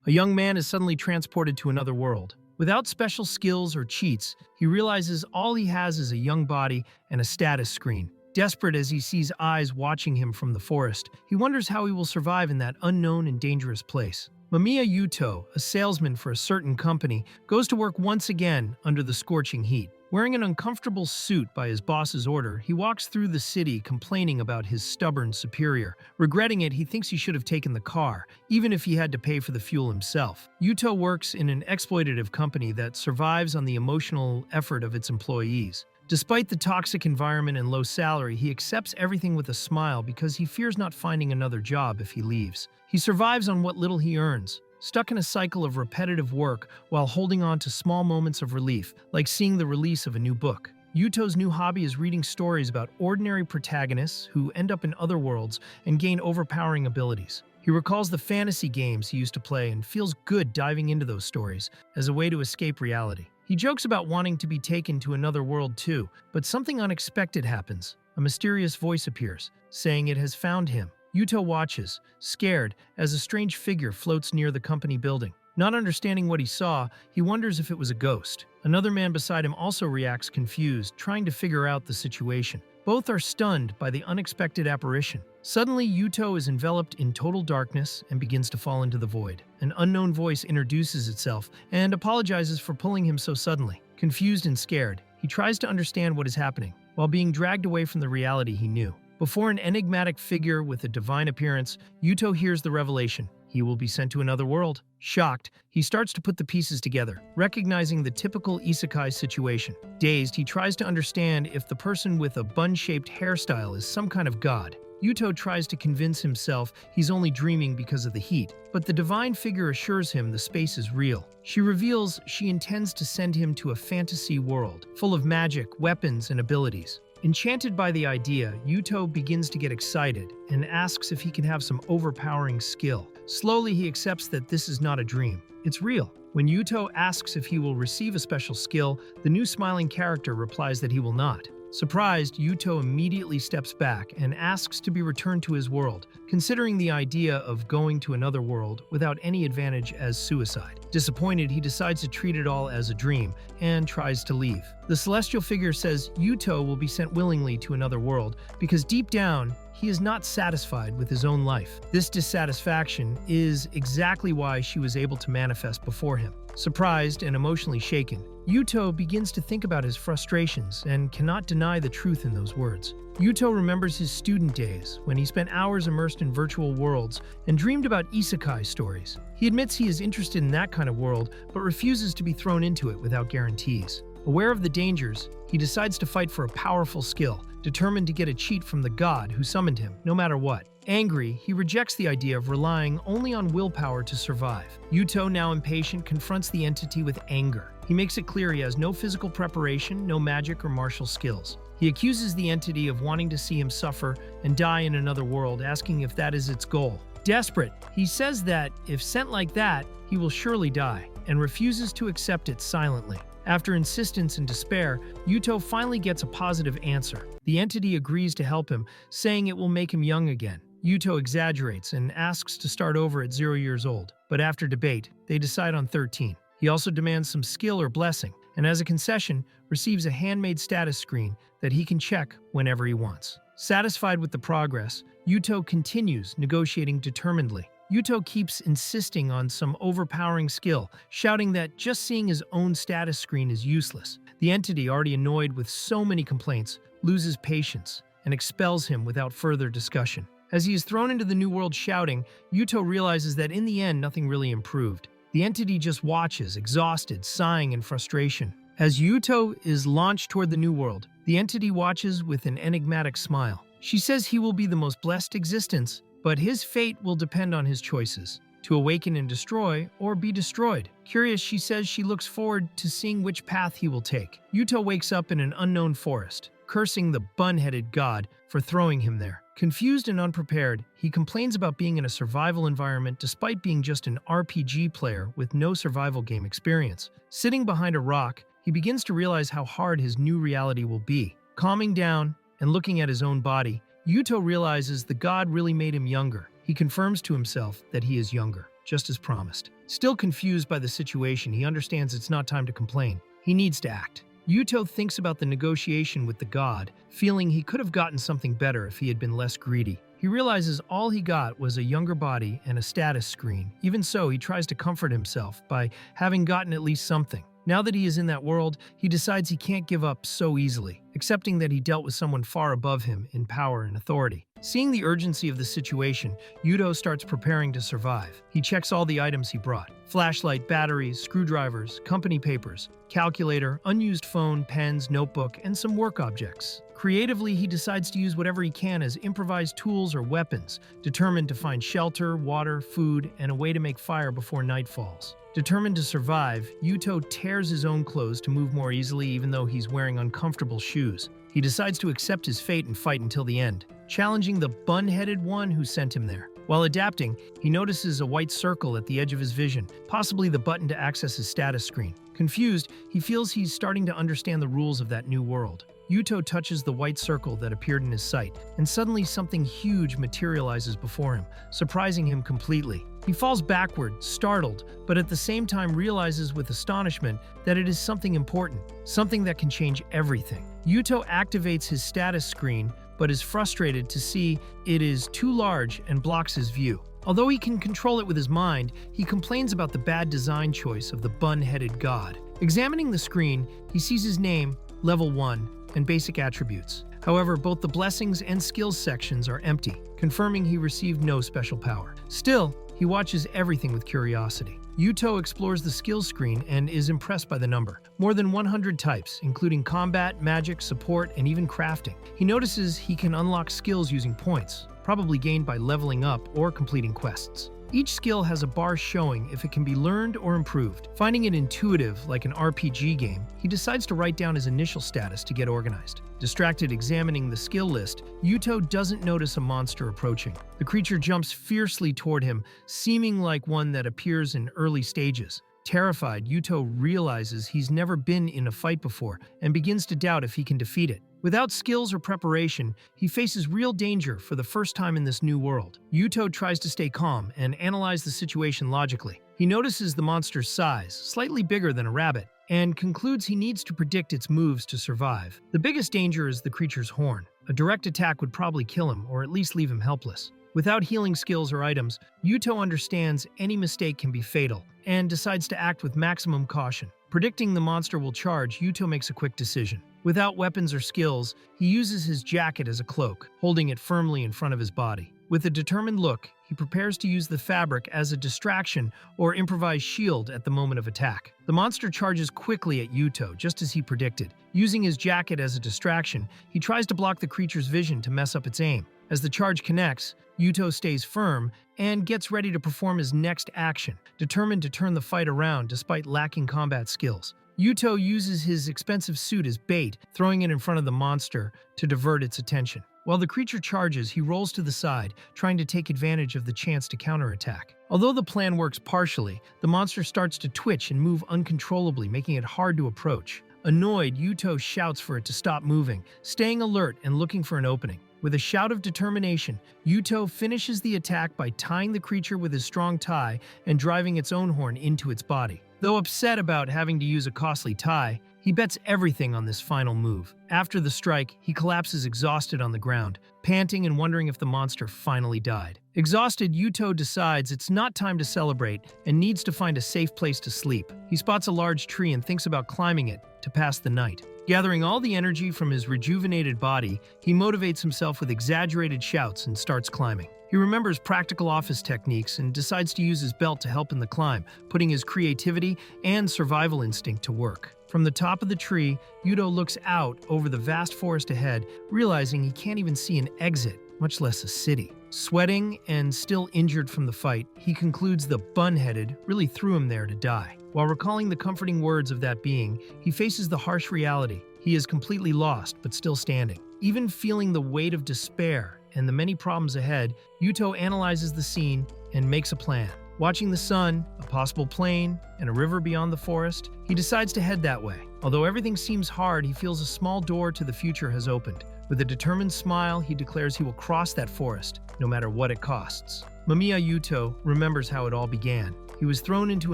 A young man is suddenly transported to another world. Without special skills or cheats, he realizes all he has is a young body and a status screen. Desperate as he sees eyes watching him from the forest, he wonders how he will survive in that unknown and dangerous place. Mamiya Yuto, a salesman for a certain company, goes to work once again under the scorching heat. Wearing an uncomfortable suit by his boss's order, he walks through the city complaining about his stubborn superior. Regretting it, he thinks he should have taken the car, even if he had to pay for the fuel himself. Yuto works in an exploitative company that survives on the emotional effort of its employees. Despite the toxic environment and low salary, he accepts everything with a smile because he fears not finding another job if he leaves. He survives on what little he earns, stuck in a cycle of repetitive work while holding on to small moments of relief, like seeing the release of a new book. Yuto's new hobby is reading stories about ordinary protagonists who end up in other worlds and gain overpowering abilities. He recalls the fantasy games he used to play and feels good diving into those stories as a way to escape reality. He jokes about wanting to be taken to another world too, but something unexpected happens. A mysterious voice appears, saying it has found him. Yuto watches, scared, as a strange figure floats near the company building. Not understanding what he saw, he wonders if it was a ghost. Another man beside him also reacts confused, trying to figure out the situation. Both are stunned by the unexpected apparition. Suddenly, Yuto is enveloped in total darkness and begins to fall into the void. An unknown voice introduces itself and apologizes for pulling him so suddenly. Confused and scared, he tries to understand what is happening, while being dragged away from the reality he knew. Before an enigmatic figure with a divine appearance, Yuto hears the revelation. He will be sent to another world. Shocked, he starts to put the pieces together, recognizing the typical Isekai situation. Dazed, he tries to understand if the person with a bun-shaped hairstyle is some kind of god. Yuto tries to convince himself he's only dreaming because of the heat, but the divine figure assures him the space is real. She reveals she intends to send him to a fantasy world, full of magic, weapons, and abilities. Enchanted by the idea, Yuto begins to get excited and asks if he can have some overpowering skill. Slowly, he accepts that this is not a dream. It's real. When Yuto asks if he will receive a special skill, the new smiling character replies that he will not. Surprised, Yuto immediately steps back and asks to be returned to his world, considering the idea of going to another world without any advantage as suicide. Disappointed, he decides to treat it all as a dream and tries to leave. The celestial figure says Yuto will be sent willingly to another world because deep down, he is not satisfied with his own life. This dissatisfaction is exactly why she was able to manifest before him. Surprised and emotionally shaken, Yuto begins to think about his frustrations and cannot deny the truth in those words. Yuto remembers his student days when he spent hours immersed in virtual worlds and dreamed about Isekai stories. He admits he is interested in that kind of world, but refuses to be thrown into it without guarantees. Aware of the dangers, he decides to fight for a powerful skill, determined to get a cheat from the god who summoned him, no matter what. Angry, he rejects the idea of relying only on willpower to survive. Yuto, now impatient, confronts the entity with anger. He makes it clear he has no physical preparation, no magic or martial skills. He accuses the entity of wanting to see him suffer and die in another world, asking if that is its goal. Desperate, he says that, if sent like that, he will surely die, and refuses to accept it silently. After insistence and despair, Yuto finally gets a positive answer. The entity agrees to help him, saying it will make him young again. Yuto exaggerates and asks to start over at 0 years old, but after debate, they decide on 13. He also demands some skill or blessing, and as a concession, receives a handmade status screen that he can check whenever he wants. Satisfied with the progress, Yuto continues negotiating determinedly. Yuto keeps insisting on some overpowering skill, shouting that just seeing his own status screen is useless. The entity, already annoyed with so many complaints, loses patience and expels him without further discussion. As he is thrown into the new world shouting, Yuto realizes that in the end nothing really improved. The entity just watches, exhausted, sighing in frustration. As Yuto is launched toward the new world, the entity watches with an enigmatic smile. She says he will be the most blessed existence, but his fate will depend on his choices, to awaken and destroy or be destroyed. Curious, she says she looks forward to seeing which path he will take. Yuto wakes up in an unknown forest, cursing the bun-headed god for throwing him there. Confused and unprepared, he complains about being in a survival environment despite being just an RPG player with no survival game experience. Sitting behind a rock, he begins to realize how hard his new reality will be. Calming down and looking at his own body, Yuto realizes the god really made him younger. He confirms to himself that he is younger, just as promised. Still confused by the situation, he understands it's not time to complain. He needs to act. Yuto thinks about the negotiation with the god, feeling he could have gotten something better if he had been less greedy. He realizes all he got was a younger body and a status screen. Even so, he tries to comfort himself by having gotten at least something. Now that he is in that world, he decides he can't give up so easily, accepting that he dealt with someone far above him in power and authority. Seeing the urgency of the situation, Yuto starts preparing to survive. He checks all the items he brought: flashlight, batteries, screwdrivers, company papers, calculator, unused phone, pens, notebook, and some work objects. Creatively, he decides to use whatever he can as improvised tools or weapons, determined to find shelter, water, food, and a way to make fire before night falls. Determined to survive, Yuto tears his own clothes to move more easily even though he's wearing uncomfortable shoes. He decides to accept his fate and fight until the end, challenging the bun-headed one who sent him there. While adapting, he notices a white circle at the edge of his vision, possibly the button to access his status screen. Confused, he feels he's starting to understand the rules of that new world. Yuto touches the white circle that appeared in his sight, and suddenly something huge materializes before him, surprising him completely. He falls backward, startled, but at the same time realizes with astonishment that it is something important, something that can change everything. Yuto activates his status screen, but is frustrated to see it is too large and blocks his view. Although he can control it with his mind, he complains about the bad design choice of the bun-headed god. Examining the screen, he sees his name, level 1, and basic attributes. However, both the blessings and skills sections are empty, confirming he received no special power. Still, he watches everything with curiosity. Yuto explores the skills screen and is impressed by the number. More than 100 types, including combat, magic, support, and even crafting. He notices he can unlock skills using points, probably gained by leveling up or completing quests. Each skill has a bar showing if it can be learned or improved. Finding it intuitive, like an RPG game, he decides to write down his initial status to get organized. Distracted examining the skill list, Yuto doesn't notice a monster approaching. The creature jumps fiercely toward him, seeming like one that appears in early stages. Terrified, Yuto realizes he's never been in a fight before and begins to doubt if he can defeat it. Without skills or preparation, he faces real danger for the first time in this new world. Yuto tries to stay calm and analyze the situation logically. He notices the monster's size, slightly bigger than a rabbit, and concludes he needs to predict its moves to survive. The biggest danger is the creature's horn. A direct attack would probably kill him or at least leave him helpless. Without healing skills or items, Yuto understands any mistake can be fatal and decides to act with maximum caution. Predicting the monster will charge, Yuto makes a quick decision. Without weapons or skills, he uses his jacket as a cloak, holding it firmly in front of his body. With a determined look, he prepares to use the fabric as a distraction or improvised shield at the moment of attack. The monster charges quickly at Yuto, just as he predicted. Using his jacket as a distraction, he tries to block the creature's vision to mess up its aim. As the charge connects, Yuto stays firm and gets ready to perform his next action, determined to turn the fight around despite lacking combat skills. Yuto uses his expensive suit as bait, throwing it in front of the monster to divert its attention. While the creature charges, he rolls to the side, trying to take advantage of the chance to counterattack. Although the plan works partially, the monster starts to twitch and move uncontrollably, making it hard to approach. Annoyed, Yuto shouts for it to stop moving, staying alert and looking for an opening. With a shout of determination, Yuto finishes the attack by tying the creature with his strong tie and driving its own horn into its body. Though upset about having to use a costly tie, he bets everything on this final move. After the strike, he collapses exhausted on the ground, panting and wondering if the monster finally died. Exhausted, Yuto decides it's not time to celebrate and needs to find a safe place to sleep. He spots a large tree and thinks about climbing it to pass the night. Gathering all the energy from his rejuvenated body, he motivates himself with exaggerated shouts and starts climbing. He remembers practical office techniques and decides to use his belt to help in the climb, putting his creativity and survival instinct to work. From the top of the tree, Yuto looks out over the vast forest ahead, realizing he can't even see an exit, much less a city. Sweating and still injured from the fight, he concludes the bun-headed really threw him there to die. While recalling the comforting words of that being, he faces the harsh reality. He is completely lost, but still standing. Even feeling the weight of despair and the many problems ahead, Yuto analyzes the scene and makes a plan. Watching the sun, a possible plane, and a river beyond the forest, he decides to head that way. Although everything seems hard, he feels a small door to the future has opened. With a determined smile, he declares he will cross that forest, no matter what it costs. Mamiya Yuto remembers how it all began. He was thrown into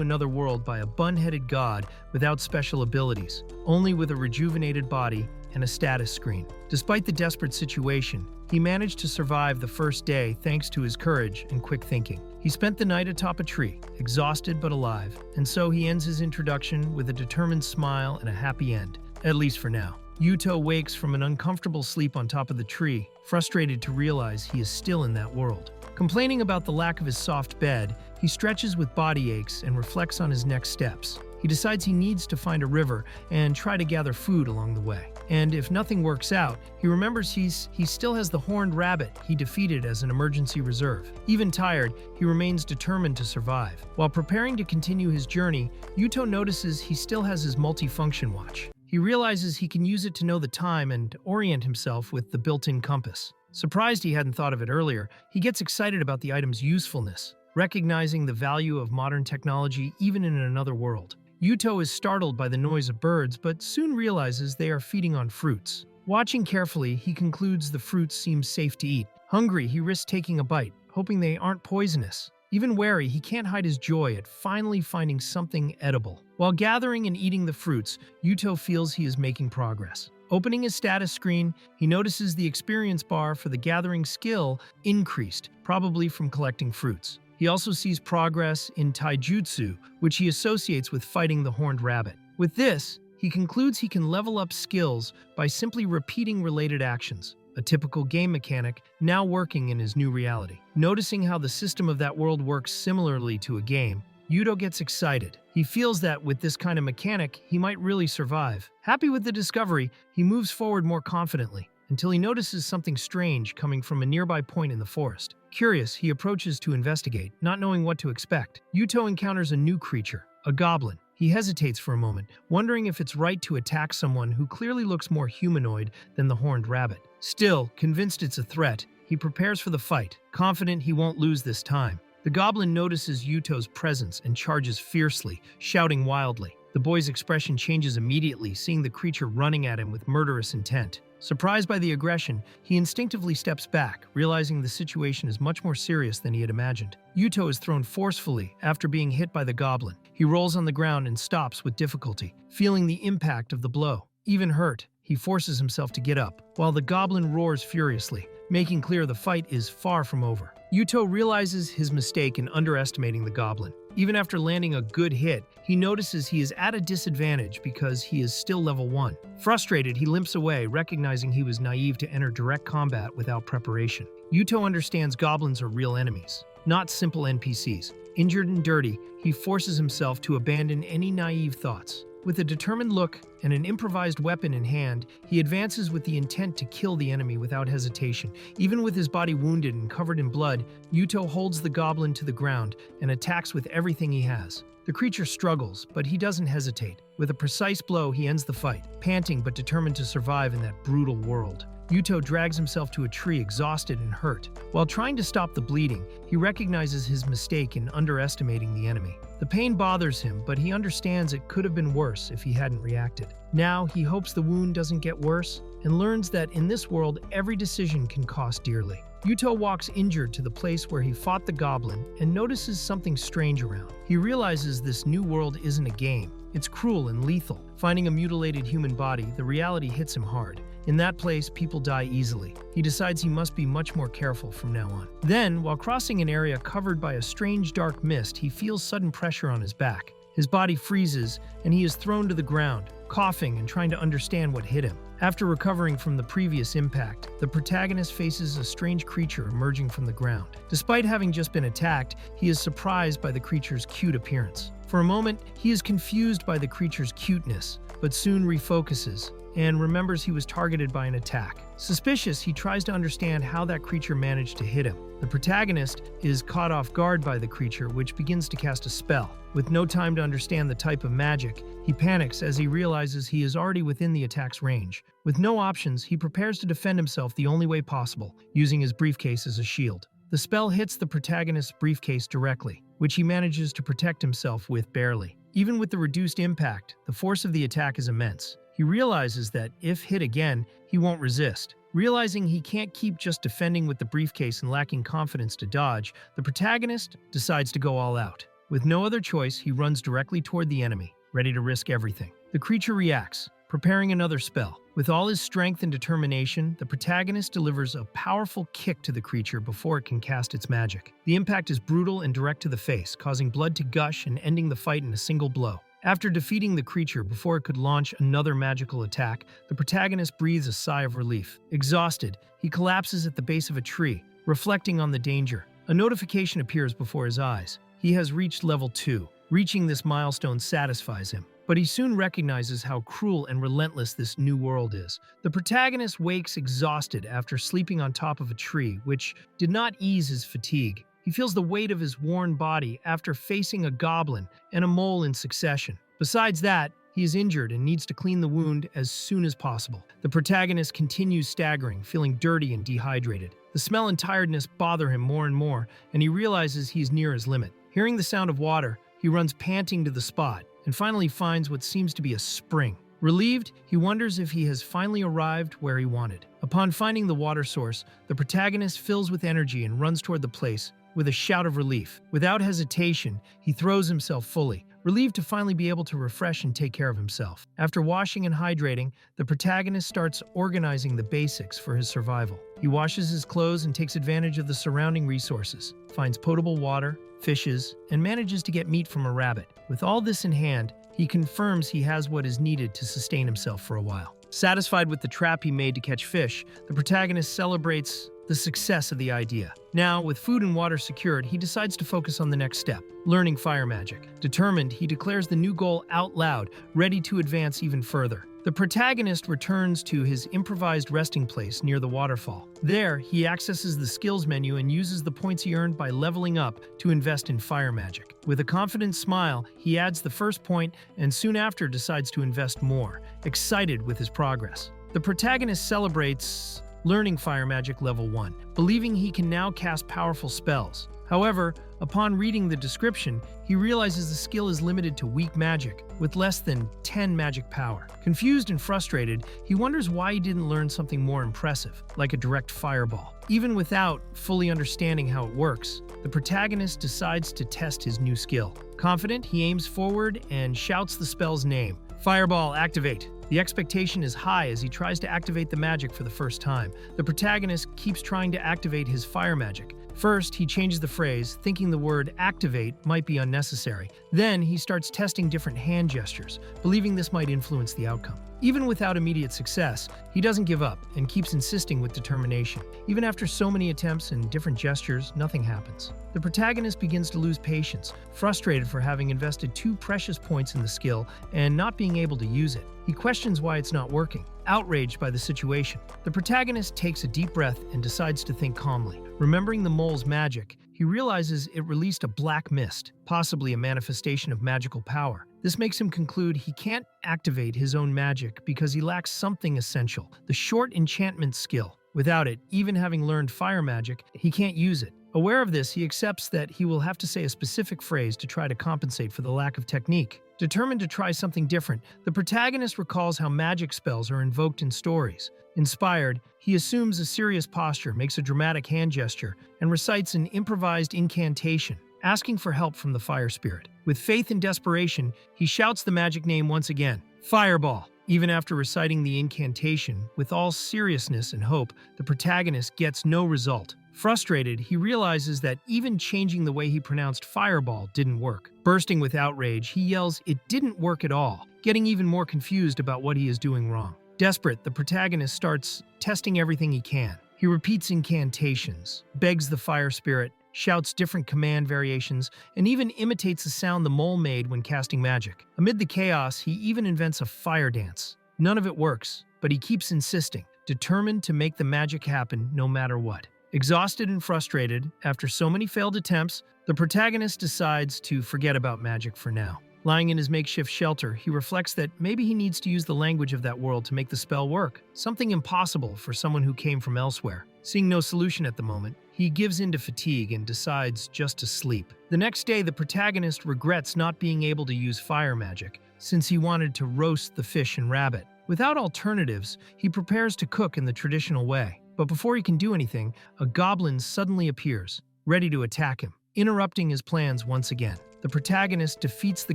another world by a bun-headed god without special abilities, only with a rejuvenated body and a status screen. Despite the desperate situation, he managed to survive the first day thanks to his courage and quick thinking. He spent the night atop a tree, exhausted but alive, and so he ends his introduction with a determined smile and a happy end, at least for now. Yuto wakes from an uncomfortable sleep on top of the tree, frustrated to realize he is still in that world. Complaining about the lack of his soft bed, he stretches with body aches and reflects on his next steps. He decides he needs to find a river and try to gather food along the way. And if nothing works out, he remembers he still has the horned rabbit he defeated as an emergency reserve. Even tired, he remains determined to survive. While preparing to continue his journey, Yuto notices he still has his multifunction watch. He realizes he can use it to know the time and orient himself with the built-in compass. Surprised he hadn't thought of it earlier, he gets excited about the item's usefulness, recognizing the value of modern technology even in another world. Yuto is startled by the noise of birds, but soon realizes they are feeding on fruits. Watching carefully, he concludes the fruits seem safe to eat. Hungry, he risks taking a bite, hoping they aren't poisonous. Even wary, he can't hide his joy at finally finding something edible. While gathering and eating the fruits, Yuto feels he is making progress. Opening his status screen, he notices the experience bar for the gathering skill increased, probably from collecting fruits. He also sees progress in taijutsu, which he associates with fighting the horned rabbit. With this, he concludes he can level up skills by simply repeating related actions, a typical game mechanic now working in his new reality. Noticing how the system of that world works similarly to a game, Yuto gets excited. He feels that with this kind of mechanic, he might really survive. Happy with the discovery, he moves forward more confidently, until he notices something strange coming from a nearby point in the forest. Curious, he approaches to investigate, not knowing what to expect. Yuto encounters a new creature, a goblin. He hesitates for a moment, wondering if it's right to attack someone who clearly looks more humanoid than the horned rabbit. Still, convinced it's a threat, he prepares for the fight, confident he won't lose this time. The goblin notices Yuto's presence and charges fiercely, shouting wildly. The boy's expression changes immediately, seeing the creature running at him with murderous intent. Surprised by the aggression, he instinctively steps back, realizing the situation is much more serious than he had imagined. Yuto is thrown forcefully after being hit by the goblin. He rolls on the ground and stops with difficulty, feeling the impact of the blow. Even hurt, he forces himself to get up, while the goblin roars furiously, making clear the fight is far from over. Yuto realizes his mistake in underestimating the goblin. Even after landing a good hit, he notices he is at a disadvantage because he is still level 1. Frustrated, he limps away, recognizing he was naive to enter direct combat without preparation. Yuto understands goblins are real enemies, not simple NPCs. Injured and dirty, he forces himself to abandon any naive thoughts. With a determined look and an improvised weapon in hand, he advances with the intent to kill the enemy without hesitation. Even with his body wounded and covered in blood, Yuto holds the goblin to the ground and attacks with everything he has. The creature struggles, but he doesn't hesitate. With a precise blow, he ends the fight, panting but determined to survive in that brutal world. Yuto drags himself to a tree, exhausted and hurt. While trying to stop the bleeding, he recognizes his mistake in underestimating the enemy. The pain bothers him, but he understands it could have been worse if he hadn't reacted. Now, he hopes the wound doesn't get worse and learns that in this world, every decision can cost dearly. Yuto walks injured to the place where he fought the goblin and notices something strange around. He realizes this new world isn't a game. It's cruel and lethal. Finding a mutilated human body, the reality hits him hard. In that place, people die easily. He decides he must be much more careful from now on. Then, while crossing an area covered by a strange dark mist, he feels sudden pressure on his back. His body freezes, and he is thrown to the ground, coughing and trying to understand what hit him. After recovering from the previous impact, the protagonist faces a strange creature emerging from the ground. Despite having just been attacked, he is surprised by the creature's cute appearance. For a moment, he is confused by the creature's cuteness, but soon refocuses and remembers he was targeted by an attack. Suspicious, he tries to understand how that creature managed to hit him. The protagonist is caught off guard by the creature, which begins to cast a spell. With no time to understand the type of magic, he panics as he realizes he is already within the attack's range. With no options, he prepares to defend himself the only way possible, using his briefcase as a shield. The spell hits the protagonist's briefcase directly, which he manages to protect himself with barely. Even with the reduced impact, the force of the attack is immense. He realizes that, if hit again, he won't resist. Realizing he can't keep just defending with the briefcase and lacking confidence to dodge, the protagonist decides to go all out. With no other choice, he runs directly toward the enemy, ready to risk everything. The creature reacts, preparing another spell. With all his strength and determination, the protagonist delivers a powerful kick to the creature before it can cast its magic. The impact is brutal and direct to the face, causing blood to gush and ending the fight in a single blow. After defeating the creature before it could launch another magical attack, the protagonist breathes a sigh of relief. Exhausted, he collapses at the base of a tree, reflecting on the danger. A notification appears before his eyes. He has reached level 2. Reaching this milestone satisfies him. But he soon recognizes how cruel and relentless this new world is. The protagonist wakes exhausted after sleeping on top of a tree, which did not ease his fatigue. He feels the weight of his worn body after facing a goblin and a mole in succession. Besides that, he is injured and needs to clean the wound as soon as possible. The protagonist continues staggering, feeling dirty and dehydrated. The smell and tiredness bother him more and more, and he realizes he's near his limit. Hearing the sound of water, he runs panting to the spot and finally finds what seems to be a spring. Relieved, he wonders if he has finally arrived where he wanted. Upon finding the water source, the protagonist fills with energy and runs toward the place with a shout of relief. Without hesitation, he throws himself fully, relieved to finally be able to refresh and take care of himself. After washing and hydrating, the protagonist starts organizing the basics for his survival. He washes his clothes and takes advantage of the surrounding resources, finds potable water, fishes, and manages to get meat from a rabbit. With all this in hand, he confirms he has what is needed to sustain himself for a while. Satisfied with the trap he made to catch fish, the protagonist celebrates the success of the idea. Now, with food and water secured, he decides to focus on the next step, learning fire magic. Determined, he declares the new goal out loud, ready to advance even further. The protagonist returns to his improvised resting place near the waterfall. There, he accesses the skills menu and uses the points he earned by leveling up to invest in fire magic. With a confident smile, he adds the first point and soon after decides to invest more, excited with his progress. The protagonist celebrates learning fire magic level 1, believing he can now cast powerful spells. However, upon reading the description, he realizes the skill is limited to weak magic, with less than 10 magic power. Confused and frustrated, he wonders why he didn't learn something more impressive, like a direct fireball. Even without fully understanding how it works, the protagonist decides to test his new skill. Confident, he aims forward and shouts the spell's name. Fireball, activate! The expectation is high as he tries to activate the magic for the first time. The protagonist keeps trying to activate his fire magic. First, he changes the phrase, thinking the word activate might be unnecessary. Then, he starts testing different hand gestures, believing this might influence the outcome. Even without immediate success, he doesn't give up and keeps insisting with determination. Even after so many attempts and different gestures, nothing happens. The protagonist begins to lose patience, frustrated for having invested 2 precious points in the skill and not being able to use it. He questions why it's not working. Outraged by the situation, the protagonist takes a deep breath and decides to think calmly. Remembering the mole's magic, he realizes it released a black mist, possibly a manifestation of magical power. This makes him conclude he can't activate his own magic because he lacks something essential, the short enchantment skill. Without it, even having learned fire magic, he can't use it. Aware of this, he accepts that he will have to say a specific phrase to try to compensate for the lack of technique. Determined to try something different, the protagonist recalls how magic spells are invoked in stories. Inspired, he assumes a serious posture, makes a dramatic hand gesture, and recites an improvised incantation, asking for help from the fire spirit. With faith and desperation, he shouts the magic name once again, Fireball! Even after reciting the incantation, with all seriousness and hope, the protagonist gets no result. Frustrated, he realizes that even changing the way he pronounced fireball didn't work. Bursting with outrage, he yells it didn't work at all, getting even more confused about what he is doing wrong. Desperate, the protagonist starts testing everything he can. He repeats incantations, begs the fire spirit, shouts different command variations, and even imitates the sound the mole made when casting magic. Amid the chaos, he even invents a fire dance. None of it works, but he keeps insisting, determined to make the magic happen no matter what. Exhausted and frustrated, after so many failed attempts, the protagonist decides to forget about magic for now. Lying in his makeshift shelter, he reflects that maybe he needs to use the language of that world to make the spell work, something impossible for someone who came from elsewhere. Seeing no solution at the moment, he gives in to fatigue and decides just to sleep. The next day, the protagonist regrets not being able to use fire magic, since he wanted to roast the fish and rabbit. Without alternatives, he prepares to cook in the traditional way. But before he can do anything, a goblin suddenly appears, ready to attack him. interrupting his plans once again. The protagonist defeats the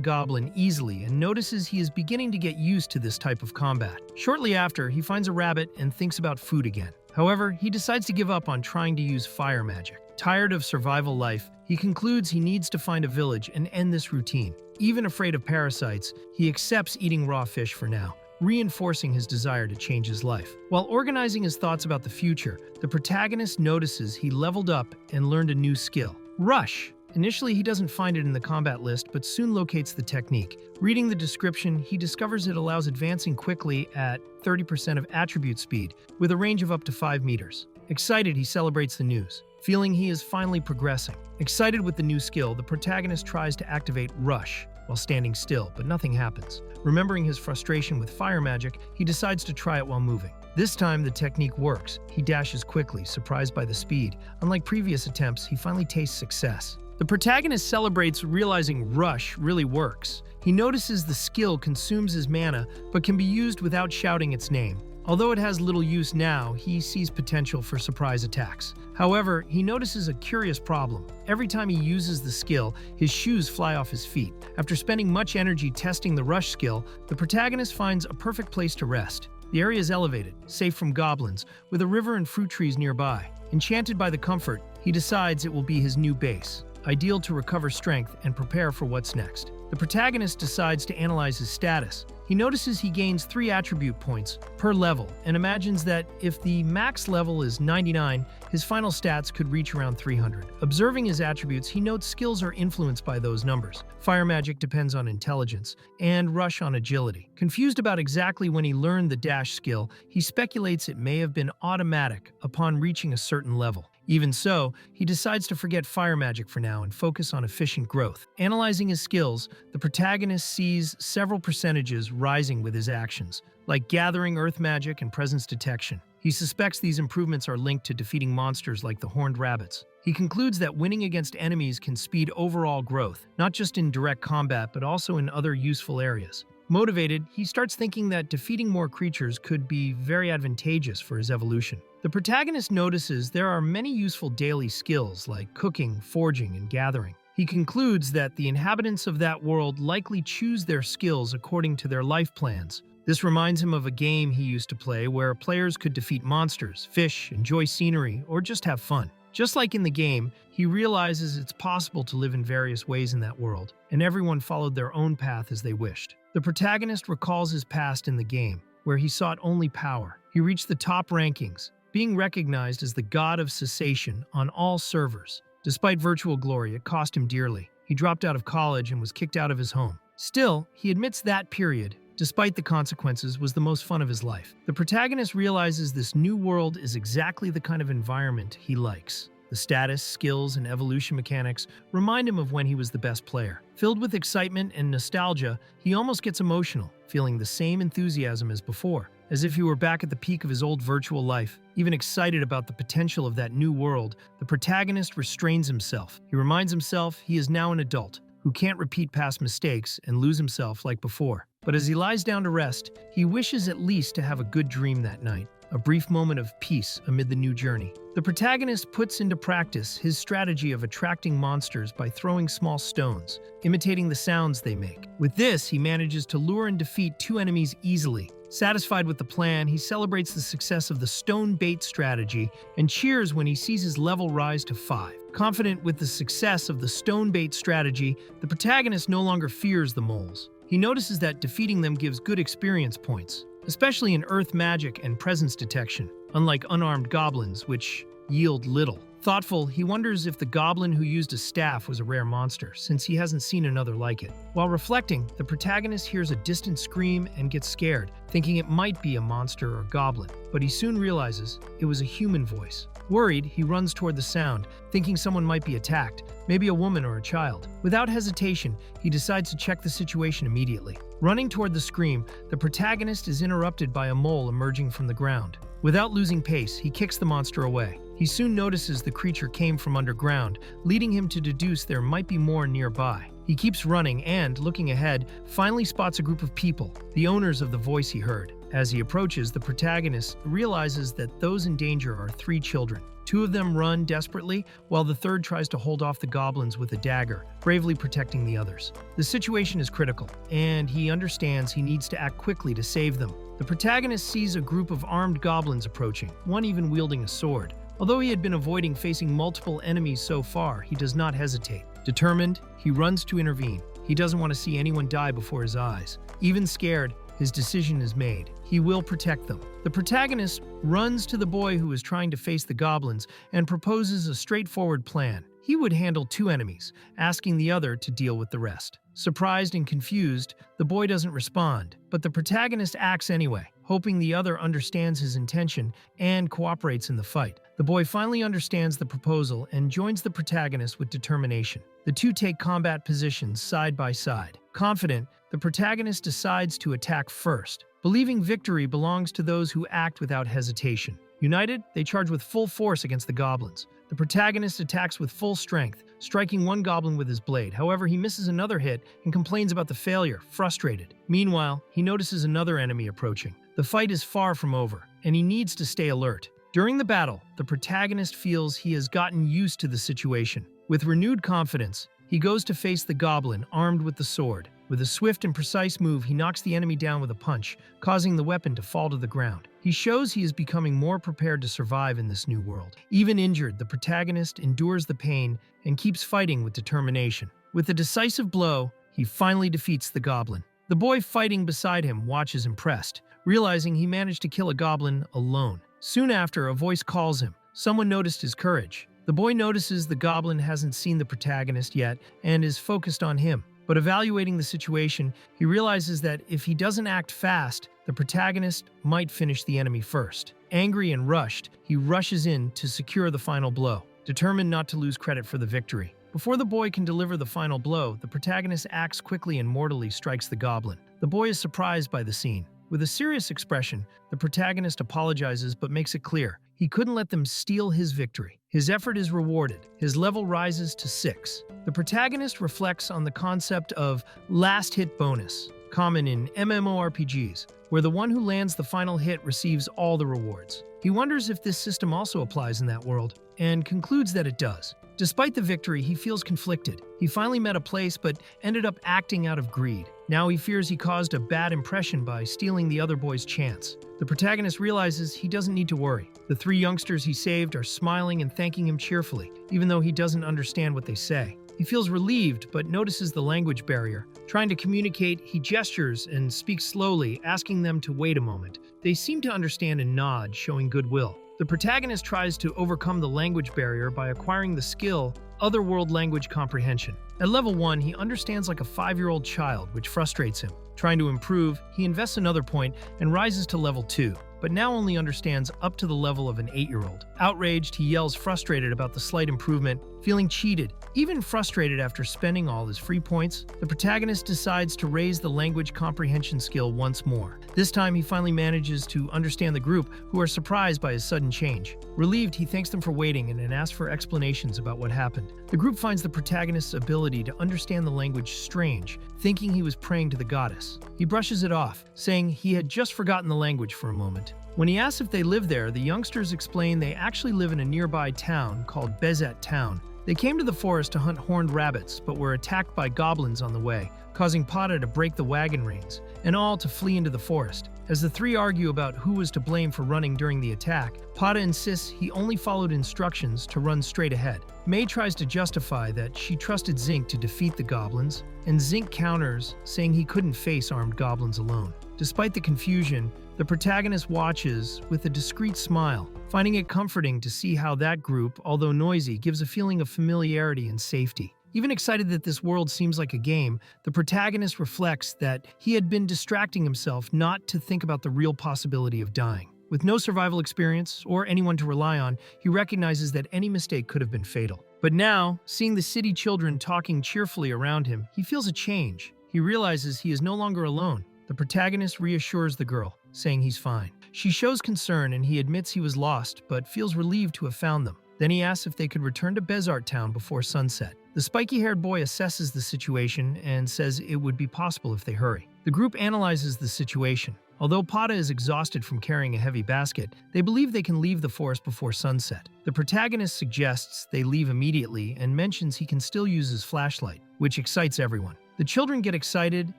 goblin easily and notices he is beginning to get used to this type of combat. Shortly after, he finds a rabbit and thinks about food again. However, he decides to give up on trying to use fire magic. Tired of survival life, he concludes he needs to find a village and end this routine. Even afraid of parasites, he accepts eating raw fish for now, reinforcing his desire to change his life. While organizing his thoughts about the future, the protagonist notices he leveled up and learned a new skill: Rush. Initially, he doesn't find it in the combat list, but soon locates the technique. Reading the description, he discovers it allows advancing quickly at 30% of attribute speed, with a range of up to 5 meters. Excited, he celebrates the news, feeling he is finally progressing. Excited with the new skill, the protagonist tries to activate Rush while standing still, but nothing happens. Remembering his frustration with fire magic, he decides to try it while moving. This time, the technique works. He dashes quickly, surprised by the speed. Unlike previous attempts, he finally tastes success. The protagonist celebrates, realizing Rush really works. He notices the skill consumes his mana, but can be used without shouting its name. Although it has little use now, he sees potential for surprise attacks. However, he notices a curious problem. Every time he uses the skill, his shoes fly off his feet. After spending much energy testing the Rush skill, the protagonist finds a perfect place to rest. The area is elevated, safe from goblins, with a river and fruit trees nearby. Enchanted by the comfort, he decides it will be his new base, ideal to recover strength and prepare for what's next. The protagonist decides to analyze his status. He notices he gains 3 attribute points per level and imagines that if the max level is 99, his final stats could reach around 300. Observing his attributes, he notes skills are influenced by those numbers. Fire magic depends on intelligence, and Rush on agility. Confused about exactly when he learned the dash skill, he speculates it may have been automatic upon reaching a certain level. Even so, he decides to forget fire magic for now and focus on efficient growth. Analyzing his skills, the protagonist sees several percentages rising with his actions, like gathering earth magic and presence detection. He suspects these improvements are linked to defeating monsters like the horned rabbits. He concludes that winning against enemies can speed overall growth, not just in direct combat but also in other useful areas. Motivated, he starts thinking that defeating more creatures could be very advantageous for his evolution. The protagonist notices there are many useful daily skills like cooking, forging, and gathering. He concludes that the inhabitants of that world likely choose their skills according to their life plans. This reminds him of a game he used to play where players could defeat monsters, fish, enjoy scenery, or just have fun. Just like in the game, he realizes it's possible to live in various ways in that world, and everyone followed their own path as they wished. The protagonist recalls his past in the game, where he sought only power. He reached the top rankings, being recognized as the god of cessation on all servers. Despite virtual glory, it cost him dearly. He dropped out of college and was kicked out of his home. Still, he admits that period, despite the consequences, was the most fun of his life. The protagonist realizes this new world is exactly the kind of environment he likes. The status, skills, and evolution mechanics remind him of when he was the best player. Filled with excitement and nostalgia, he almost gets emotional, feeling the same enthusiasm as before, as if he were back at the peak of his old virtual life. Even excited about the potential of that new world, the protagonist restrains himself. He reminds himself he is now an adult, who can't repeat past mistakes and lose himself like before. But as he lies down to rest, he wishes at least to have a good dream that night, a brief moment of peace amid the new journey. The protagonist puts into practice his strategy of attracting monsters by throwing small stones, imitating the sounds they make. With this, he manages to lure and defeat 2 enemies easily. Satisfied with the plan, he celebrates the success of the stone bait strategy and cheers when he sees his level rise to 5. Confident with the success of the stone bait strategy, the protagonist no longer fears the moles. He notices that defeating them gives good experience points, especially in earth magic and presence detection, unlike unarmed goblins, which yield little. Thoughtful, he wonders if the goblin who used a staff was a rare monster, since he hasn't seen another like it. While reflecting, the protagonist hears a distant scream and gets scared, thinking it might be a monster or goblin, but he soon realizes it was a human voice. Worried, he runs toward the sound, thinking someone might be attacked, maybe a woman or a child. Without hesitation, he decides to check the situation immediately. Running toward the scream, the protagonist is interrupted by a mole emerging from the ground. Without losing pace, he kicks the monster away. He soon notices the creature came from underground, leading him to deduce there might be more nearby. He keeps running and, looking ahead, finally spots a group of people, the owners of the voice he heard. As he approaches, the protagonist realizes that those in danger are 3 children. Two of them run desperately, while the third tries to hold off the goblins with a dagger, bravely protecting the others. The situation is critical, and he understands he needs to act quickly to save them. The protagonist sees a group of armed goblins approaching, one even wielding a sword. Although he had been avoiding facing multiple enemies so far, he does not hesitate. Determined, he runs to intervene. He doesn't want to see anyone die before his eyes. Even scared, his decision is made. He will protect them. The protagonist runs to the boy who is trying to face the goblins and proposes a straightforward plan. He would handle two enemies, asking the other to deal with the rest. Surprised and confused, the boy doesn't respond, but the protagonist acts anyway, hoping the other understands his intention and cooperates in the fight. The boy finally understands the proposal and joins the protagonist with determination. The two take combat positions side by side. Confident, the protagonist decides to attack first, believing victory belongs to those who act without hesitation. United, they charge with full force against the goblins. The protagonist attacks with full strength, striking one goblin with his blade. However, he misses another hit and complains about the failure, frustrated. Meanwhile, he notices another enemy approaching. The fight is far from over, and he needs to stay alert. During the battle, the protagonist feels he has gotten used to the situation. With renewed confidence, he goes to face the goblin armed with the sword. With a swift and precise move, he knocks the enemy down with a punch, causing the weapon to fall to the ground. He shows he is becoming more prepared to survive in this new world. Even injured, the protagonist endures the pain and keeps fighting with determination. With a decisive blow, he finally defeats the goblin. The boy fighting beside him watches impressed, realizing he managed to kill a goblin alone. Soon after, a voice calls him. Someone noticed his courage. The boy notices the goblin hasn't seen the protagonist yet and is focused on him. But evaluating the situation, he realizes that if he doesn't act fast, the protagonist might finish the enemy first. Angry and rushed, he rushes in to secure the final blow, determined not to lose credit for the victory. Before the boy can deliver the final blow, the protagonist acts quickly and mortally strikes the goblin. The boy is surprised by the scene. With a serious expression, the protagonist apologizes but makes it clear he couldn't let them steal his victory. His effort is rewarded. His level rises to 6. The protagonist reflects on the concept of last hit bonus, common in MMORPGs, where the one who lands the final hit receives all the rewards. He wonders if this system also applies in that world, and concludes that it does. Despite the victory, he feels conflicted. He finally met a place but ended up acting out of greed. Now he fears he caused a bad impression by stealing the other boy's chance. The protagonist realizes he doesn't need to worry. The 3 youngsters he saved are smiling and thanking him cheerfully, even though he doesn't understand what they say. He feels relieved but notices the language barrier. Trying to communicate, he gestures and speaks slowly, asking them to wait a moment. They seem to understand and nod, showing goodwill. The protagonist tries to overcome the language barrier by acquiring the skill Otherworld Language Comprehension. At level 1, he understands like a 5-year-old child, which frustrates him. Trying to improve, he invests another point and rises to level 2, but now only understands up to the level of an 8-year-old. Outraged, he yells frustrated about the slight improvement, feeling cheated. Even frustrated after spending all his free points, the protagonist decides to raise the language comprehension skill once more. This time, he finally manages to understand the group, who are surprised by his sudden change. Relieved, he thanks them for waiting and asks for explanations about what happened. The group finds the protagonist's ability to understand the language strange, thinking he was praying to the goddess. He brushes it off, saying he had just forgotten the language for a moment. When he asks if they live there, the youngsters explain they actually live in a nearby town called Bezart Town. They came to the forest to hunt horned rabbits, but were attacked by goblins on the way, causing Pada to break the wagon reins, and all to flee into the forest. As the 3 argue about who was to blame for running during the attack, Pada insists he only followed instructions to run straight ahead. Mei tries to justify that she trusted Zinc to defeat the goblins, and Zinc counters, saying he couldn't face armed goblins alone. Despite the confusion, the protagonist watches with a discreet smile, finding it comforting to see how that group, although noisy, gives a feeling of familiarity and safety. Even excited that this world seems like a game, the protagonist reflects that he had been distracting himself not to think about the real possibility of dying. With no survival experience or anyone to rely on, he recognizes that any mistake could have been fatal. But now, seeing the city children talking cheerfully around him, he feels a change. He realizes he is no longer alone. The protagonist reassures the girl, saying he's fine. She shows concern and he admits he was lost, but feels relieved to have found them. Then he asks if they could return to Bezart Town before sunset. The spiky-haired boy assesses the situation and says it would be possible if they hurry. The group analyzes the situation, Although Pada is exhausted from carrying a heavy basket, they believe they can leave the forest before sunset. The protagonist suggests they leave immediately and mentions he can still use his flashlight, which excites everyone. The children get excited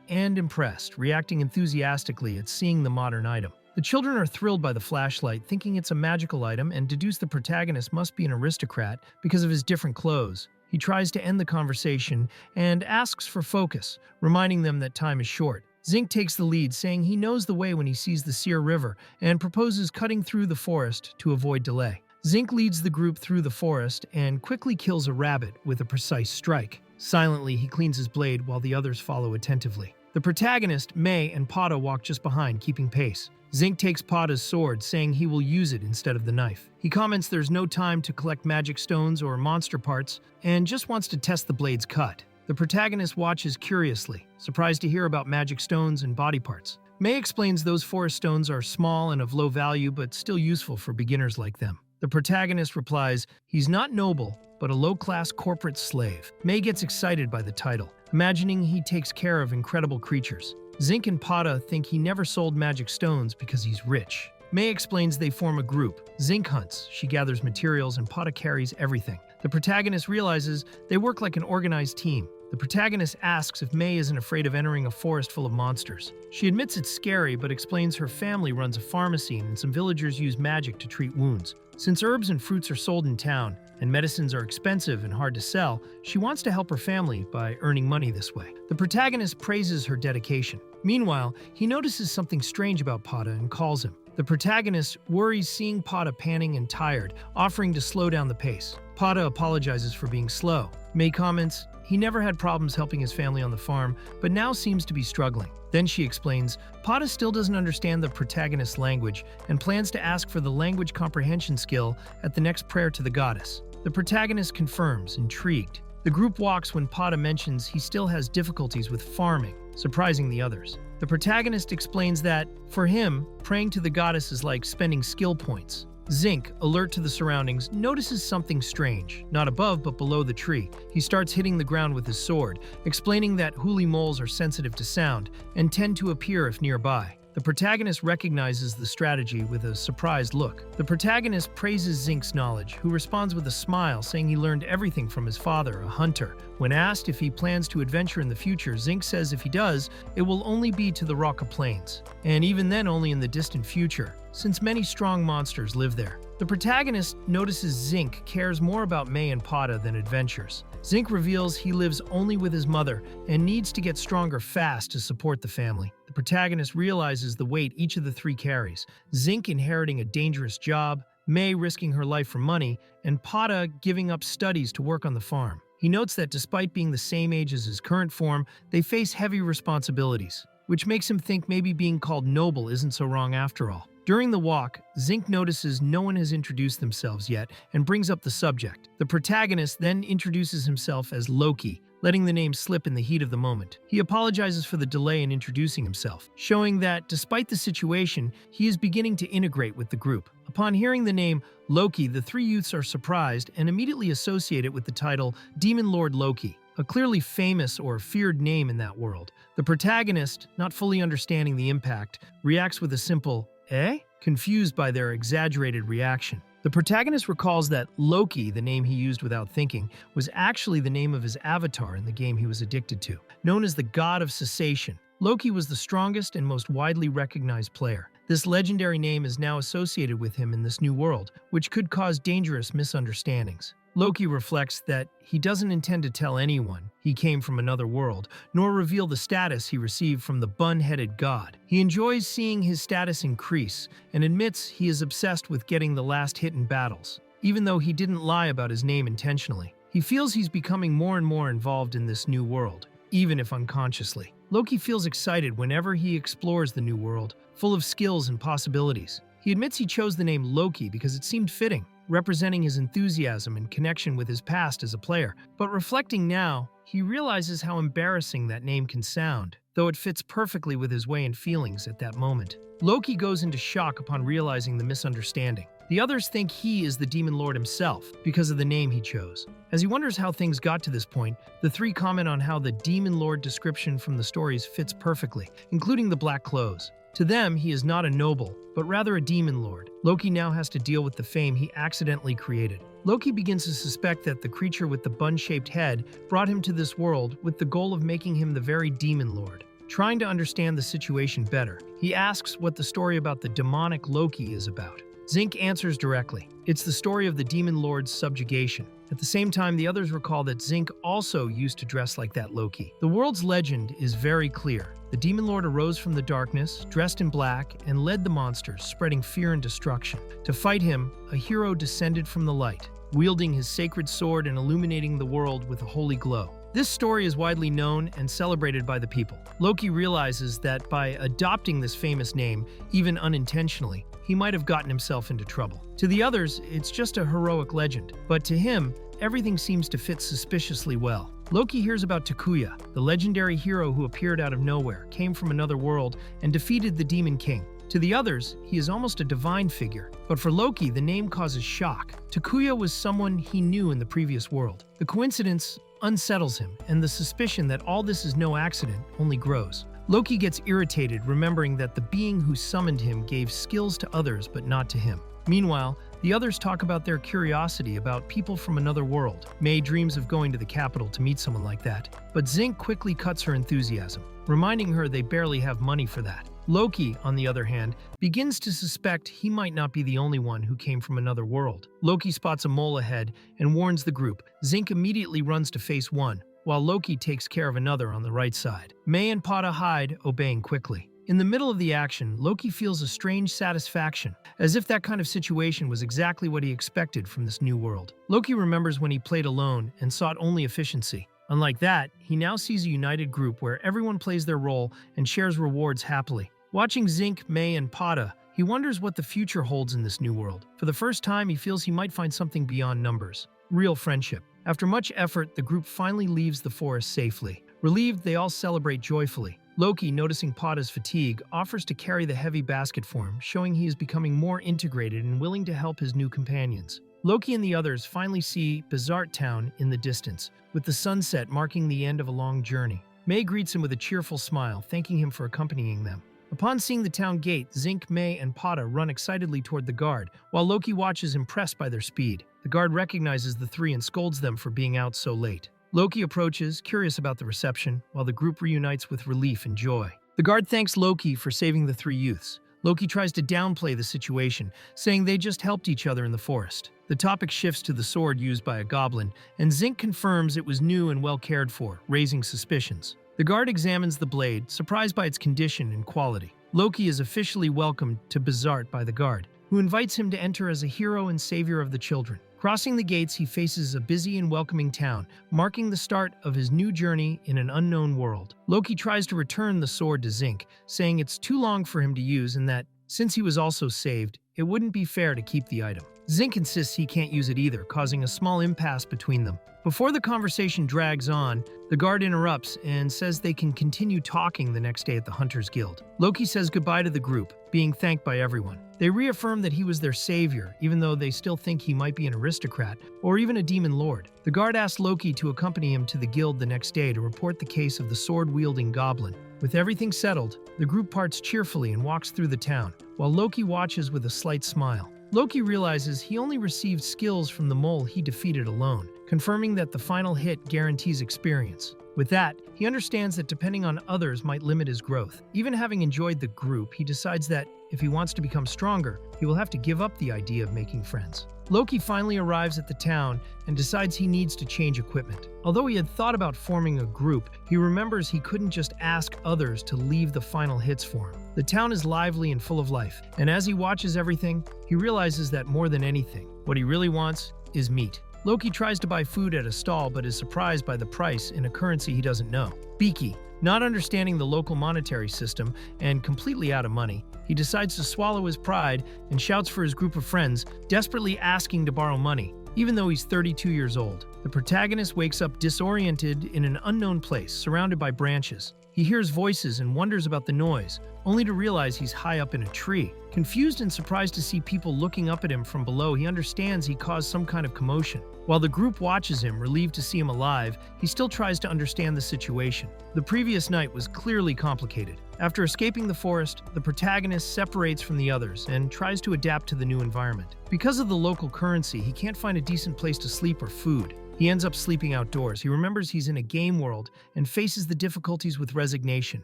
and impressed, reacting enthusiastically at seeing the modern item. The children are thrilled by the flashlight, thinking it's a magical item, and deduce the protagonist must be an aristocrat because of his different clothes. He tries to end the conversation and asks for focus, reminding them that time is short. Zinc takes the lead, saying he knows the way when he sees the Seer River, and proposes cutting through the forest to avoid delay. Zinc leads the group through the forest and quickly kills a rabbit with a precise strike. Silently, he cleans his blade while the others follow attentively. The protagonist, May, and Pada walk just behind, keeping pace. Zinc takes Pada's sword, saying he will use it instead of the knife. He comments there's no time to collect magic stones or monster parts, and just wants to test the blade's cut. The protagonist watches curiously, surprised to hear about magic stones and body parts. May explains those forest stones are small and of low value, but still useful for beginners like them. The protagonist replies, he's not noble, but a low-class corporate slave. May gets excited by the title, imagining he takes care of incredible creatures. Zinc and Pada think he never sold magic stones because he's rich. May explains they form a group. Zinc hunts, she gathers materials, and Pada carries everything. The protagonist realizes they work like an organized team. The protagonist asks if May isn't afraid of entering a forest full of monsters. She admits it's scary, but explains her family runs a pharmacy and some villagers use magic to treat wounds. Since herbs and fruits are sold in town, and medicines are expensive and hard to sell, she wants to help her family by earning money this way. The protagonist praises her dedication. Meanwhile, he notices something strange about Pada and calls him. The protagonist worries seeing Pada panting and tired, offering to slow down the pace. Pada apologizes for being slow. May comments, he never had problems helping his family on the farm, but now seems to be struggling. Then she explains, Pada still doesn't understand the protagonist's language and plans to ask for the language comprehension skill at the next prayer to the goddess. The protagonist confirms, intrigued. The group walks when Pada mentions he still has difficulties with farming, surprising the others. The protagonist explains that, for him, praying to the goddess is like spending skill points. Zinc, alert to the surroundings, notices something strange, not above but below the tree. He starts hitting the ground with his sword, explaining that huli moles are sensitive to sound and tend to appear if nearby. The protagonist recognizes the strategy with a surprised look. The protagonist praises Zinc's knowledge, who responds with a smile, saying he learned everything from his father, a hunter. When asked if he plans to adventure in the future, Zinc says if he does, it will only be to the Raqqa Plains, and even then only in the distant future, since many strong monsters live there. The protagonist notices Zinc cares more about May and Pada than adventures. Zinc reveals he lives only with his mother and needs to get stronger fast to support the family. The protagonist realizes the weight each of the three carries, Zinc inheriting a dangerous job, May risking her life for money, and Pada giving up studies to work on the farm. He notes that despite being the same age as his current form, they face heavy responsibilities, which makes him think maybe being called noble isn't so wrong after all. During the walk, Zinc notices no one has introduced themselves yet and brings up the subject. The protagonist then introduces himself as Loki, letting the name slip in the heat of the moment. He apologizes for the delay in introducing himself, showing that, despite the situation, he is beginning to integrate with the group. Upon hearing the name Loki, the three youths are surprised and immediately associate it with the title Demon Lord Loki, a clearly famous or feared name in that world. The protagonist, not fully understanding the impact, reacts with a simple, "Eh?" confused by their exaggerated reaction. The protagonist recalls that Loki, the name he used without thinking, was actually the name of his avatar in the game he was addicted to. Known as the God of Cessation, Loki was the strongest and most widely recognized player. This legendary name is now associated with him in this new world, which could cause dangerous misunderstandings. Loki reflects that he doesn't intend to tell anyone he came from another world, nor reveal the status he received from the bun-headed god. He enjoys seeing his status increase and admits he is obsessed with getting the last hit in battles, even though he didn't lie about his name intentionally. He feels he's becoming more and more involved in this new world, even if unconsciously. Loki feels excited whenever he explores the new world, full of skills and possibilities. He admits he chose the name Loki because it seemed fitting, representing his enthusiasm and connection with his past as a player. But reflecting now, he realizes how embarrassing that name can sound, though it fits perfectly with his way and feelings at that moment. Loki goes into shock upon realizing the misunderstanding. The others think he is the Demon Lord himself because of the name he chose. As he wonders how things got to this point, the three comment on how the Demon Lord description from the stories fits perfectly, including the black clothes. To them, he is not a noble, but rather a demon lord. Loki now has to deal with the fame he accidentally created. Loki begins to suspect that the creature with the bun-shaped head brought him to this world with the goal of making him the very demon lord. Trying to understand the situation better, he asks what the story about the demonic Loki is about. Zinc answers directly. It's the story of the demon lord's subjugation. At the same time, the others recall that Zinc also used to dress like that Loki. The world's legend is very clear. The demon lord arose from the darkness, dressed in black, and led the monsters, spreading fear and destruction. To fight him, a hero descended from the light, wielding his sacred sword and illuminating the world with a holy glow. This story is widely known and celebrated by the people. Loki realizes that by adopting this famous name, even unintentionally, he might have gotten himself into trouble. To the others, it's just a heroic legend, but to him, everything seems to fit suspiciously well. Loki hears about Takuya, the legendary hero who appeared out of nowhere, came from another world, and defeated the Demon King. To the others, he is almost a divine figure, but for Loki, the name causes shock. Takuya was someone he knew in the previous world. The coincidence unsettles him, and the suspicion that all this is no accident only grows. Loki gets irritated, remembering that the being who summoned him gave skills to others but not to him. Meanwhile, the others talk about their curiosity about people from another world. May dreams of going to the capital to meet someone like that, but Zinc quickly cuts her enthusiasm, reminding her they barely have money for that. Loki, on the other hand, begins to suspect he might not be the only one who came from another world. Loki spots a mole ahead and warns the group. Zinc immediately runs to face one, while Loki takes care of another on the right side. May and Pata hide, obeying quickly. In the middle of the action, Loki feels a strange satisfaction, as if that kind of situation was exactly what he expected from this new world. Loki remembers when he played alone and sought only efficiency. Unlike that, he now sees a united group where everyone plays their role and shares rewards happily. Watching Zinc, May, and Pata, he wonders what the future holds in this new world. For the first time, he feels he might find something beyond numbers. Real friendship. After much effort, the group finally leaves the forest safely. Relieved, they all celebrate joyfully. Loki, noticing Pata's fatigue, offers to carry the heavy basket for him, showing he is becoming more integrated and willing to help his new companions. Loki and the others finally see Bezart town in the distance, with the sunset marking the end of a long journey. May greets him with a cheerful smile, thanking him for accompanying them. Upon seeing the town gate, Zinc, May, and Pata run excitedly toward the guard, while Loki watches impressed by their speed. The guard recognizes the three and scolds them for being out so late. Loki approaches, curious about the reception, while the group reunites with relief and joy. The guard thanks Loki for saving the three youths. Loki tries to downplay the situation, saying they just helped each other in the forest. The topic shifts to the sword used by a goblin, and Zinc confirms it was new and well cared for, raising suspicions. The guard examines the blade, surprised by its condition and quality. Loki is officially welcomed to Bezart by the guard, who invites him to enter as a hero and savior of the children. Crossing the gates, he faces a busy and welcoming town, marking the start of his new journey in an unknown world. Loki tries to return the sword to Zinc, saying it's too long for him to use and that, since he was also saved, it wouldn't be fair to keep the item. Zinc insists he can't use it either, causing a small impasse between them. Before the conversation drags on, the guard interrupts and says they can continue talking the next day at the Hunters Guild. Loki says goodbye to the group, being thanked by everyone. They reaffirm that he was their savior, even though they still think he might be an aristocrat or even a demon lord. The guard asks Loki to accompany him to the guild the next day to report the case of the sword-wielding goblin. With everything settled, the group parts cheerfully and walks through the town, while Loki watches with a slight smile. Loki realizes he only received skills from the mole he defeated alone, confirming that the final hit guarantees experience. With that, he understands that depending on others might limit his growth. Even having enjoyed the group, he decides that if he wants to become stronger, he will have to give up the idea of making friends. Loki finally arrives at the town and decides he needs to change equipment. Although he had thought about forming a group, he remembers he couldn't just ask others to leave the final hits for him. The town is lively and full of life, and as he watches everything, he realizes that more than anything, what he really wants is meat. Loki tries to buy food at a stall but is surprised by the price in a currency he doesn't know. Beaky, not understanding the local monetary system and completely out of money, he decides to swallow his pride and shouts for his group of friends, desperately asking to borrow money, even though he's 32 years old. The protagonist wakes up disoriented in an unknown place, surrounded by branches. He hears voices and wonders about the noise, only to realize he's high up in a tree. Confused and surprised to see people looking up at him from below, he understands he caused some kind of commotion. While the group watches him, relieved to see him alive, he still tries to understand the situation. The previous night was clearly complicated. After escaping the forest, the protagonist separates from the others and tries to adapt to the new environment. Because of the local currency, he can't find a decent place to sleep or food. He ends up sleeping outdoors. He remembers he's in a game world and faces the difficulties with resignation.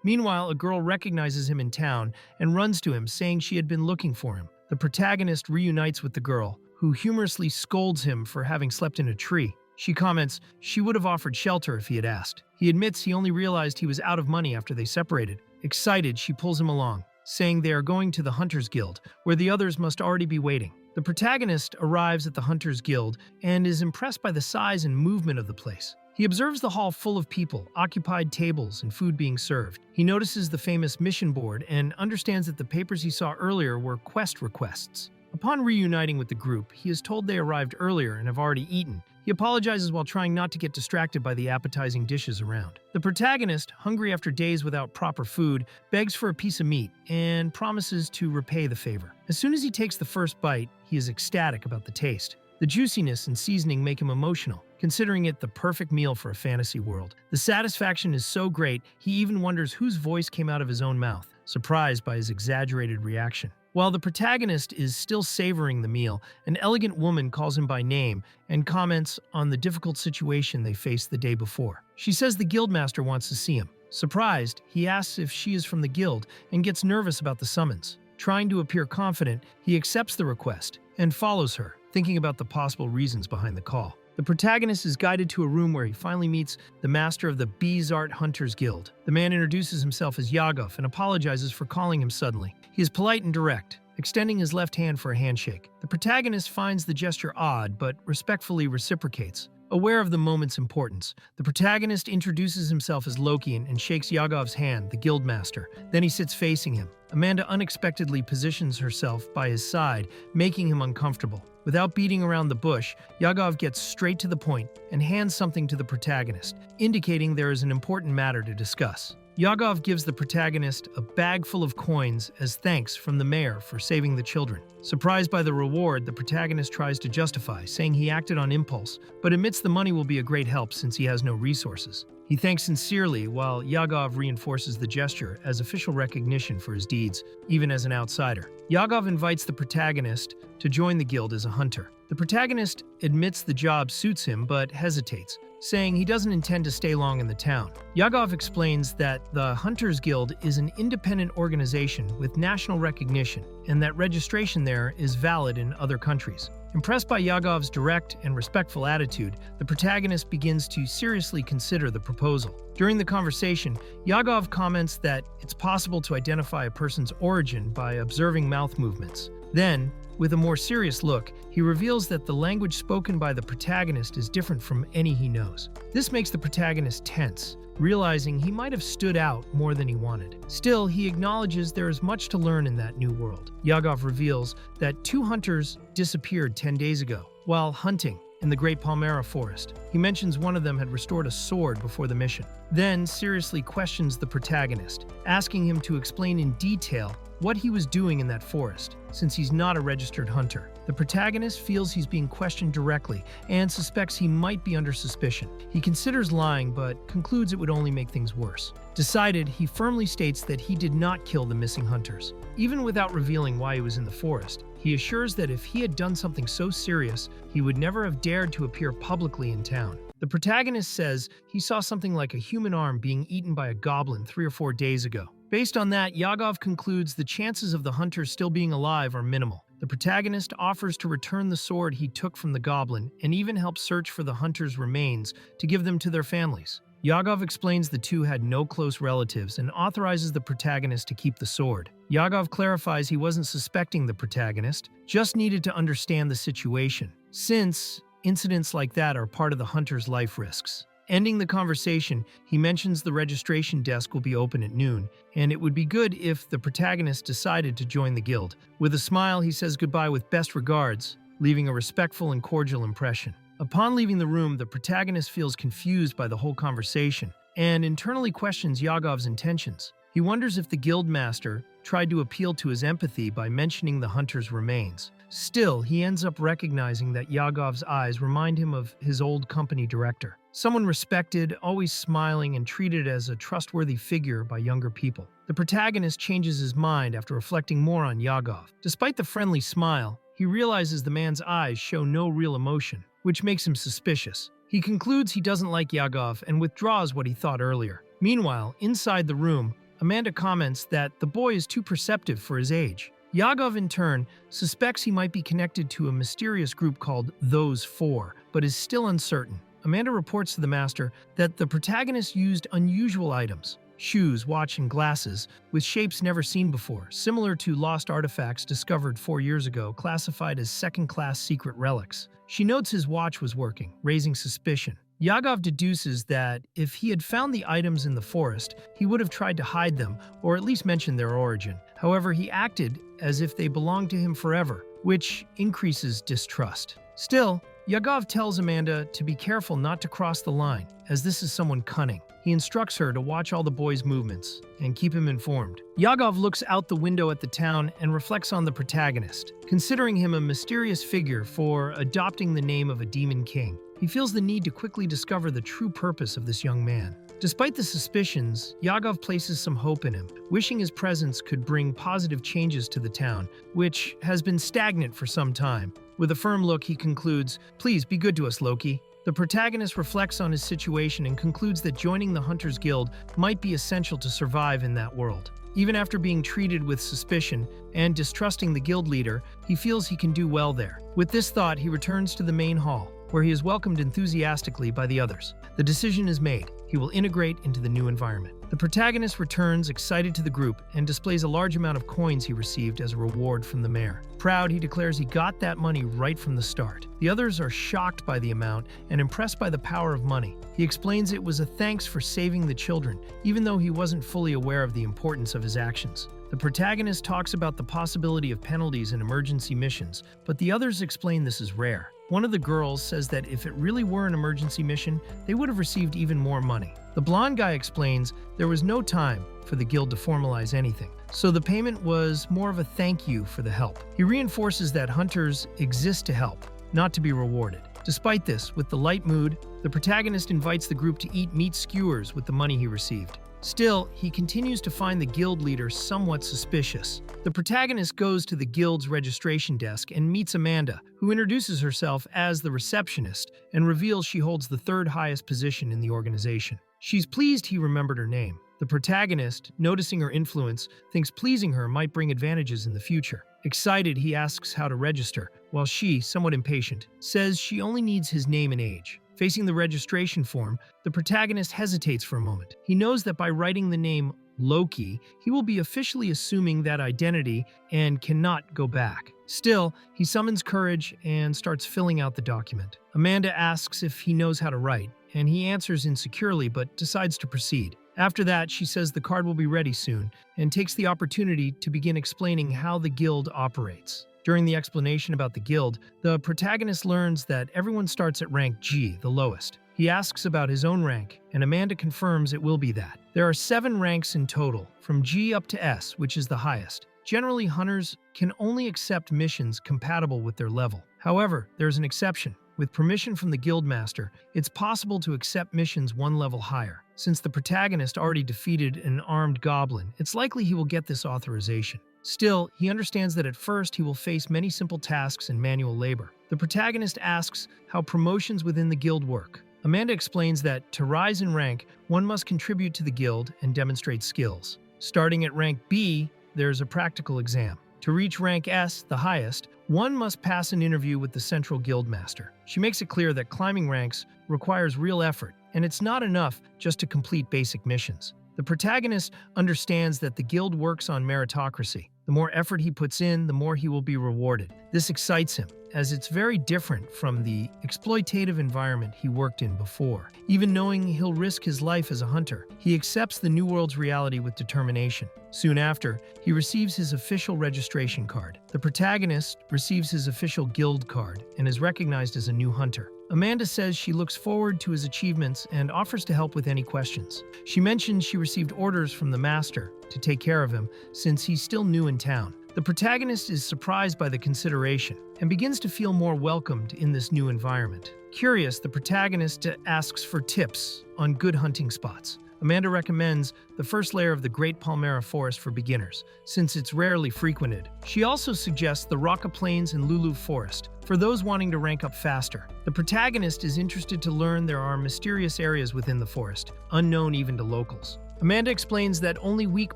Meanwhile, a girl recognizes him in town and runs to him, saying she had been looking for him. The protagonist reunites with the girl, who humorously scolds him for having slept in a tree. She comments she would have offered shelter if he had asked. He admits he only realized he was out of money after they separated. Excited, she pulls him along, saying they are going to the Hunters Guild, where the others must already be waiting. The protagonist arrives at the Hunters Guild and is impressed by the size and movement of the place. He observes the hall full of people, occupied tables, and food being served. He notices the famous mission board and understands that the papers he saw earlier were quest requests. Upon reuniting with the group, he is told they arrived earlier and have already eaten. He apologizes while trying not to get distracted by the appetizing dishes around. The protagonist, hungry after days without proper food, begs for a piece of meat and promises to repay the favor. As soon as he takes the first bite, he is ecstatic about the taste. The juiciness and seasoning make him emotional, considering it the perfect meal for a fantasy world. The satisfaction is so great, he even wonders whose voice came out of his own mouth, surprised by his exaggerated reaction. While the protagonist is still savoring the meal, an elegant woman calls him by name and comments on the difficult situation they faced the day before. She says the guildmaster wants to see him. Surprised, he asks if she is from the guild and gets nervous about the summons. Trying to appear confident, he accepts the request and follows her, thinking about the possible reasons behind the call. The protagonist is guided to a room where he finally meets the master of the Bezart Hunters Guild. The man introduces himself as Yahello and apologizes for calling him suddenly. He is polite and direct, extending his left hand for a handshake. The protagonist finds the gesture odd, but respectfully reciprocates. Aware of the moment's importance, the protagonist introduces himself as Loki and shakes Yagav's hand, the guildmaster. Then he sits facing him. Amanda unexpectedly positions herself by his side, making him uncomfortable. Without beating around the bush, Yagav gets straight to the point and hands something to the protagonist, indicating there is an important matter to discuss. Yagav gives the protagonist a bag full of coins as thanks from the mayor for saving the children. Surprised by the reward, the protagonist tries to justify, saying he acted on impulse, but admits the money will be a great help since he has no resources. He thanks sincerely, while Yagav reinforces the gesture as official recognition for his deeds, even as an outsider. Yagav invites the protagonist to join the guild as a hunter. The protagonist admits the job suits him but hesitates, saying he doesn't intend to stay long in the town. Yagav explains that the Hunters Guild is an independent organization with national recognition and that registration there is valid in other countries. Impressed by Yagav's direct and respectful attitude, the protagonist begins to seriously consider the proposal. During the conversation, Yagav comments that it's possible to identify a person's origin by observing mouth movements. Then, with a more serious look, he reveals that the language spoken by the protagonist is different from any he knows. This makes the protagonist tense, realizing he might have stood out more than he wanted. Still, he acknowledges there is much to learn in that new world. Yagav reveals that 2 hunters disappeared 10 days ago while hunting in the Great Palmyra Forest. He mentions one of them had restored a sword before the mission, then seriously questions the protagonist, asking him to explain in detail what he was doing in that forest, since he's not a registered hunter. The protagonist feels he's being questioned directly and suspects he might be under suspicion. He considers lying, but concludes it would only make things worse. Decided, he firmly states that he did not kill the missing hunters. Even without revealing why he was in the forest, he assures that if he had done something so serious, he would never have dared to appear publicly in town. The protagonist says he saw something like a human arm being eaten by a goblin 3 or 4 days ago. Based on that, Yagav concludes the chances of the hunters still being alive are minimal. The protagonist offers to return the sword he took from the goblin and even help search for the hunters' remains to give them to their families. Yagav explains the two had no close relatives and authorizes the protagonist to keep the sword. Yagav clarifies he wasn't suspecting the protagonist, just needed to understand the situation, since incidents like that are part of the hunter's life risks. Ending the conversation, he mentions the registration desk will be open at noon, and it would be good if the protagonist decided to join the guild. With a smile, he says goodbye with best regards, leaving a respectful and cordial impression. Upon leaving the room, the protagonist feels confused by the whole conversation and internally questions Yagov's intentions. He wonders if the guildmaster tried to appeal to his empathy by mentioning the hunter's remains. Still, he ends up recognizing that Yagov's eyes remind him of his old company director, someone respected, always smiling, and treated as a trustworthy figure by younger people. The protagonist changes his mind after reflecting more on Yagov. Despite the friendly smile, he realizes the man's eyes show no real emotion, which makes him suspicious. He concludes he doesn't like Yagov and withdraws what he thought earlier. Meanwhile, inside the room, Amanda comments that the boy is too perceptive for his age. Yagov, in turn, suspects he might be connected to a mysterious group called Those Four, but is still uncertain. Amanda reports to the master that the protagonist used unusual items, shoes, watch, and glasses, with shapes never seen before, similar to lost artifacts discovered 4 years ago, classified as second-class secret relics. She notes his watch was working, raising suspicion. Yagov deduces that if he had found the items in the forest, he would have tried to hide them, or at least mention their origin. However, he acted as if they belonged to him forever, which increases distrust. Still, Yagov tells Amanda to be careful not to cross the line, as this is someone cunning. He instructs her to watch all the boy's movements and keep him informed. Yagov looks out the window at the town and reflects on the protagonist, considering him a mysterious figure for adopting the name of a demon king. He feels the need to quickly discover the true purpose of this young man. Despite the suspicions, Yagov places some hope in him, wishing his presence could bring positive changes to the town, which has been stagnant for some time. With a firm look, he concludes, "Please be good to us, Loki." The protagonist reflects on his situation and concludes that joining the Hunters Guild might be essential to survive in that world. Even after being treated with suspicion and distrusting the guild leader, he feels he can do well there. With this thought, he returns to the main hall, where he is welcomed enthusiastically by the others. The decision is made. He will integrate into the new environment. The protagonist returns excited to the group and displays a large amount of coins he received as a reward from the mayor. Proud, he declares he got that money right from the start. The others are shocked by the amount and impressed by the power of money. He explains it was a thanks for saving the children, even though he wasn't fully aware of the importance of his actions. The protagonist talks about the possibility of penalties in emergency missions, but the others explain this is rare. One of the girls says that if it really were an emergency mission, they would have received even more money. The blonde guy explains there was no time for the guild to formalize anything, so the payment was more of a thank you for the help. He reinforces that hunters exist to help, not to be rewarded. Despite this, with the light mood, the protagonist invites the group to eat meat skewers with the money he received. Still, he continues to find the guild leader somewhat suspicious. The protagonist goes to the guild's registration desk and meets Amanda, who introduces herself as the receptionist and reveals she holds the third highest position in the organization. She's pleased he remembered her name. The protagonist, noticing her influence, thinks pleasing her might bring advantages in the future. Excited, he asks how to register, while she, somewhat impatient, says she only needs his name and age. Facing the registration form, the protagonist hesitates for a moment. He knows that by writing the name Loki, he will be officially assuming that identity and cannot go back. Still, he summons courage and starts filling out the document. Amanda asks if he knows how to write, and he answers insecurely but decides to proceed. After that, she says the card will be ready soon and takes the opportunity to begin explaining how the guild operates. During the explanation about the guild, the protagonist learns that everyone starts at rank G, the lowest. He asks about his own rank, and Amanda confirms it will be that. There are 7 ranks in total, from G up to S, which is the highest. Generally, hunters can only accept missions compatible with their level. However, there's an exception. With permission from the guildmaster, it's possible to accept missions one level higher. Since the protagonist already defeated an armed goblin, it's likely he will get this authorization. Still, he understands that at first he will face many simple tasks and manual labor. The protagonist asks how promotions within the guild work. Amanda explains that to rise in rank, one must contribute to the guild and demonstrate skills. Starting at rank B, there's a practical exam. To reach rank S, the highest, one must pass an interview with the central guildmaster. She makes it clear that climbing ranks requires real effort, and it's not enough just to complete basic missions. The protagonist understands that the guild works on meritocracy. The more effort he puts in, the more he will be rewarded. This excites him, as it's very different from the exploitative environment he worked in before. Even knowing he'll risk his life as a hunter, he accepts the new world's reality with determination. Soon after, he receives his official registration card. The protagonist receives his official guild card and is recognized as a new hunter. Amanda says she looks forward to his achievements and offers to help with any questions. She mentions she received orders from the master to take care of him since he's still new in town. The protagonist is surprised by the consideration and begins to feel more welcomed in this new environment. Curious, the protagonist asks for tips on good hunting spots. Amanda recommends the first layer of the Great Palmera Forest for beginners, since it's rarely frequented. She also suggests the Raqqa Plains and Lulu Forest for those wanting to rank up faster. The protagonist is interested to learn there are mysterious areas within the forest, unknown even to locals. Amanda explains that only weak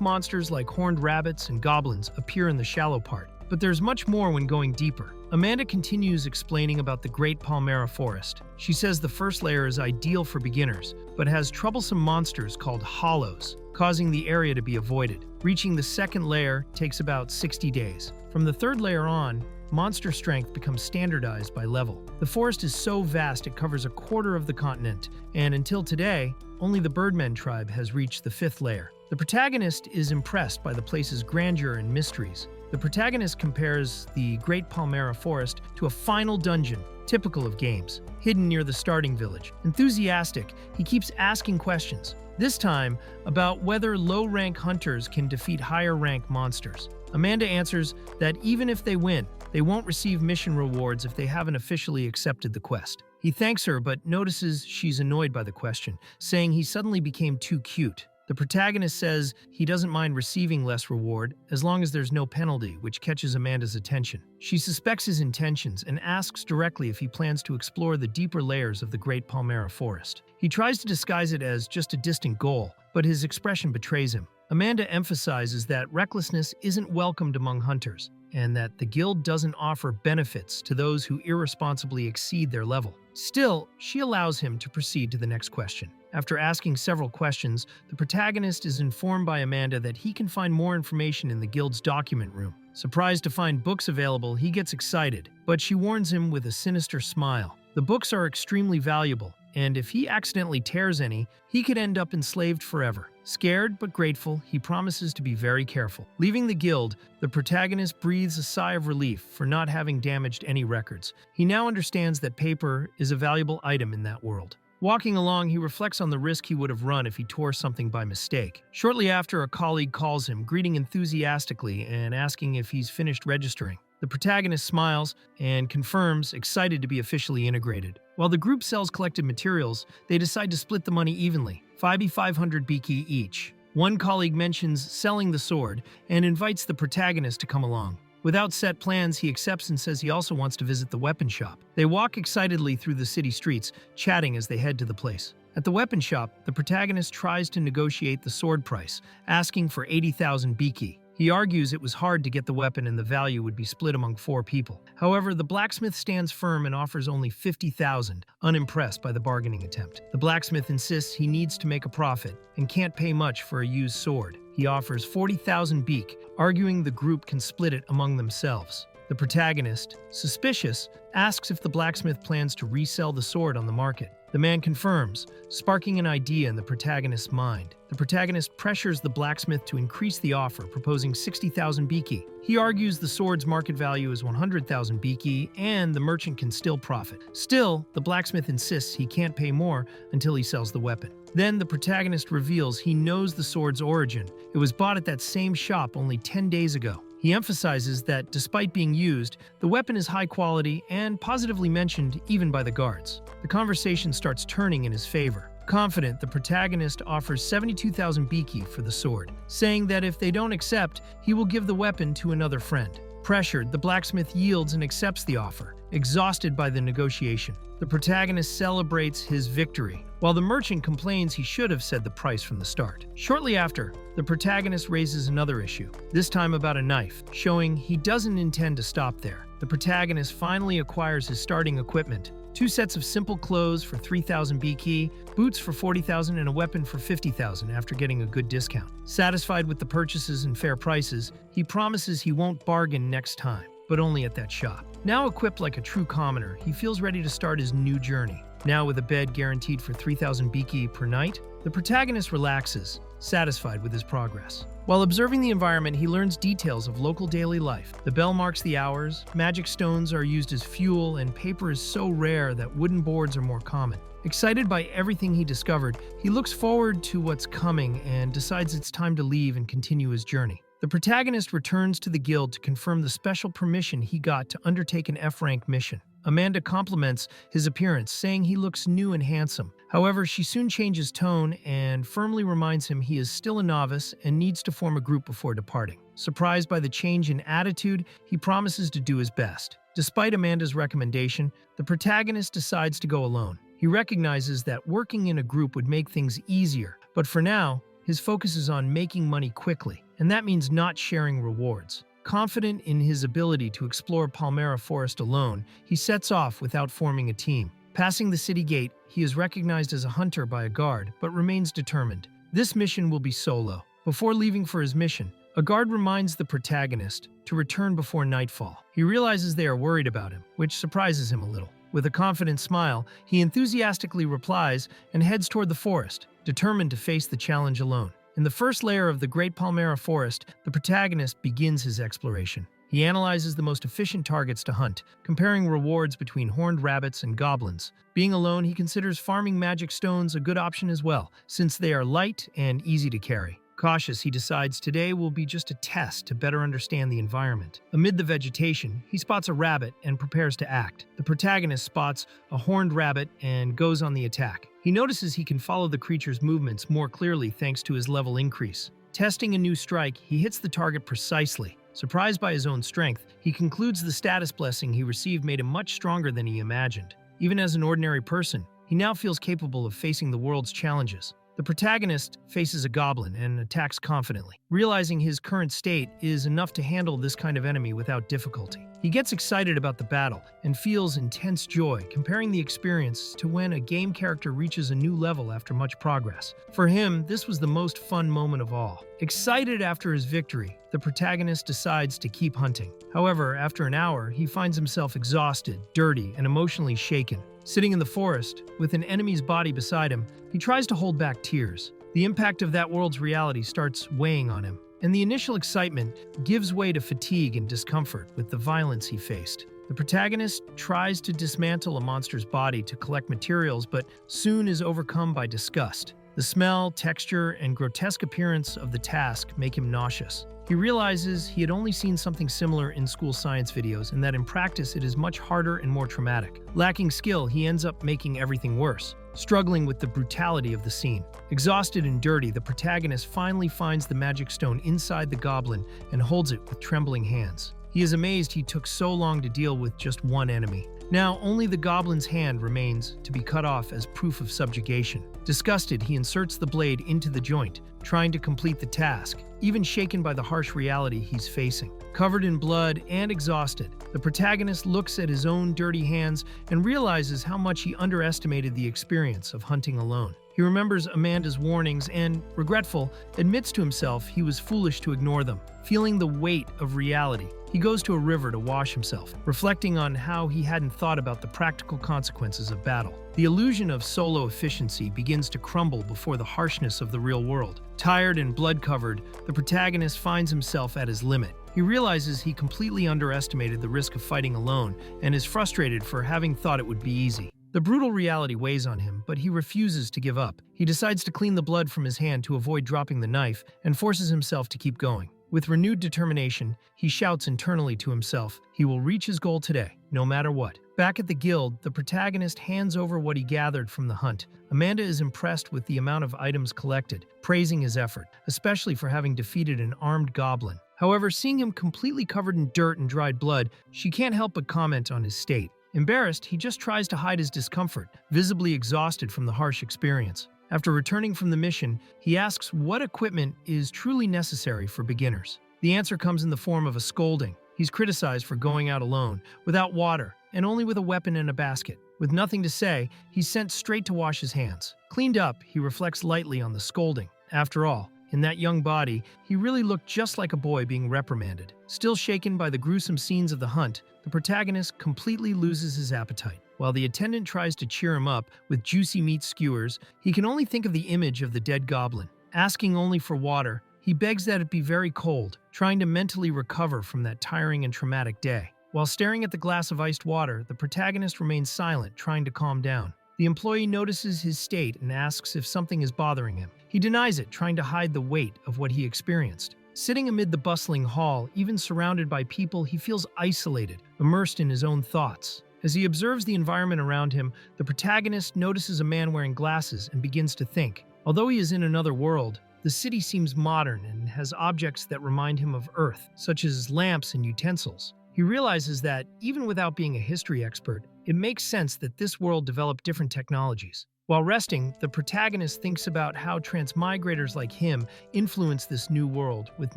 monsters like horned rabbits and goblins appear in the shallow part, but there's much more when going deeper. Amanda continues explaining about the Great Palmera Forest. She says the first layer is ideal for beginners, but has troublesome monsters called hollows, causing the area to be avoided. Reaching the second layer takes about 60 days. From the third layer on, monster strength becomes standardized by level. The forest is so vast it covers a quarter of the continent, and until today, only the Birdmen tribe has reached the fifth layer. The protagonist is impressed by the place's grandeur and mysteries. The protagonist compares the Great Palmera Forest to a final dungeon, typical of games, hidden near the starting village. Enthusiastic, he keeps asking questions, this time about whether low-rank hunters can defeat higher-rank monsters. Amanda answers that even if they win, they won't receive mission rewards if they haven't officially accepted the quest. He thanks her but notices she's annoyed by the question, saying he suddenly became too cute. The protagonist says he doesn't mind receiving less reward as long as there's no penalty, which catches Amanda's attention. She suspects his intentions and asks directly if he plans to explore the deeper layers of the Great Palmera Forest. He tries to disguise it as just a distant goal, but his expression betrays him. Amanda emphasizes that recklessness isn't welcomed among hunters, and that the guild doesn't offer benefits to those who irresponsibly exceed their level. Still, she allows him to proceed to the next question. After asking several questions, the protagonist is informed by Amanda that he can find more information in the guild's document room. Surprised to find books available, he gets excited, but she warns him with a sinister smile. The books are extremely valuable, and if he accidentally tears any, he could end up enslaved forever. Scared but grateful, he promises to be very careful. Leaving the guild, the protagonist breathes a sigh of relief for not having damaged any records. He now understands that paper is a valuable item in that world. Walking along, he reflects on the risk he would have run if he tore something by mistake. Shortly after, a colleague calls him, greeting enthusiastically and asking if he's finished registering. The protagonist smiles and confirms, excited to be officially integrated. While the group sells collected materials, they decide to split the money evenly, 500 biki each. One colleague mentions selling the sword and invites the protagonist to come along. Without set plans, he accepts and says he also wants to visit the weapon shop. They walk excitedly through the city streets, chatting as they head to the place. At the weapon shop, the protagonist tries to negotiate the sword price, asking for 80,000 biki. He argues it was hard to get the weapon and the value would be split among 4 people. However, the blacksmith stands firm and offers only 50,000, unimpressed by the bargaining attempt. The blacksmith insists he needs to make a profit and can't pay much for a used sword. He offers 40,000 beek, arguing the group can split it among themselves. The protagonist, suspicious, asks if the blacksmith plans to resell the sword on the market. The man confirms, sparking an idea in the protagonist's mind. The protagonist pressures the blacksmith to increase the offer, proposing 60,000 biki. He argues the sword's market value is 100,000 biki and the merchant can still profit. Still, the blacksmith insists he can't pay more until he sells the weapon. Then the protagonist reveals he knows the sword's origin. It was bought at that same shop only 10 days ago. He emphasizes that despite being used, the weapon is high quality and positively mentioned even by the guards. The conversation starts turning in his favor. Confident, the protagonist offers 72,000 biki for the sword, saying that if they don't accept, he will give the weapon to another friend. Pressured, the blacksmith yields and accepts the offer, exhausted by the negotiation. The protagonist celebrates his victory, while the merchant complains he should have said the price from the start. Shortly after, the protagonist raises another issue, this time about a knife, showing he doesn't intend to stop there. The protagonist finally acquires his starting equipment, 2 sets of simple clothes for 3,000 biki, boots for 40,000 and a weapon for 50,000 after getting a good discount. Satisfied with the purchases and fair prices, he promises he won't bargain next time, but only at that shop. Now equipped like a true commoner, he feels ready to start his new journey. Now with a bed guaranteed for 3,000 biki per night, the protagonist relaxes, satisfied with his progress. While observing the environment, he learns details of local daily life. The bell marks the hours, magic stones are used as fuel, and paper is so rare that wooden boards are more common. Excited by everything he discovered, he looks forward to what's coming and decides it's time to leave and continue his journey. The protagonist returns to the guild to confirm the special permission he got to undertake an F-rank mission. Amanda compliments his appearance, saying he looks new and handsome. However, she soon changes tone and firmly reminds him he is still a novice and needs to form a group before departing. Surprised by the change in attitude, he promises to do his best. Despite Amanda's recommendation, the protagonist decides to go alone. He recognizes that working in a group would make things easier, but for now, his focus is on making money quickly, and that means not sharing rewards. Confident in his ability to explore Palmera Forest alone, he sets off without forming a team. Passing the city gate, he is recognized as a hunter by a guard, but remains determined. This mission will be solo. Before leaving for his mission, a guard reminds the protagonist to return before nightfall. He realizes they are worried about him, which surprises him a little. With a confident smile, he enthusiastically replies and heads toward the forest, determined to face the challenge alone. In the first layer of the Great Palmera Forest, the protagonist begins his exploration. He analyzes the most efficient targets to hunt, comparing rewards between horned rabbits and goblins. Being alone, he considers farming magic stones a good option as well, since they are light and easy to carry. Cautious, he decides today will be just a test to better understand the environment. Amid the vegetation, he spots a rabbit and prepares to act. The protagonist spots a horned rabbit and goes on the attack. He notices he can follow the creature's movements more clearly thanks to his level increase. Testing a new strike, he hits the target precisely. Surprised by his own strength, he concludes the status blessing he received made him much stronger than he imagined. Even as an ordinary person, he now feels capable of facing the world's challenges. The protagonist faces a goblin and attacks confidently, realizing his current state is enough to handle this kind of enemy without difficulty. He gets excited about the battle and feels intense joy, comparing the experience to when a game character reaches a new level after much progress. For him, this was the most fun moment of all. Excited after his victory, the protagonist decides to keep hunting. However, after an hour, he finds himself exhausted, dirty, and emotionally shaken. Sitting in the forest, with an enemy's body beside him, he tries to hold back tears. The impact of that world's reality starts weighing on him, and the initial excitement gives way to fatigue and discomfort with the violence he faced. The protagonist tries to dismantle a monster's body to collect materials, but soon is overcome by disgust. The smell, texture, and grotesque appearance of the task make him nauseous. He realizes he had only seen something similar in school science videos and that in practice it is much harder and more traumatic. Lacking skill, he ends up making everything worse, struggling with the brutality of the scene. Exhausted and dirty, the protagonist finally finds the magic stone inside the goblin and holds it with trembling hands. He is amazed he took so long to deal with just one enemy. Now, only the goblin's hand remains to be cut off as proof of subjugation. Disgusted, he inserts the blade into the joint, trying to complete the task, even shaken by the harsh reality he's facing. Covered in blood and exhausted, the protagonist looks at his own dirty hands and realizes how much he underestimated the experience of hunting alone. He remembers Amanda's warnings and, regretful, admits to himself he was foolish to ignore them. Feeling the weight of reality, he goes to a river to wash himself, reflecting on how he hadn't thought about the practical consequences of battle. The illusion of solo efficiency begins to crumble before the harshness of the real world. Tired and blood-covered, the protagonist finds himself at his limit. He realizes he completely underestimated the risk of fighting alone and is frustrated for having thought it would be easy. The brutal reality weighs on him, but he refuses to give up. He decides to clean the blood from his hand to avoid dropping the knife and forces himself to keep going. With renewed determination, he shouts internally to himself, he will reach his goal today, no matter what. Back at the guild, the protagonist hands over what he gathered from the hunt. Amanda is impressed with the amount of items collected, praising his effort, especially for having defeated an armed goblin. However, seeing him completely covered in dirt and dried blood, she can't help but comment on his state. Embarrassed, he just tries to hide his discomfort, visibly exhausted from the harsh experience. After returning from the mission, he asks what equipment is truly necessary for beginners. The answer comes in the form of a scolding. He's criticized for going out alone, without water, and only with a weapon and a basket. With nothing to say, he's sent straight to wash his hands. Cleaned up, he reflects lightly on the scolding. After all, in that young body, he really looked just like a boy being reprimanded. Still shaken by the gruesome scenes of the hunt, the protagonist completely loses his appetite. While the attendant tries to cheer him up with juicy meat skewers, he can only think of the image of the dead goblin. Asking only for water, he begs that it be very cold, trying to mentally recover from that tiring and traumatic day. While staring at the glass of iced water, the protagonist remains silent, trying to calm down. The employee notices his state and asks if something is bothering him. He denies it, trying to hide the weight of what he experienced. Sitting amid the bustling hall, even surrounded by people, he feels isolated, immersed in his own thoughts. As he observes the environment around him, the protagonist notices a man wearing glasses and begins to think. Although he is in another world, the city seems modern and has objects that remind him of Earth, such as lamps and utensils. He realizes that, even without being a history expert, it makes sense that this world developed different technologies. While resting, the protagonist thinks about how transmigrators like him influence this new world with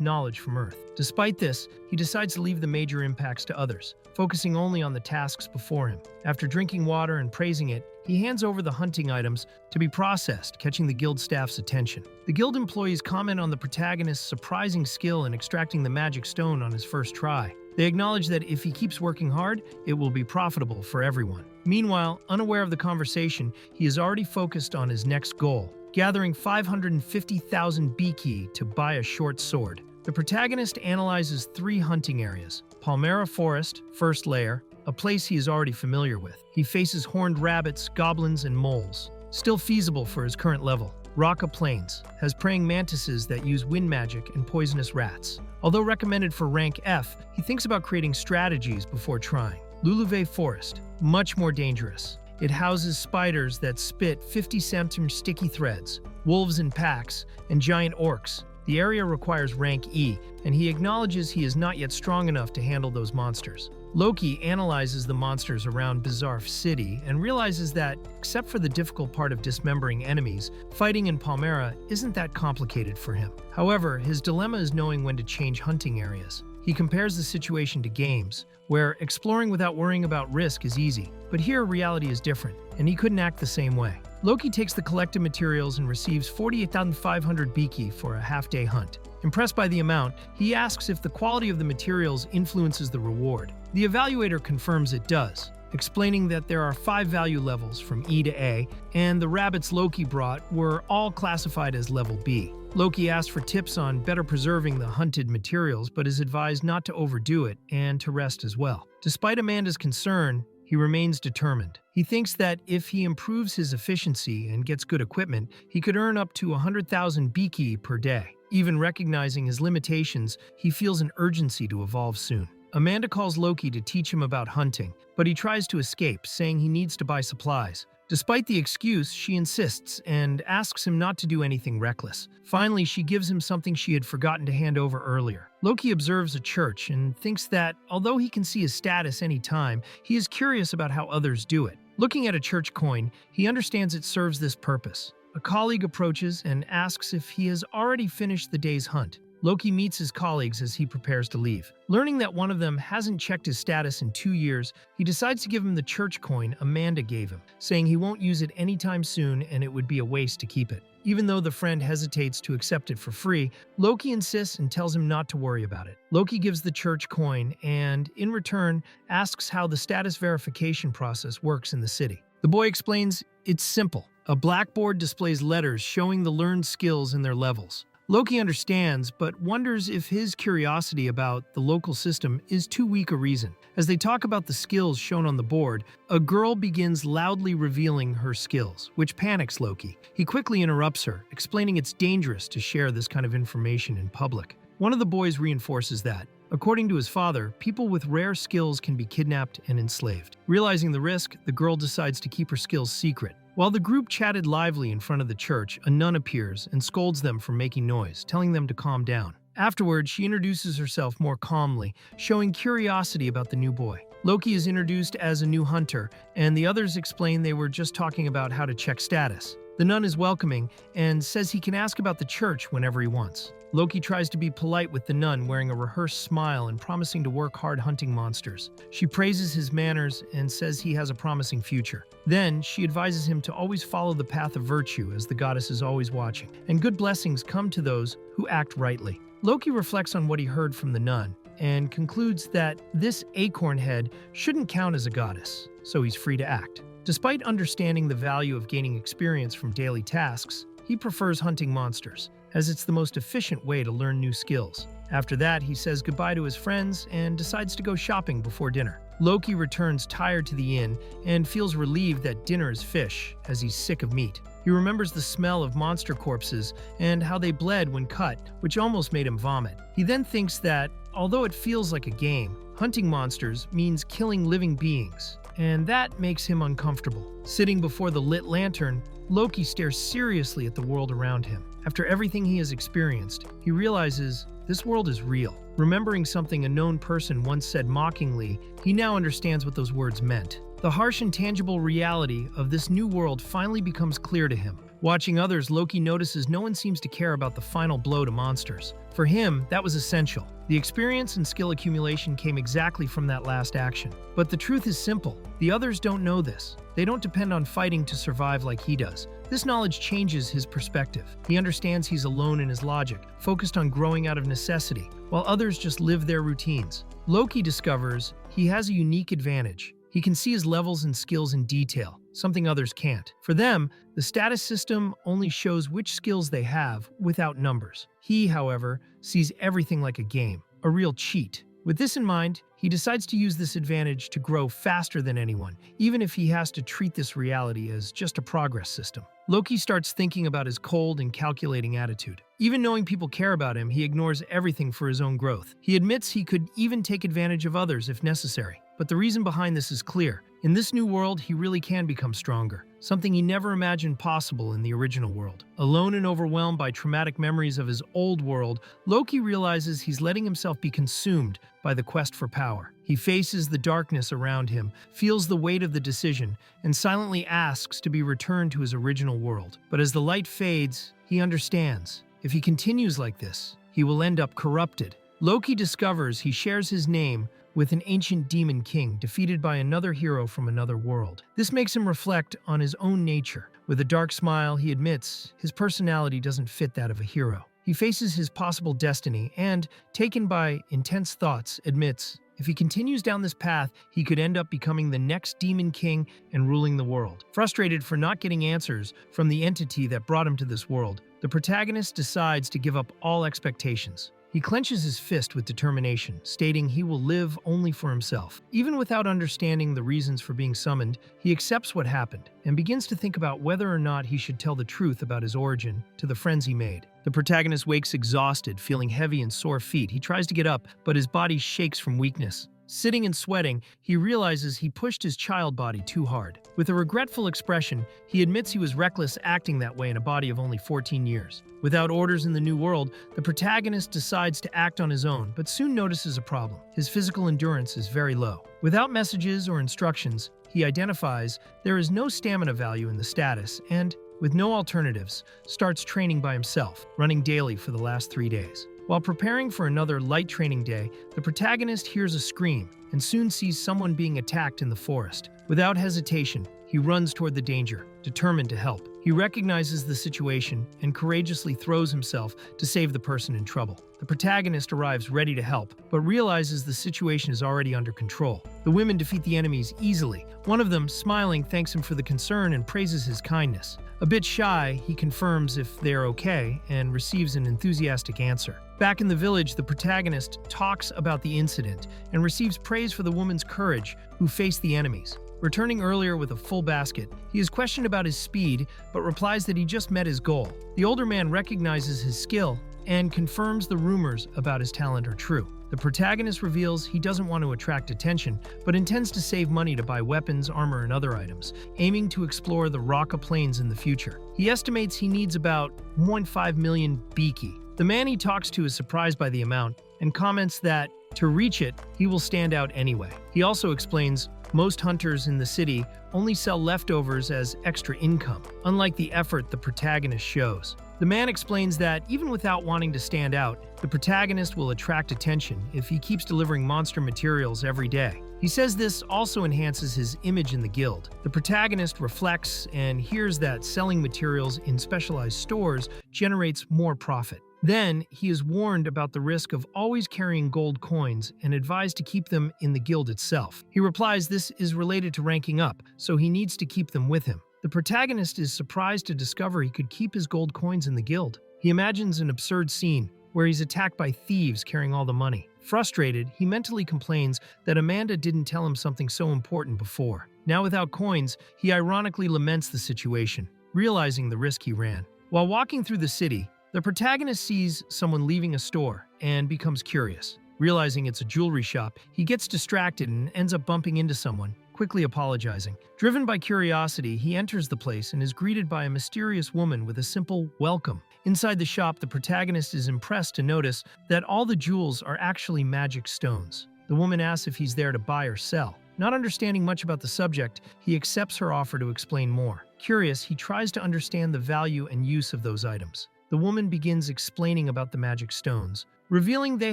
knowledge from Earth. Despite this, he decides to leave the major impacts to others, focusing only on the tasks before him. After drinking water and praising it, he hands over the hunting items to be processed, catching the guild staff's attention. The guild employees comment on the protagonist's surprising skill in extracting the magic stone on his first try. They acknowledge that if he keeps working hard, it will be profitable for everyone. Meanwhile, unaware of the conversation, he is already focused on his next goal, gathering 550,000 Biki to buy a short sword. The protagonist analyzes 3 hunting areas: Palmera Forest, first layer, a place he is already familiar with. He faces horned rabbits, goblins, and moles, still feasible for his current level. Raqqa Plains has praying mantises that use wind magic and poisonous rats. Although recommended for rank F, he thinks about creating strategies before trying. Luluve Forest, much more dangerous. It houses spiders that spit 50-centimeter sticky threads, wolves in packs, and giant orcs. The area requires rank E, and he acknowledges he is not yet strong enough to handle those monsters. Loki analyzes the monsters around Bezart City and realizes that, except for the difficult part of dismembering enemies, fighting in Palmera isn't that complicated for him. However, his dilemma is knowing when to change hunting areas. He compares the situation to games, where exploring without worrying about risk is easy. But here reality is different, and he couldn't act the same way. Loki takes the collected materials and receives 48,500 Biki for a half-day hunt. Impressed by the amount, he asks if the quality of the materials influences the reward. The evaluator confirms it does, explaining that there are 5 value levels from E to A, and the rabbits Loki brought were all classified as level B. Loki asks for tips on better preserving the hunted materials, but is advised not to overdo it and to rest as well. Despite Amanda's concern, he remains determined. He thinks that if he improves his efficiency and gets good equipment, he could earn up to 100,000 Biki per day. Even recognizing his limitations, he feels an urgency to evolve soon. Amanda calls Loki to teach him about hunting, but he tries to escape, saying he needs to buy supplies. Despite the excuse, she insists and asks him not to do anything reckless. Finally, she gives him something she had forgotten to hand over earlier. Loki observes a church and thinks that, although he can see his status anytime, he is curious about how others do it. Looking at a church coin, he understands it serves this purpose. A colleague approaches and asks if he has already finished the day's hunt. Loki meets his colleagues as he prepares to leave. Learning that one of them hasn't checked his status in 2 years, he decides to give him the church coin Amanda gave him, saying he won't use it anytime soon and it would be a waste to keep it. Even though the friend hesitates to accept it for free, Loki insists and tells him not to worry about it. Loki gives the church coin and, in return, asks how the status verification process works in the city. The boy explains it's simple. A blackboard displays letters showing the learned skills in their levels. Loki understands, but wonders if his curiosity about the local system is too weak a reason. As they talk about the skills shown on the board, a girl begins loudly revealing her skills, which panics Loki. He quickly interrupts her, explaining it's dangerous to share this kind of information in public. One of the boys reinforces that, according to his father, people with rare skills can be kidnapped and enslaved. Realizing the risk, the girl decides to keep her skills secret. While the group chatted lively in front of the church, a nun appears and scolds them for making noise, telling them to calm down. Afterward, she introduces herself more calmly, showing curiosity about the new boy. Loki is introduced as a new hunter, and the others explain they were just talking about how to check status. The nun is welcoming and says he can ask about the church whenever he wants. Loki tries to be polite with the nun, wearing a rehearsed smile and promising to work hard hunting monsters. She praises his manners and says he has a promising future. Then, she advises him to always follow the path of virtue, as the goddess is always watching, and good blessings come to those who act rightly. Loki reflects on what he heard from the nun and concludes that this acorn head shouldn't count as a goddess, so he's free to act. Despite understanding the value of gaining experience from daily tasks, he prefers hunting monsters. as it's the most efficient way to learn new skills. After that, he says goodbye to his friends and decides to go shopping before dinner. Loki returns tired to the inn and feels relieved that dinner is fish, as he's sick of meat. He remembers the smell of monster corpses and how they bled when cut, which almost made him vomit. He then thinks that, although it feels like a game, hunting monsters means killing living beings, and that makes him uncomfortable. Sitting before the lit lantern, Loki stares seriously at the world around him. After everything he has experienced, he realizes this world is real. Remembering something a known person once said mockingly, he now understands what those words meant. The harsh and tangible reality of this new world finally becomes clear to him. Watching others, Loki notices no one seems to care about the final blow to monsters. For him, that was essential. The experience and skill accumulation came exactly from that last action. But the truth is simple. The others don't know this. They don't depend on fighting to survive like he does. This knowledge changes his perspective. He understands he's alone in his logic, focused on growing out of necessity, while others just live their routines. Loki discovers he has a unique advantage. He can see his levels and skills in detail, something others can't. For them, the status system only shows which skills they have without numbers. He, however, sees everything like a game, a real cheat. With this in mind, he decides to use this advantage to grow faster than anyone, even if he has to treat this reality as just a progress system. Loki starts thinking about his cold and calculating attitude. Even knowing people care about him, he ignores everything for his own growth. He admits he could even take advantage of others if necessary. But the reason behind this is clear. In this new world, he really can become stronger, something he never imagined possible in the original world. Alone and overwhelmed by traumatic memories of his old world, Loki realizes he's letting himself be consumed by the quest for power. He faces the darkness around him, feels the weight of the decision, and silently asks to be returned to his original world. But as the light fades, he understands. If he continues like this, he will end up corrupted. Loki discovers he shares his name with an ancient demon king defeated by another hero from another world. This makes him reflect on his own nature. With a dark smile, he admits his personality doesn't fit that of a hero. He faces his possible destiny and, taken by intense thoughts, admits if he continues down this path, he could end up becoming the next demon king and ruling the world. Frustrated for not getting answers from the entity that brought him to this world, the protagonist decides to give up all expectations. He clenches his fist with determination, stating he will live only for himself. Even without understanding the reasons for being summoned, he accepts what happened and begins to think about whether or not he should tell the truth about his origin to the friends he made. The protagonist wakes exhausted, feeling heavy and sore feet. He tries to get up, but his body shakes from weakness. Sitting and sweating, he realizes he pushed his child body too hard. With a regretful expression, he admits he was reckless acting that way in a body of only 14 years. Without orders in the new world, the protagonist decides to act on his own, but soon notices a problem. His physical endurance is very low. Without messages or instructions, he identifies there is no stamina value in the status and, with no alternatives, starts training by himself, running daily for the last 3 days. While preparing for another light training day, the protagonist hears a scream and soon sees someone being attacked in the forest. Without hesitation, he runs toward the danger, determined to help. He recognizes the situation and courageously throws himself to save the person in trouble. The protagonist arrives ready to help, but realizes the situation is already under control. The women defeat the enemies easily. One of them, smiling, thanks him for the concern and praises his kindness. A bit shy, he confirms if they're okay and receives an enthusiastic answer. Back in the village, the protagonist talks about the incident and receives praise for the woman's courage who faced the enemies. Returning earlier with a full basket, he is questioned about his speed, but replies that he just met his goal. The older man recognizes his skill and confirms the rumors about his talent are true. The protagonist reveals he doesn't want to attract attention, but intends to save money to buy weapons, armor, and other items, aiming to explore the Raqqa Plains in the future. He estimates he needs about 1.5 million biki. The man he talks to is surprised by the amount and comments that, to reach it, he will stand out anyway. He also explains most hunters in the city only sell leftovers as extra income, unlike the effort the protagonist shows. The man explains that, even without wanting to stand out, the protagonist will attract attention if he keeps delivering monster materials every day. He says this also enhances his image in the guild. The protagonist reflects and hears that selling materials in specialized stores generates more profit. Then, he is warned about the risk of always carrying gold coins and advised to keep them in the guild itself. He replies this is related to ranking up, so he needs to keep them with him. The protagonist is surprised to discover he could keep his gold coins in the guild. He imagines an absurd scene where he's attacked by thieves carrying all the money. Frustrated, he mentally complains that Amanda didn't tell him something so important before. Now without coins, he ironically laments the situation, realizing the risk he ran. While walking through the city, the protagonist sees someone leaving a store and becomes curious. Realizing it's a jewelry shop, he gets distracted and ends up bumping into someone, quickly apologizing. Driven by curiosity, he enters the place and is greeted by a mysterious woman with a simple welcome. Inside the shop, the protagonist is impressed to notice that all the jewels are actually magic stones. The woman asks if he's there to buy or sell. Not understanding much about the subject, he accepts her offer to explain more. Curious, he tries to understand the value and use of those items. The woman begins explaining about the magic stones, revealing they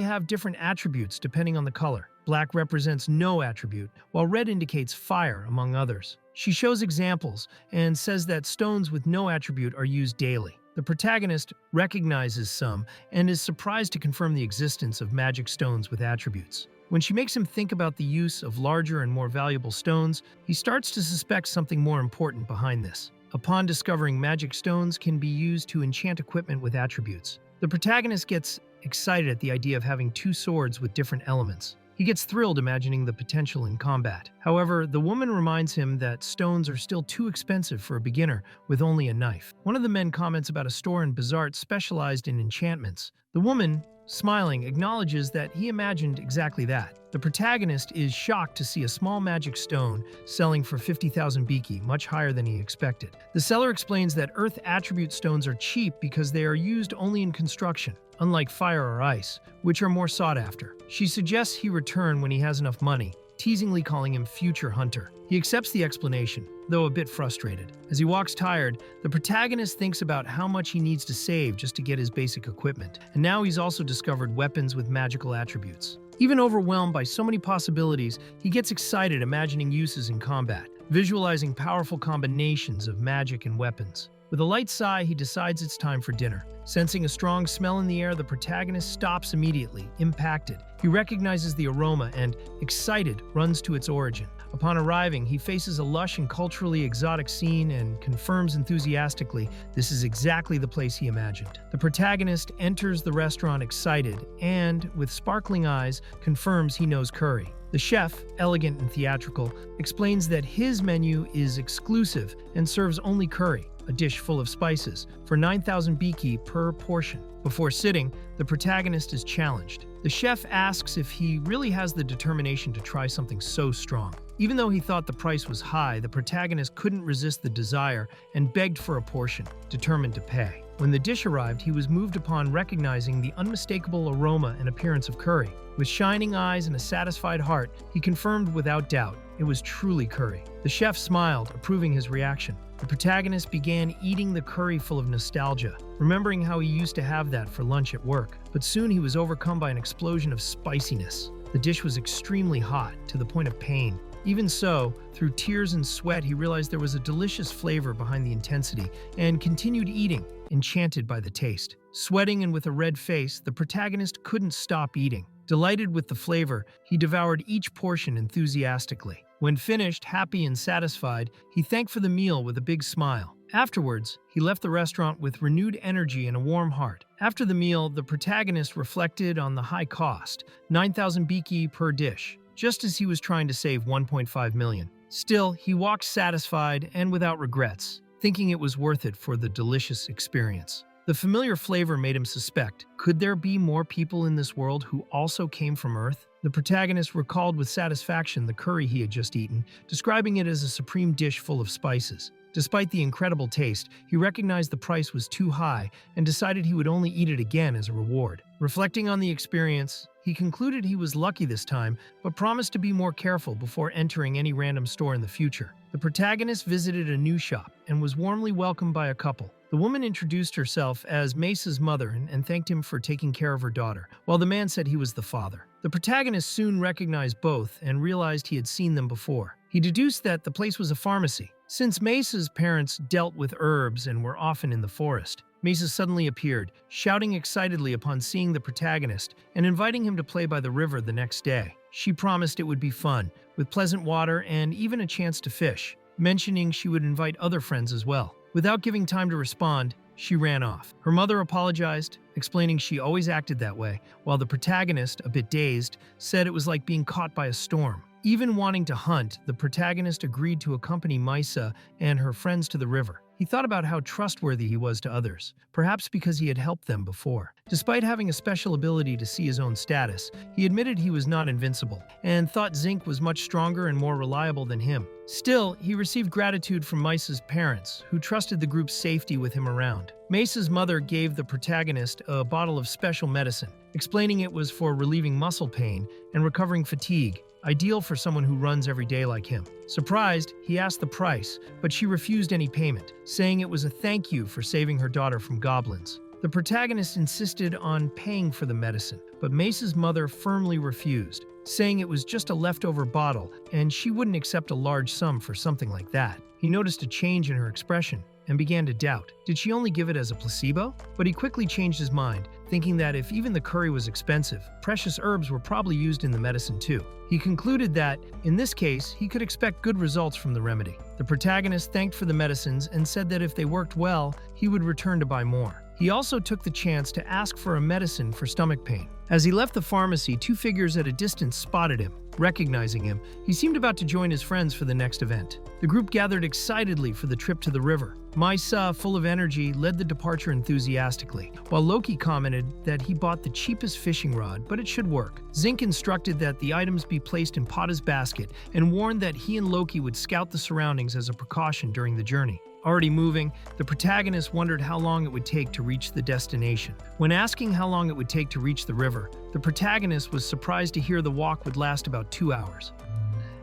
have different attributes depending on the color. Black represents no attribute, while red indicates fire, among others. She shows examples and says that stones with no attribute are used daily. The protagonist recognizes some and is surprised to confirm the existence of magic stones with attributes. When she makes him think about the use of larger and more valuable stones, he starts to suspect something more important behind this. Upon discovering magic stones can be used to enchant equipment with attributes. The protagonist gets excited at the idea of having two swords with different elements. He gets thrilled imagining the potential in combat. However, the woman reminds him that stones are still too expensive for a beginner with only a knife. One of the men comments about a store in Bezart specialized in enchantments. The woman, smiling, acknowledges that he imagined exactly that. The protagonist is shocked to see a small magic stone selling for 50,000 biki, much higher than he expected. The seller explains that earth attribute stones are cheap because they are used only in construction, unlike fire or ice, which are more sought after. She suggests he return when he has enough money, teasingly calling him future hunter. He accepts the explanation, though a bit frustrated. As he walks tired, the protagonist thinks about how much he needs to save just to get his basic equipment, and now he's also discovered weapons with magical attributes. Even overwhelmed by so many possibilities, he gets excited imagining uses in combat, visualizing powerful combinations of magic and weapons. With a light sigh, he decides it's time for dinner. Sensing a strong smell in the air, the protagonist stops immediately, impacted. He recognizes the aroma and, excited, runs to its origin. Upon arriving, he faces a lush and culturally exotic scene and confirms enthusiastically this is exactly the place he imagined. The protagonist enters the restaurant excited and, with sparkling eyes, confirms he knows curry. The chef, elegant and theatrical, explains that his menu is exclusive and serves only curry, a dish full of spices, for 9,000 biki per portion. Before sitting, the protagonist is challenged. The chef asks if he really has the determination to try something so strong. Even though he thought the price was high, the protagonist couldn't resist the desire and begged for a portion, determined to pay. When the dish arrived, he was moved upon recognizing the unmistakable aroma and appearance of curry. With shining eyes and a satisfied heart, he confirmed without doubt it was truly curry. The chef smiled, approving his reaction. The protagonist began eating the curry full of nostalgia, remembering how he used to have that for lunch at work. But soon he was overcome by an explosion of spiciness. The dish was extremely hot, to the point of pain. Even so, through tears and sweat, he realized there was a delicious flavor behind the intensity and continued eating, enchanted by the taste. Sweating and with a red face, the protagonist couldn't stop eating. Delighted with the flavor, he devoured each portion enthusiastically. When finished, happy and satisfied, he thanked for the meal with a big smile. Afterwards, he left the restaurant with renewed energy and a warm heart. After the meal, the protagonist reflected on the high cost, 9,000 biki per dish, just as he was trying to save 1.5 million. Still, he walked satisfied and without regrets, thinking it was worth it for the delicious experience. The familiar flavor made him suspect, could there be more people in this world who also came from Earth? The protagonist recalled with satisfaction the curry he had just eaten, describing it as a supreme dish full of spices. Despite the incredible taste, he recognized the price was too high and decided he would only eat it again as a reward. Reflecting on the experience, he concluded he was lucky this time, but promised to be more careful before entering any random store in the future. The protagonist visited a new shop and was warmly welcomed by a couple. The woman introduced herself as Mesa's mother and thanked him for taking care of her daughter, while the man said he was the father. The protagonist soon recognized both and realized he had seen them before. He deduced that the place was a pharmacy, since Mesa's parents dealt with herbs and were often in the forest. Mesa suddenly appeared, shouting excitedly upon seeing the protagonist and inviting him to play by the river the next day. She promised it would be fun, with pleasant water and even a chance to fish, mentioning she would invite other friends as well. Without giving time to respond, she ran off. Her mother apologized, explaining she always acted that way, while the protagonist, a bit dazed, said it was like being caught by a storm. Even wanting to hunt, the protagonist agreed to accompany Misa and her friends to the river. He thought about how trustworthy he was to others, perhaps because he had helped them before. Despite having a special ability to see his own status, he admitted he was not invincible, and thought Zinc was much stronger and more reliable than him. Still, he received gratitude from Misa's parents, who trusted the group's safety with him around. Misa's mother gave the protagonist a bottle of special medicine, explaining it was for relieving muscle pain and recovering fatigue, ideal for someone who runs every day like him. Surprised, he asked the price, but she refused any payment, saying it was a thank you for saving her daughter from goblins. The protagonist insisted on paying for the medicine, but Mace's mother firmly refused, saying it was just a leftover bottle and she wouldn't accept a large sum for something like that. He noticed a change in her expression and began to doubt. Did she only give it as a placebo? But he quickly changed his mind, thinking that if even the curry was expensive, precious herbs were probably used in the medicine too. He concluded that, in this case, he could expect good results from the remedy. The protagonist thanked for the medicines and said that if they worked well, he would return to buy more. He also took the chance to ask for a medicine for stomach pain. As he left the pharmacy, two figures at a distance spotted him. Recognizing him, he seemed about to join his friends for the next event. The group gathered excitedly for the trip to the river. Misa, full of energy, led the departure enthusiastically, while Loki commented that he bought the cheapest fishing rod, but it should work. Zinc instructed that the items be placed in Pata's basket and warned that he and Loki would scout the surroundings as a precaution during the journey. Already moving, the protagonist wondered how long it would take to reach the destination. When asking how long it would take to reach the river, the protagonist was surprised to hear the walk would last about 2 hours.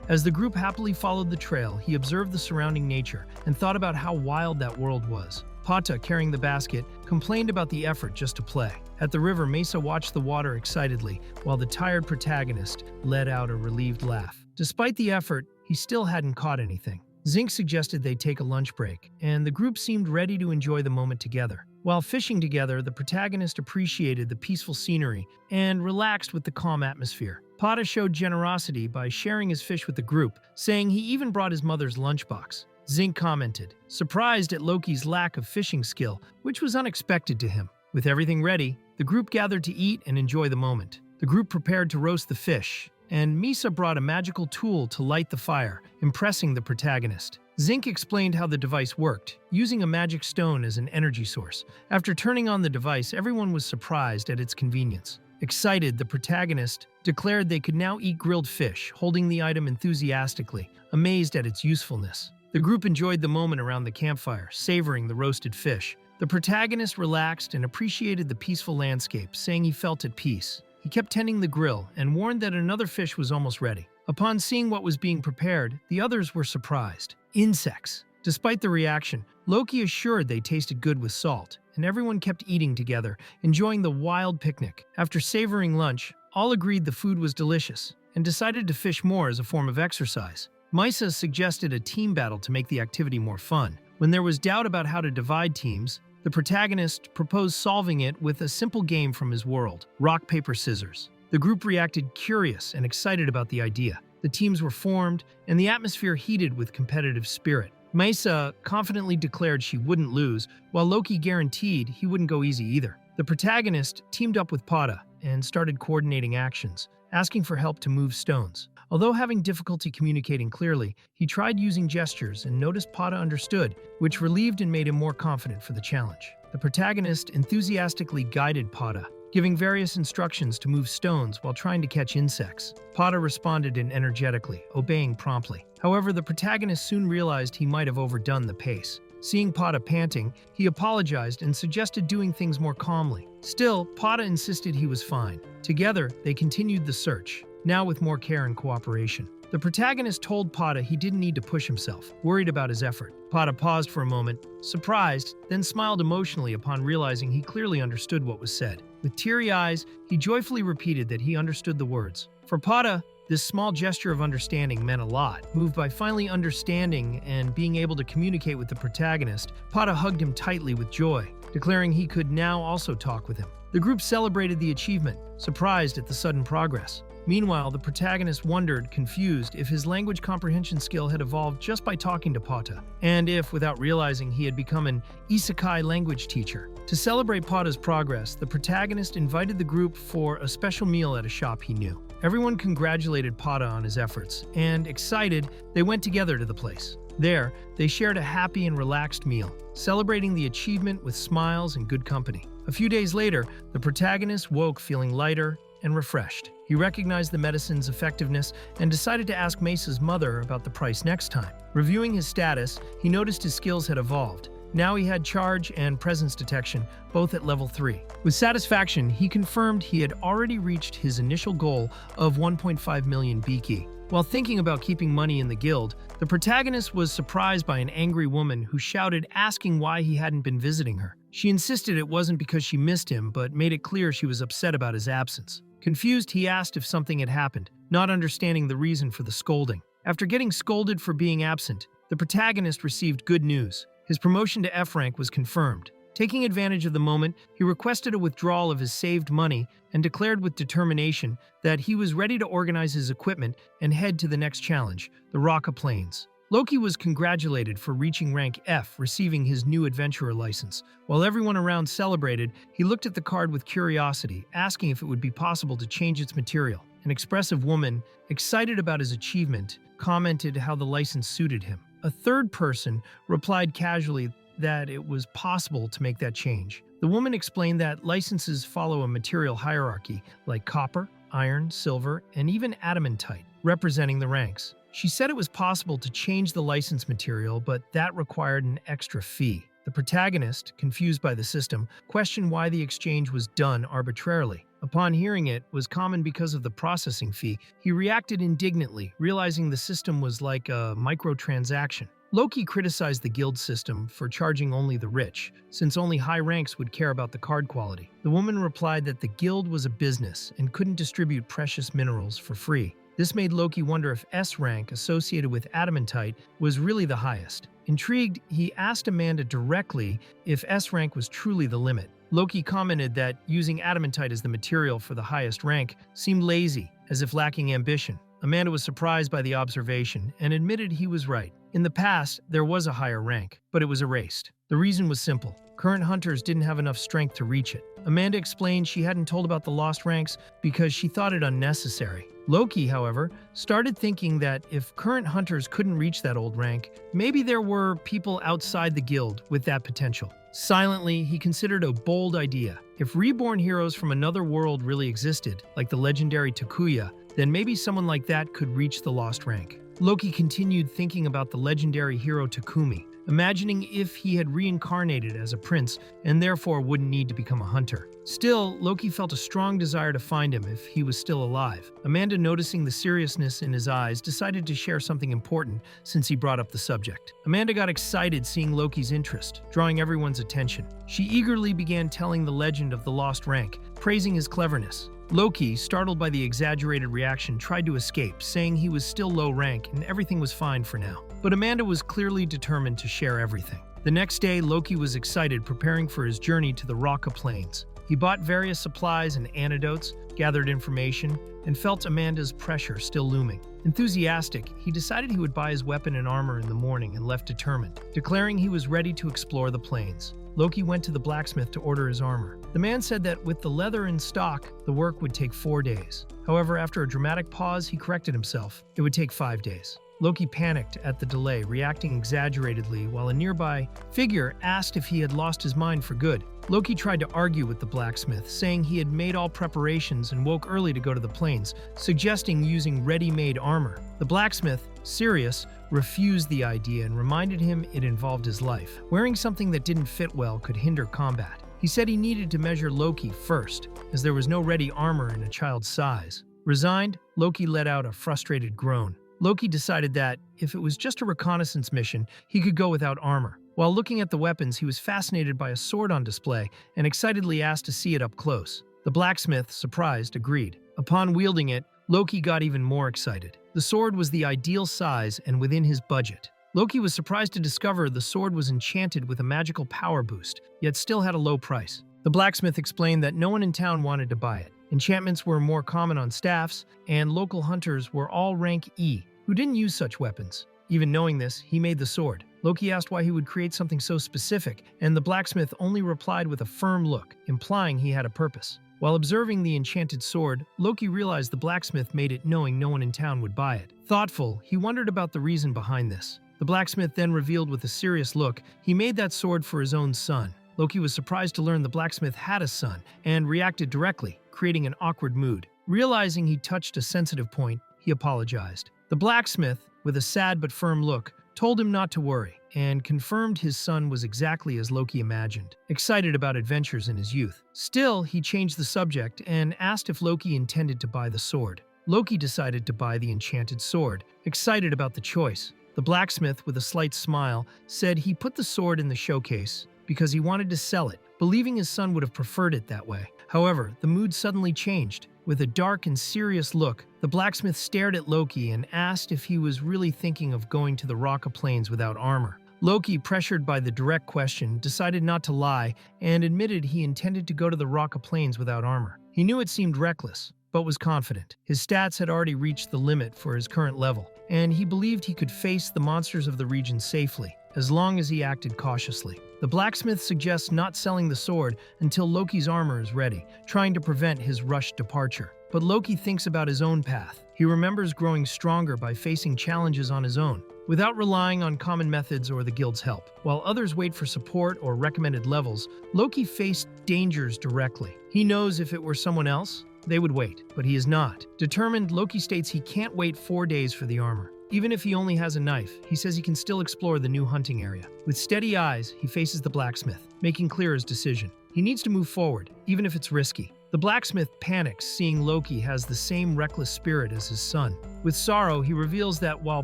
As the group happily followed the trail, he observed the surrounding nature and thought about how wild that world was. Pata, carrying the basket, complained about the effort just to play. At the river, Mesa watched the water excitedly, while the tired protagonist let out a relieved laugh. Despite the effort, he still hadn't caught anything. Zinc suggested they take a lunch break, and the group seemed ready to enjoy the moment together. While fishing together, the protagonist appreciated the peaceful scenery and relaxed with the calm atmosphere. Pata showed generosity by sharing his fish with the group, saying he even brought his mother's lunchbox. Zinc commented, surprised at Loki's lack of fishing skill, which was unexpected to him. With everything ready, the group gathered to eat and enjoy the moment. The group prepared to roast the fish, and Misa brought a magical tool to light the fire, impressing the protagonist. Zinc explained how the device worked, using a magic stone as an energy source. After turning on the device, everyone was surprised at its convenience. Excited, the protagonist declared they could now eat grilled fish, holding the item enthusiastically, amazed at its usefulness. The group enjoyed the moment around the campfire, savoring the roasted fish. The protagonist relaxed and appreciated the peaceful landscape, saying he felt at peace. He kept tending the grill and warned that another fish was almost ready. Upon seeing what was being prepared, the others were surprised. Insects. Despite the reaction, Loki assured they tasted good with salt, and everyone kept eating together, enjoying the wild picnic. After savoring lunch, all agreed the food was delicious and decided to fish more as a form of exercise. Misa suggested a team battle to make the activity more fun. When there was doubt about how to divide teams, the protagonist proposed solving it with a simple game from his world, rock, paper, scissors. The group reacted curious and excited about the idea. The teams were formed, and the atmosphere heated with competitive spirit. Misa confidently declared she wouldn't lose, while Loki guaranteed he wouldn't go easy either. The protagonist teamed up with Pata and started coordinating actions, asking for help to move stones. Although having difficulty communicating clearly, he tried using gestures and noticed Pata understood, which relieved and made him more confident for the challenge. The protagonist enthusiastically guided Pata, giving various instructions to move stones while trying to catch insects. Pata responded energetically, obeying promptly. However, the protagonist soon realized he might have overdone the pace. Seeing Pata panting, he apologized and suggested doing things more calmly. Still, Pata insisted he was fine. Together, they continued the search, now with more care and cooperation. The protagonist told Pata he didn't need to push himself, worried about his effort. Pata paused for a moment, surprised, then smiled emotionally upon realizing he clearly understood what was said. With teary eyes, he joyfully repeated that he understood the words. For Pata, this small gesture of understanding meant a lot. Moved by finally understanding and being able to communicate with the protagonist, Pata hugged him tightly with joy, declaring he could now also talk with him. The group celebrated the achievement, surprised at the sudden progress. Meanwhile, the protagonist wondered, confused, if his language comprehension skill had evolved just by talking to Pata, and if, without realizing, he had become an Isekai language teacher. To celebrate Pata's progress, the protagonist invited the group for a special meal at a shop he knew. Everyone congratulated Pata on his efforts, and, excited, they went together to the place. There, they shared a happy and relaxed meal, celebrating the achievement with smiles and good company. A few days later, the protagonist woke feeling lighter and refreshed. He recognized the medicine's effectiveness and decided to ask Mesa's mother about the price next time. Reviewing his status, he noticed his skills had evolved. Now he had charge and presence detection, both at level 3. With satisfaction, he confirmed he had already reached his initial goal of 1.5 million Biki. While thinking about keeping money in the guild, the protagonist was surprised by an angry woman who shouted, asking why he hadn't been visiting her. She insisted it wasn't because she missed him, but made it clear she was upset about his absence. Confused, he asked if something had happened, not understanding the reason for the scolding. After getting scolded for being absent, the protagonist received good news. His promotion to F rank was confirmed. Taking advantage of the moment, he requested a withdrawal of his saved money and declared with determination that he was ready to organize his equipment and head to the next challenge, the Raka Plains. Loki was congratulated for reaching rank F, receiving his new adventurer license. While everyone around celebrated, he looked at the card with curiosity, asking if it would be possible to change its material. An expressive woman, excited about his achievement, commented how the license suited him. A third person replied casually that it was possible to make that change. The woman explained that licenses follow a material hierarchy, like copper, iron, silver, and even adamantite, representing the ranks. She said it was possible to change the license material, but that required an extra fee. The protagonist, confused by the system, questioned why the exchange was done arbitrarily. Upon hearing it was common because of the processing fee, he reacted indignantly, realizing the system was like a microtransaction. Loki criticized the guild system for charging only the rich, since only high ranks would care about the card quality. The woman replied that the guild was a business and couldn't distribute precious minerals for free. This made Loki wonder if S rank associated with adamantite was really the highest. Intrigued, he asked Amanda directly if S rank was truly the limit. Loki commented that using adamantite as the material for the highest rank seemed lazy, as if lacking ambition. Amanda was surprised by the observation and admitted he was right. In the past, there was a higher rank, but it was erased. The reason was simple. Current hunters didn't have enough strength to reach it. Amanda explained she hadn't told about the lost ranks because she thought it unnecessary. Loki, however, started thinking that if current hunters couldn't reach that old rank, maybe there were people outside the guild with that potential. Silently, he considered a bold idea. If reborn heroes from another world really existed, like the legendary Takuya, then maybe someone like that could reach the lost rank. Loki continued thinking about the legendary hero Takumi, imagining if he had reincarnated as a prince and therefore wouldn't need to become a hunter. Still, Loki felt a strong desire to find him if he was still alive. Amanda, noticing the seriousness in his eyes, decided to share something important since he brought up the subject. Amanda got excited seeing Loki's interest, drawing everyone's attention. She eagerly began telling the legend of the lost rank, praising his cleverness. Loki, startled by the exaggerated reaction, tried to escape, saying he was still low rank and everything was fine for now. But Amanda was clearly determined to share everything. The next day, Loki was excited, preparing for his journey to the Raka Plains. He bought various supplies and antidotes, gathered information, and felt Amanda's pressure still looming. Enthusiastic, he decided he would buy his weapon and armor in the morning and left determined, declaring he was ready to explore the plains. Loki went to the blacksmith to order his armor. The man said that with the leather in stock, the work would take 4 days. However, after a dramatic pause, he corrected himself. It would take 5 days. Loki panicked at the delay, reacting exaggeratedly, while a nearby figure asked if he had lost his mind for good. Loki tried to argue with the blacksmith, saying he had made all preparations and woke early to go to the plains, suggesting using ready-made armor. The blacksmith, serious, refused the idea and reminded him it involved his life. Wearing something that didn't fit well could hinder combat. He said he needed to measure Loki first, as there was no ready armor in a child's size. Resigned, Loki let out a frustrated groan. Loki decided that, if it was just a reconnaissance mission, he could go without armor. While looking at the weapons, he was fascinated by a sword on display and excitedly asked to see it up close. The blacksmith, surprised, agreed. Upon wielding it, Loki got even more excited. The sword was the ideal size and within his budget. Loki was surprised to discover the sword was enchanted with a magical power boost, yet still had a low price. The blacksmith explained that no one in town wanted to buy it. Enchantments were more common on staffs, and local hunters were all rank E, who didn't use such weapons. Even knowing this, he made the sword. Loki asked why he would create something so specific, and the blacksmith only replied with a firm look, implying he had a purpose. While observing the enchanted sword, Loki realized the blacksmith made it knowing no one in town would buy it. Thoughtful, he wondered about the reason behind this. The blacksmith then revealed with a serious look he made that sword for his own son. Loki was surprised to learn the blacksmith had a son, and reacted directly, creating an awkward mood. Realizing he touched a sensitive point, he apologized. The blacksmith, with a sad but firm look, told him not to worry, and confirmed his son was exactly as Loki imagined, excited about adventures in his youth. Still, he changed the subject and asked if Loki intended to buy the sword. Loki decided to buy the enchanted sword, excited about the choice. The blacksmith, with a slight smile, said he put the sword in the showcase because he wanted to sell it, believing his son would have preferred it that way. However, the mood suddenly changed. With a dark and serious look, the blacksmith stared at Loki and asked if he was really thinking of going to the Rocka Plains without armor. Loki, pressured by the direct question, decided not to lie and admitted he intended to go to the Rocka Plains without armor. He knew it seemed reckless, but was confident. His stats had already reached the limit for his current level, and he believed he could face the monsters of the region safely, as long as he acted cautiously. The blacksmith suggests not selling the sword until Loki's armor is ready, trying to prevent his rushed departure. But Loki thinks about his own path. He remembers growing stronger by facing challenges on his own, without relying on common methods or the guild's help. While others wait for support or recommended levels, Loki faced dangers directly. He knows if it were someone else, they would wait, but he is not. Determined, Loki states he can't wait 4 days for the armor. Even if he only has a knife, he says he can still explore the new hunting area. With steady eyes, he faces the blacksmith, making clear his decision. He needs to move forward, even if it's risky. The blacksmith panics, seeing Loki has the same reckless spirit as his son. With sorrow, he reveals that while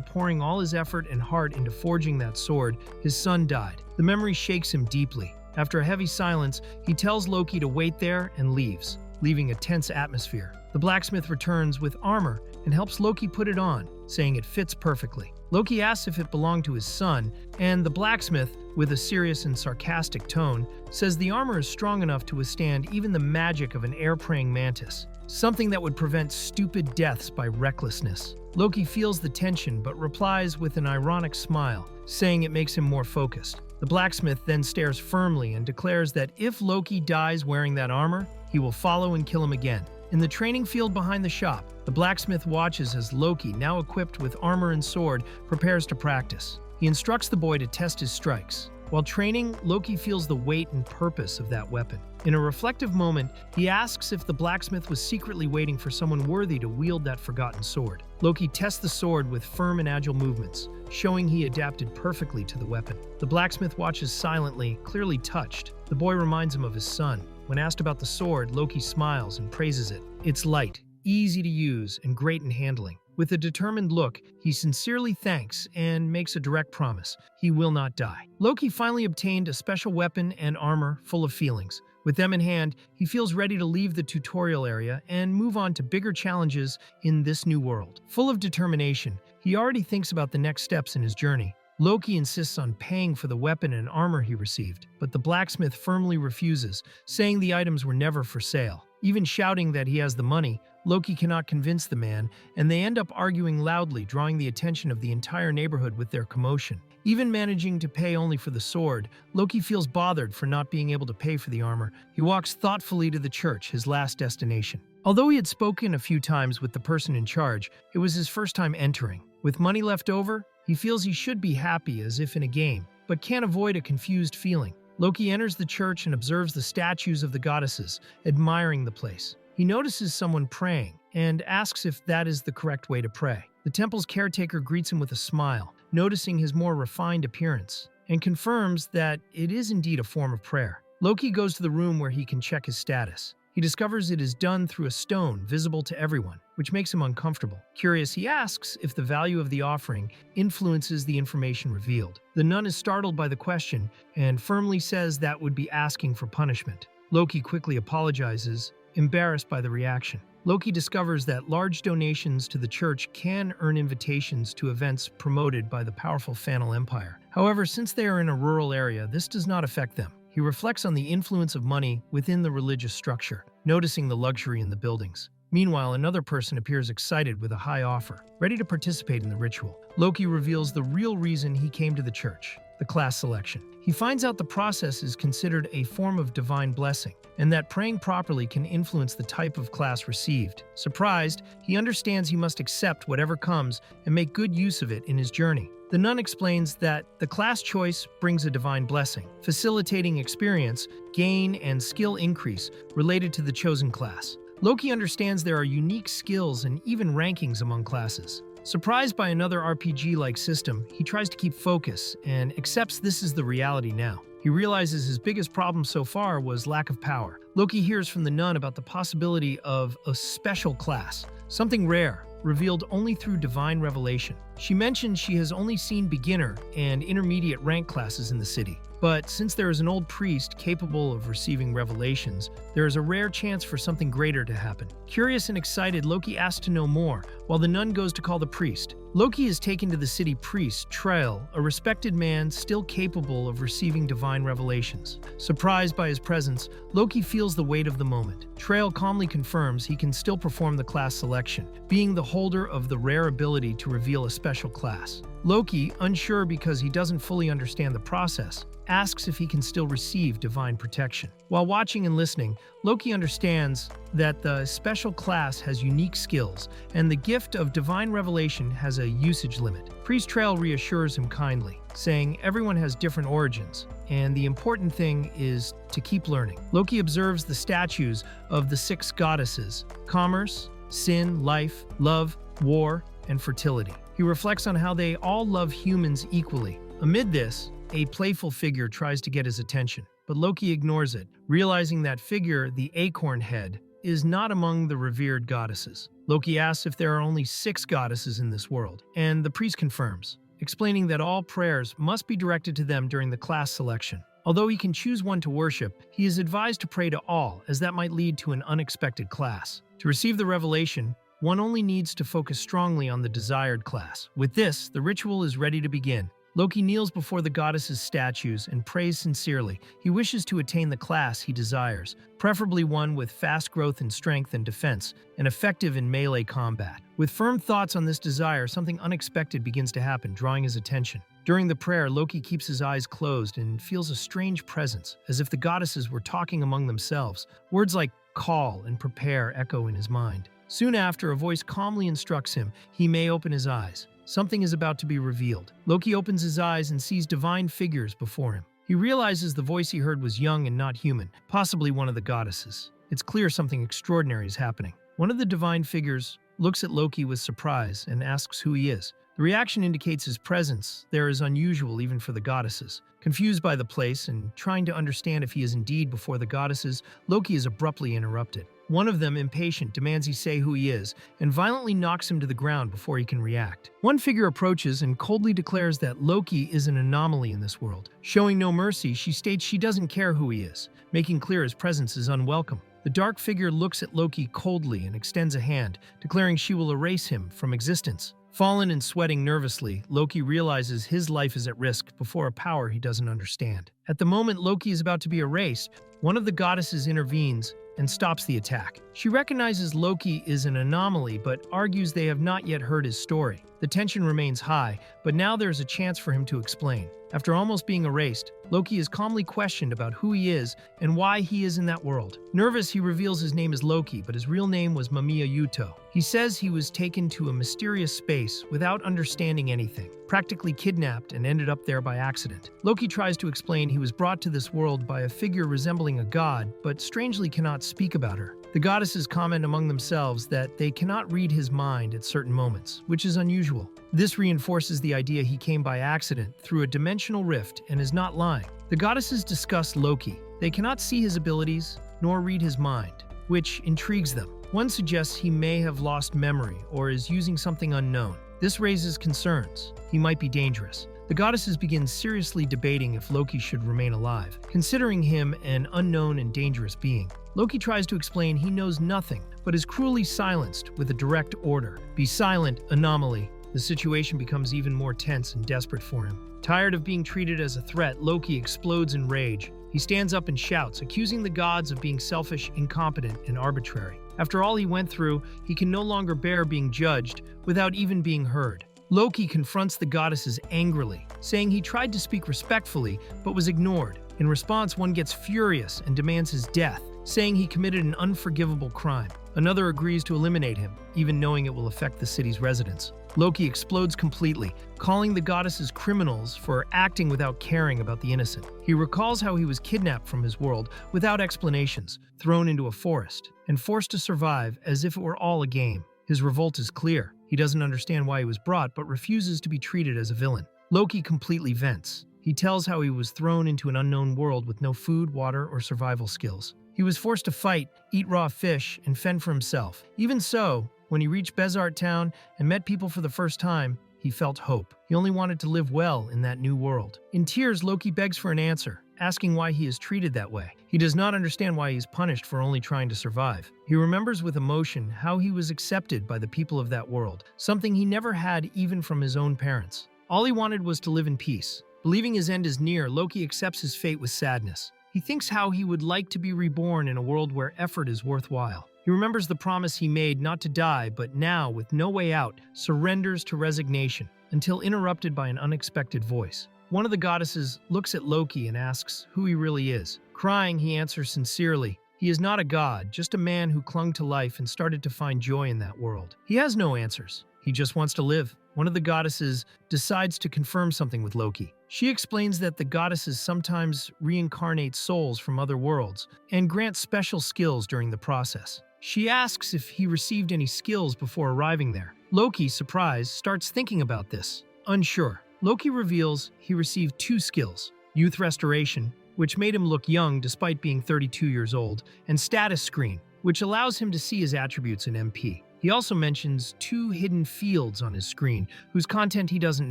pouring all his effort and heart into forging that sword, his son died. The memory shakes him deeply. After a heavy silence, he tells Loki to wait there and leaves, leaving a tense atmosphere. The blacksmith returns with armor and helps Loki put it on, saying it fits perfectly. Loki asks if it belonged to his son, and the blacksmith, with a serious and sarcastic tone, says the armor is strong enough to withstand even the magic of an air-praying mantis, something that would prevent stupid deaths by recklessness. Loki feels the tension but replies with an ironic smile, saying it makes him more focused. The blacksmith then stares firmly and declares that if Loki dies wearing that armor, he will follow and kill him again. In the training field behind the shop, the blacksmith watches as Loki, now equipped with armor and sword, prepares to practice. He instructs the boy to test his strikes. While training, Loki feels the weight and purpose of that weapon. In a reflective moment, he asks if the blacksmith was secretly waiting for someone worthy to wield that forgotten sword. Loki tests the sword with firm and agile movements, showing he adapted perfectly to the weapon. The blacksmith watches silently, clearly touched. The boy reminds him of his son. When asked about the sword, Loki smiles and praises it. It's light, easy to use, and great in handling. With a determined look, he sincerely thanks and makes a direct promise. He will not die. Loki finally obtained a special weapon and armor full of feelings. With them in hand, he feels ready to leave the tutorial area and move on to bigger challenges in this new world. Full of determination, he already thinks about the next steps in his journey. Loki insists on paying for the weapon and armor he received, but the blacksmith firmly refuses, saying the items were never for sale. Even shouting that he has the money, Loki cannot convince the man, and they end up arguing loudly, drawing the attention of the entire neighborhood with their commotion. Even managing to pay only for the sword, Loki feels bothered for not being able to pay for the armor. He walks thoughtfully to the church, his last destination. Although he had spoken a few times with the person in charge, it was his first time entering. With money left over, he feels he should be happy as if in a game, but can't avoid a confused feeling. Loki enters the church and observes the statues of the goddesses, admiring the place. He notices someone praying and asks if that is the correct way to pray. The temple's caretaker greets him with a smile, noticing his more refined appearance, and confirms that it is indeed a form of prayer. Loki goes to the room where he can check his status. He discovers it is done through a stone visible to everyone, which makes him uncomfortable. Curious, he asks if the value of the offering influences the information revealed. The nun is startled by the question and firmly says that would be asking for punishment. Loki quickly apologizes, embarrassed by the reaction. Loki discovers that large donations to the church can earn invitations to events promoted by the powerful Fanal Empire. However, since they are in a rural area, this does not affect them. He he reflects on the influence of money within the religious structure, noticing the luxury in the buildings. Meanwhile, another person appears excited with a high offer, ready to participate in the ritual. Loki reveals the real reason he came to the church: the class selection. He finds out the process is considered a form of divine blessing, and that praying properly can influence the type of class received. Surprised, he understands he must accept whatever comes and make good use of it in his journey. The nun explains that the class choice brings a divine blessing, facilitating experience, gain, and skill increase related to the chosen class. Loki understands there are unique skills and even rankings among classes. Surprised by another RPG-like system, he tries to keep focus and accepts this is the reality now. He realizes his biggest problem so far was lack of power. Loki hears from the nun about the possibility of a special class, something rare, revealed only through divine revelation. She mentions she has only seen beginner and intermediate rank classes in the city. But since there is an old priest capable of receiving revelations, there is a rare chance for something greater to happen. Curious and excited, Loki asks to know more, while the nun goes to call the priest. Loki is taken to the city priest, Trail, a respected man still capable of receiving divine revelations. Surprised by his presence, Loki feels the weight of the moment. Trail calmly confirms he can still perform the class selection, being the holder of the rare ability to reveal a special class. Loki, unsure because he doesn't fully understand the process, asks if he can still receive divine protection. While watching and listening, Loki understands that the special class has unique skills, and the gift of divine revelation has a usage limit. Priest Trail reassures him kindly, saying everyone has different origins, and the important thing is to keep learning. Loki observes the statues of the 6 goddesses: commerce, sin, life, love, war, and fertility. He reflects on how they all love humans equally. Amid this, a playful figure tries to get his attention, but Loki ignores it, realizing that figure, the acorn head, is not among the revered goddesses. Loki asks if there are only 6 goddesses in this world, and the priest confirms, explaining that all prayers must be directed to them during the class selection. Although he can choose one to worship, he is advised to pray to all, as that might lead to an unexpected class. To receive the revelation, one only needs to focus strongly on the desired class. With this, the ritual is ready to begin. Loki kneels before the goddesses' statues and prays sincerely. He wishes to attain the class he desires, preferably one with fast growth in strength and defense, and effective in melee combat. With firm thoughts on this desire, something unexpected begins to happen, drawing his attention. During the prayer, Loki keeps his eyes closed and feels a strange presence, as if the goddesses were talking among themselves. Words like call and prepare echo in his mind. Soon after, a voice calmly instructs him he may open his eyes. Something is about to be revealed. Loki opens his eyes and sees divine figures before him. He realizes the voice he heard was young and not human, possibly one of the goddesses. It's clear something extraordinary is happening. One of the divine figures looks at Loki with surprise and asks who he is. The reaction indicates his presence there is unusual even for the goddesses. Confused by the place and trying to understand if he is indeed before the goddesses, Loki is abruptly interrupted. One of them, impatient, demands he say who he is and violently knocks him to the ground before he can react. One figure approaches and coldly declares that Loki is an anomaly in this world. Showing no mercy, she states she doesn't care who he is, making clear his presence is unwelcome. The dark figure looks at Loki coldly and extends a hand, declaring she will erase him from existence. Fallen and sweating nervously, Loki realizes his life is at risk before a power he doesn't understand. At the moment Loki is about to be erased, one of the goddesses intervenes and stops the attack. She recognizes Loki is an anomaly but argues they have not yet heard his story. The tension remains high, but now there's a chance for him to explain. After almost being erased, Loki is calmly questioned about who he is and why he is in that world. Nervous, he reveals his name is Loki, but his real name was Mamiya Yuto. He says he was taken to a mysterious space without understanding anything, practically kidnapped and ended up there by accident. Loki tries to explain he was brought to this world by a figure resembling a god, but strangely cannot speak about her. The goddesses comment among themselves that they cannot read his mind at certain moments, which is unusual. This reinforces the idea he came by accident through a dimensional rift and is not lying. The goddesses discuss Loki. They cannot see his abilities nor read his mind, which intrigues them. One suggests he may have lost memory or is using something unknown. This raises concerns. He might be dangerous. The goddesses begin seriously debating if Loki should remain alive, considering him an unknown and dangerous being. Loki tries to explain he knows nothing, but is cruelly silenced with a direct order. Be silent, anomaly. The situation becomes even more tense and desperate for him. Tired of being treated as a threat, Loki explodes in rage. He stands up and shouts, accusing the gods of being selfish, incompetent, and arbitrary. After all he went through, he can no longer bear being judged without even being heard. Loki confronts the goddesses angrily, saying he tried to speak respectfully but was ignored. In response, one gets furious and demands his death, saying he committed an unforgivable crime. Another agrees to eliminate him, even knowing it will affect the city's residents. Loki explodes completely, calling the goddesses criminals for acting without caring about the innocent. He recalls how he was kidnapped from his world without explanations, thrown into a forest, and forced to survive as if it were all a game. His revolt is clear. He doesn't understand why he was brought, but refuses to be treated as a villain. Loki completely vents. He tells how he was thrown into an unknown world with no food, water, or survival skills. He was forced to fight, eat raw fish, and fend for himself. Even so, when he reached Bezart town and met people for the first time, he felt hope. He only wanted to live well in that new world. In tears, Loki begs for an answer, asking why he is treated that way. He does not understand why he is punished for only trying to survive. He remembers with emotion how he was accepted by the people of that world, something he never had even from his own parents. All he wanted was to live in peace. Believing his end is near, Loki accepts his fate with sadness. He thinks how he would like to be reborn in a world where effort is worthwhile. He remembers the promise he made not to die, but now, with no way out, surrenders to resignation, until interrupted by an unexpected voice. One of the goddesses looks at Loki and asks who he really is. Crying, he answers sincerely, he is not a god, just a man who clung to life and started to find joy in that world. He has no answers. He just wants to live. One of the goddesses decides to confirm something with Loki. She explains that the goddesses sometimes reincarnate souls from other worlds and grant special skills during the process. She asks if he received any skills before arriving there. Loki, surprised, starts thinking about this, unsure. Loki reveals he received 2 skills: youth restoration, which made him look young despite being 32 years old, and status screen, which allows him to see his attributes in MP. He also mentions 2 hidden fields on his screen, whose content he doesn't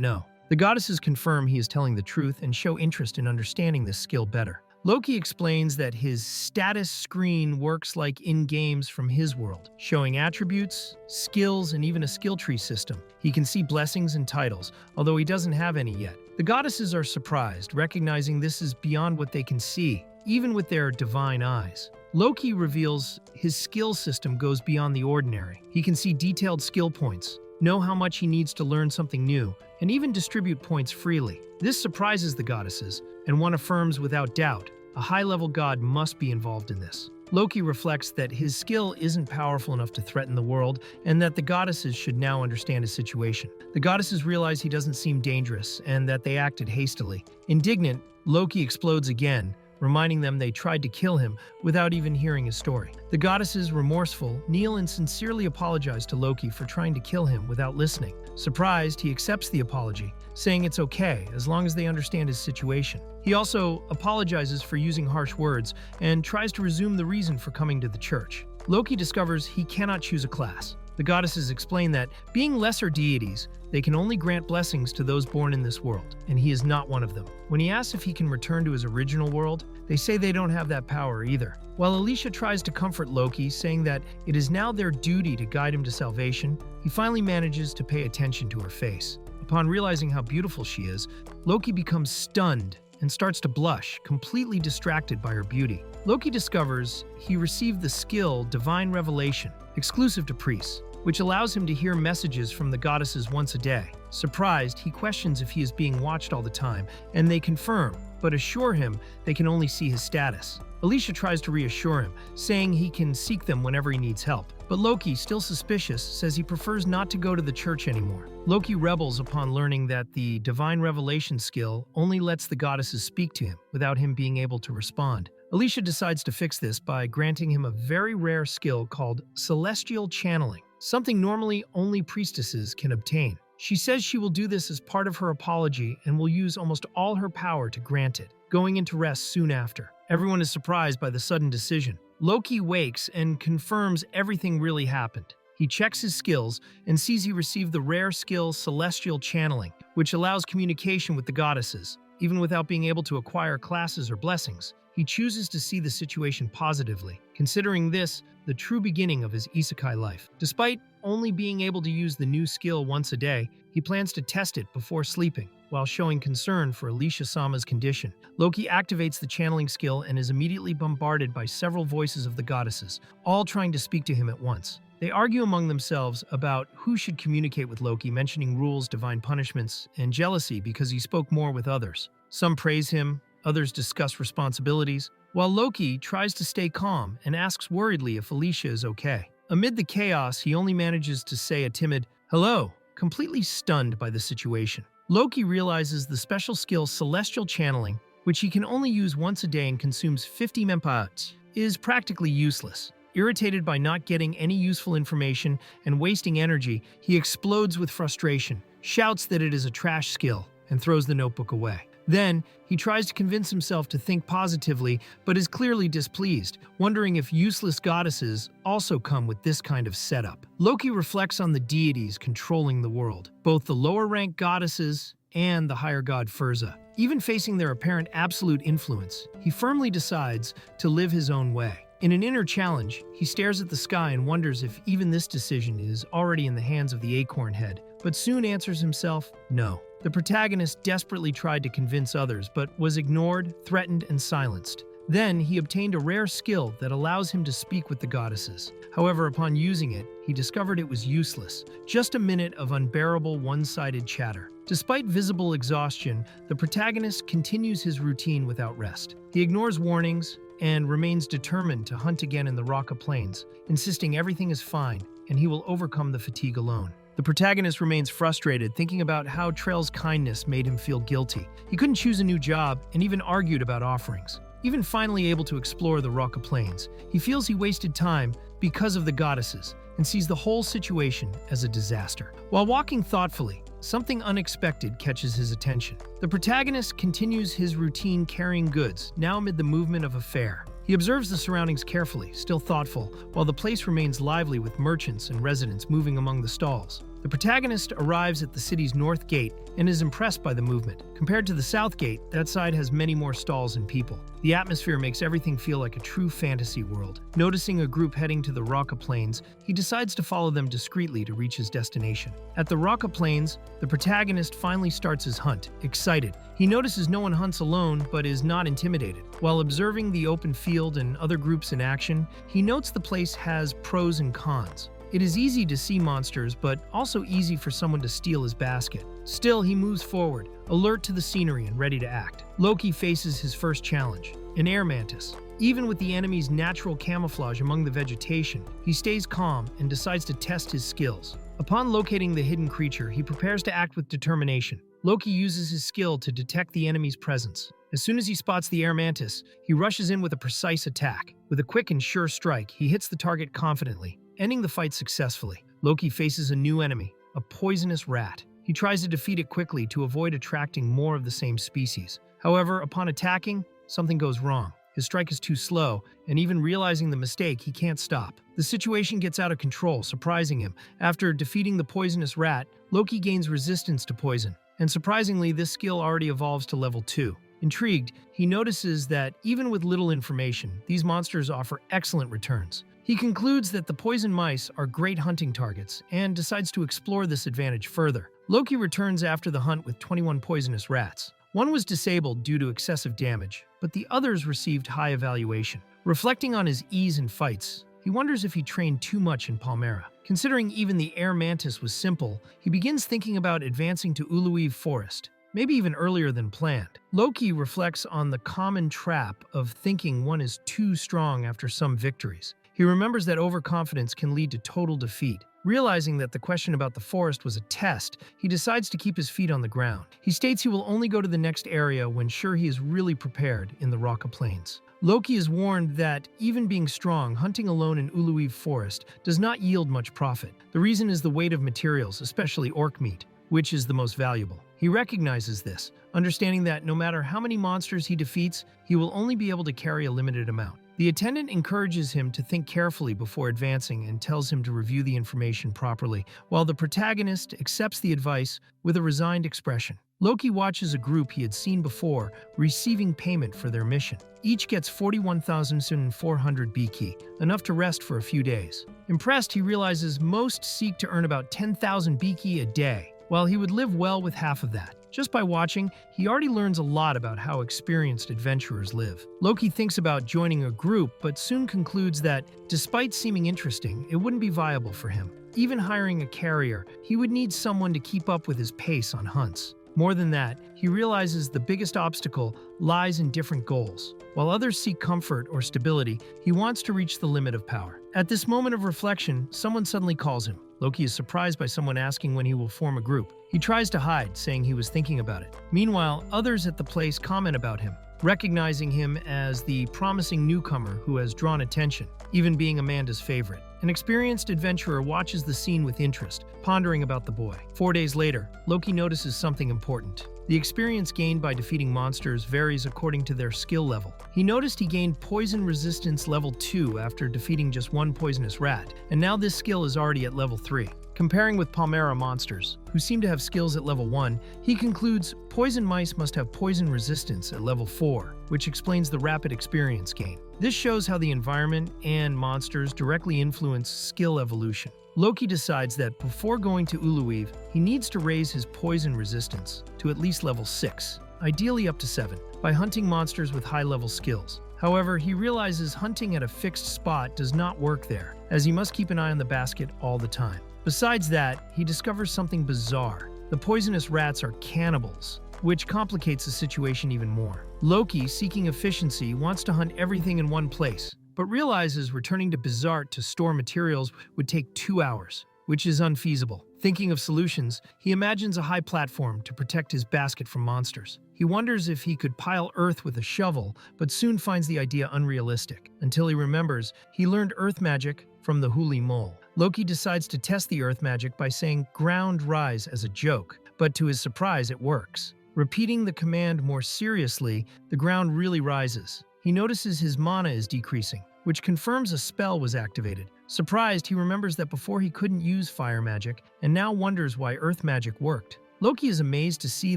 know. The goddesses confirm he is telling the truth and show interest in understanding this skill better. Loki explains that his status screen works like in games from his world, showing attributes, skills, and even a skill tree system. He can see blessings and titles, although he doesn't have any yet. The goddesses are surprised, recognizing this is beyond what they can see, even with their divine eyes. Loki reveals his skill system goes beyond the ordinary. He can see detailed skill points, know how much he needs to learn something new, and even distribute points freely. This surprises the goddesses, and one affirms without doubt, a high-level god must be involved in this. Loki reflects that his skill isn't powerful enough to threaten the world, and that the goddesses should now understand his situation. The goddesses realize he doesn't seem dangerous, and that they acted hastily. Indignant, Loki explodes again, reminding them they tried to kill him without even hearing his story. The goddesses, remorseful, kneel and sincerely apologize to Loki for trying to kill him without listening. Surprised, he accepts the apology, saying it's okay as long as they understand his situation. He also apologizes for using harsh words and tries to resume the reason for coming to the church. Loki discovers he cannot choose a class. The goddesses explain that, being lesser deities, they can only grant blessings to those born in this world, and he is not one of them. When he asks if he can return to his original world, they say they don't have that power either. While Alicia tries to comfort Loki, saying that it is now their duty to guide him to salvation, he finally manages to pay attention to her face. Upon realizing how beautiful she is, Loki becomes stunned and starts to blush, completely distracted by her beauty. Loki discovers he received the skill Divine Revelation, exclusive to priests, which allows him to hear messages from the goddesses once a day. Surprised, he questions if he is being watched all the time, and they confirm, but assure him they can only see his status. Alicia tries to reassure him, saying he can seek them whenever he needs help. But Loki, still suspicious, says he prefers not to go to the church anymore. Loki rebels upon learning that the Divine Revelation skill only lets the goddesses speak to him without him being able to respond. Alicia decides to fix this by granting him a very rare skill called Celestial Channeling, something normally only priestesses can obtain. She says she will do this as part of her apology and will use almost all her power to grant it, going into rest soon after. Everyone is surprised by the sudden decision. Loki wakes and confirms everything really happened. He checks his skills and sees he received the rare skill Celestial Channeling, which allows communication with the goddesses, even without being able to acquire classes or blessings. He chooses to see the situation positively, considering this the true beginning of his Isekai life. Despite only being able to use the new skill once a day, he plans to test it before sleeping. while showing concern for Alicia-sama's condition. Loki activates the channeling skill and is immediately bombarded by several voices of the goddesses, all trying to speak to him at once. They argue among themselves about who should communicate with Loki, mentioning rules, divine punishments, and jealousy because he spoke more with others. Some praise him, others discuss responsibilities, while Loki tries to stay calm and asks worriedly if Alicia is okay. Amid the chaos, he only manages to say a timid, "Hello," completely stunned by the situation. Loki realizes the special skill Celestial Channeling, which he can only use once a day and consumes 50 mempa, is practically useless. Irritated by not getting any useful information and wasting energy, he explodes with frustration, shouts that it is a trash skill, and throws the notebook away. Then, he tries to convince himself to think positively, but is clearly displeased, wondering if useless goddesses also come with this kind of setup. Loki reflects on the deities controlling the world, both the lower-ranked goddesses and the higher god Furza. Even facing their apparent absolute influence, he firmly decides to live his own way. In an inner challenge, he stares at the sky and wonders if even this decision is already in the hands of the Acorn Head, but soon answers himself, no. The protagonist desperately tried to convince others, but was ignored, threatened, and silenced. Then, he obtained a rare skill that allows him to speak with the goddesses. However, upon using it, he discovered it was useless. Just a minute of unbearable one-sided chatter. Despite visible exhaustion, the protagonist continues his routine without rest. He ignores warnings and remains determined to hunt again in the Raqqa Plains, insisting everything is fine and he will overcome the fatigue alone. The protagonist remains frustrated, thinking about how Trail's kindness made him feel guilty. He couldn't choose a new job and even argued about offerings. Even finally able to explore the Raqqa Plains, he feels he wasted time because of the goddesses and sees the whole situation as a disaster. While walking thoughtfully, something unexpected catches his attention. The protagonist continues his routine carrying goods, now amid the movement of a fair. He observes the surroundings carefully, still thoughtful, while the place remains lively with merchants and residents moving among the stalls. The protagonist arrives at the city's north gate and is impressed by the movement. Compared to the south gate, that side has many more stalls and people. The atmosphere makes everything feel like a true fantasy world. Noticing a group heading to the Raqqa Plains, he decides to follow them discreetly to reach his destination. At the Raqqa Plains, the protagonist finally starts his hunt, excited. He notices no one hunts alone, but is not intimidated. While observing the open field and other groups in action, he notes the place has pros and cons. It is easy to see monsters, but also easy for someone to steal his basket. Still, he moves forward, alert to the scenery and ready to act. Loki faces his first challenge, an air mantis. Even with the enemy's natural camouflage among the vegetation, he stays calm and decides to test his skills. Upon locating the hidden creature, he prepares to act with determination. Loki uses his skill to detect the enemy's presence. As soon as he spots the air mantis, he rushes in with a precise attack. With a quick and sure strike, he hits the target confidently, ending the fight successfully. Loki faces a new enemy, a poisonous rat. He tries to defeat it quickly to avoid attracting more of the same species. However, upon attacking, something goes wrong. His strike is too slow, and even realizing the mistake, he can't stop. The situation gets out of control, surprising him. After defeating the poisonous rat, Loki gains resistance to poison, and surprisingly, this skill already evolves to level 2. Intrigued, he notices that even with little information, these monsters offer excellent returns. He concludes that the poison mice are great hunting targets and decides to explore this advantage further. Loki returns after the hunt with 21 poisonous rats. One was disabled due to excessive damage, but the others received high evaluation. Reflecting on his ease in fights, he wonders if he trained too much in Palmyra. Considering even the air mantis was simple, he begins thinking about advancing to Uluiv Forest, maybe even earlier than planned. Loki reflects on the common trap of thinking one is too strong after some victories. He remembers that overconfidence can lead to total defeat. Realizing that the question about the forest was a test, he decides to keep his feet on the ground. He states he will only go to the next area when sure he is really prepared in the Raqqa Plains. Loki is warned that, even being strong, hunting alone in Uluiv Forest does not yield much profit. The reason is the weight of materials, especially orc meat, which is the most valuable. He recognizes this, understanding that no matter how many monsters he defeats, he will only be able to carry a limited amount. The attendant encourages him to think carefully before advancing and tells him to review the information properly, while the protagonist accepts the advice with a resigned expression. Loki watches a group he had seen before receiving payment for their mission. Each gets 41,400 BK, enough to rest for a few days. Impressed, he realizes most seek to earn about 10,000 BK a day, while he would live well with half of that. Just by watching, he already learns a lot about how experienced adventurers live. Loki thinks about joining a group, but soon concludes that, despite seeming interesting, it wouldn't be viable for him. Even hiring a carrier, he would need someone to keep up with his pace on hunts. More than that, he realizes the biggest obstacle lies in different goals. While others seek comfort or stability, he wants to reach the limit of power. At this moment of reflection, someone suddenly calls him. Loki is surprised by someone asking when he will form a group. He tries to hide, saying he was thinking about it. Meanwhile, others at the place comment about him, recognizing him as the promising newcomer who has drawn attention, even being Amanda's favorite. An experienced adventurer watches the scene with interest, pondering about the boy. 4 days later, Loki notices something important. The experience gained by defeating monsters varies according to their skill level. He noticed he gained poison resistance level 2 after defeating just one poisonous rat, and now this skill is already at level 3. Comparing with Palmera monsters, who seem to have skills at level 1, he concludes poison mice must have poison resistance at level 4, which explains the rapid experience gain. This shows how the environment and monsters directly influence skill evolution. Loki decides that before going to Uluweave, he needs to raise his poison resistance to at least level 6, ideally up to 7, by hunting monsters with high-level skills. However, he realizes hunting at a fixed spot does not work there, as he must keep an eye on the basket all the time. Besides that, he discovers something bizarre. The poisonous rats are cannibals, which complicates the situation even more. Loki, seeking efficiency, wants to hunt everything in one place, but realizes returning to Bezart to store materials would take 2 hours, which is unfeasible. Thinking of solutions, he imagines a high platform to protect his basket from monsters. He wonders if he could pile earth with a shovel, but soon finds the idea unrealistic, until he remembers he learned earth magic from the Huli Mole. Loki decides to test the earth magic by saying ground rise as a joke, but to his surprise it works. Repeating the command more seriously, the ground really rises. He notices his mana is decreasing, which confirms a spell was activated. Surprised, he remembers that before he couldn't use fire magic, and now wonders why earth magic worked. Loki is amazed to see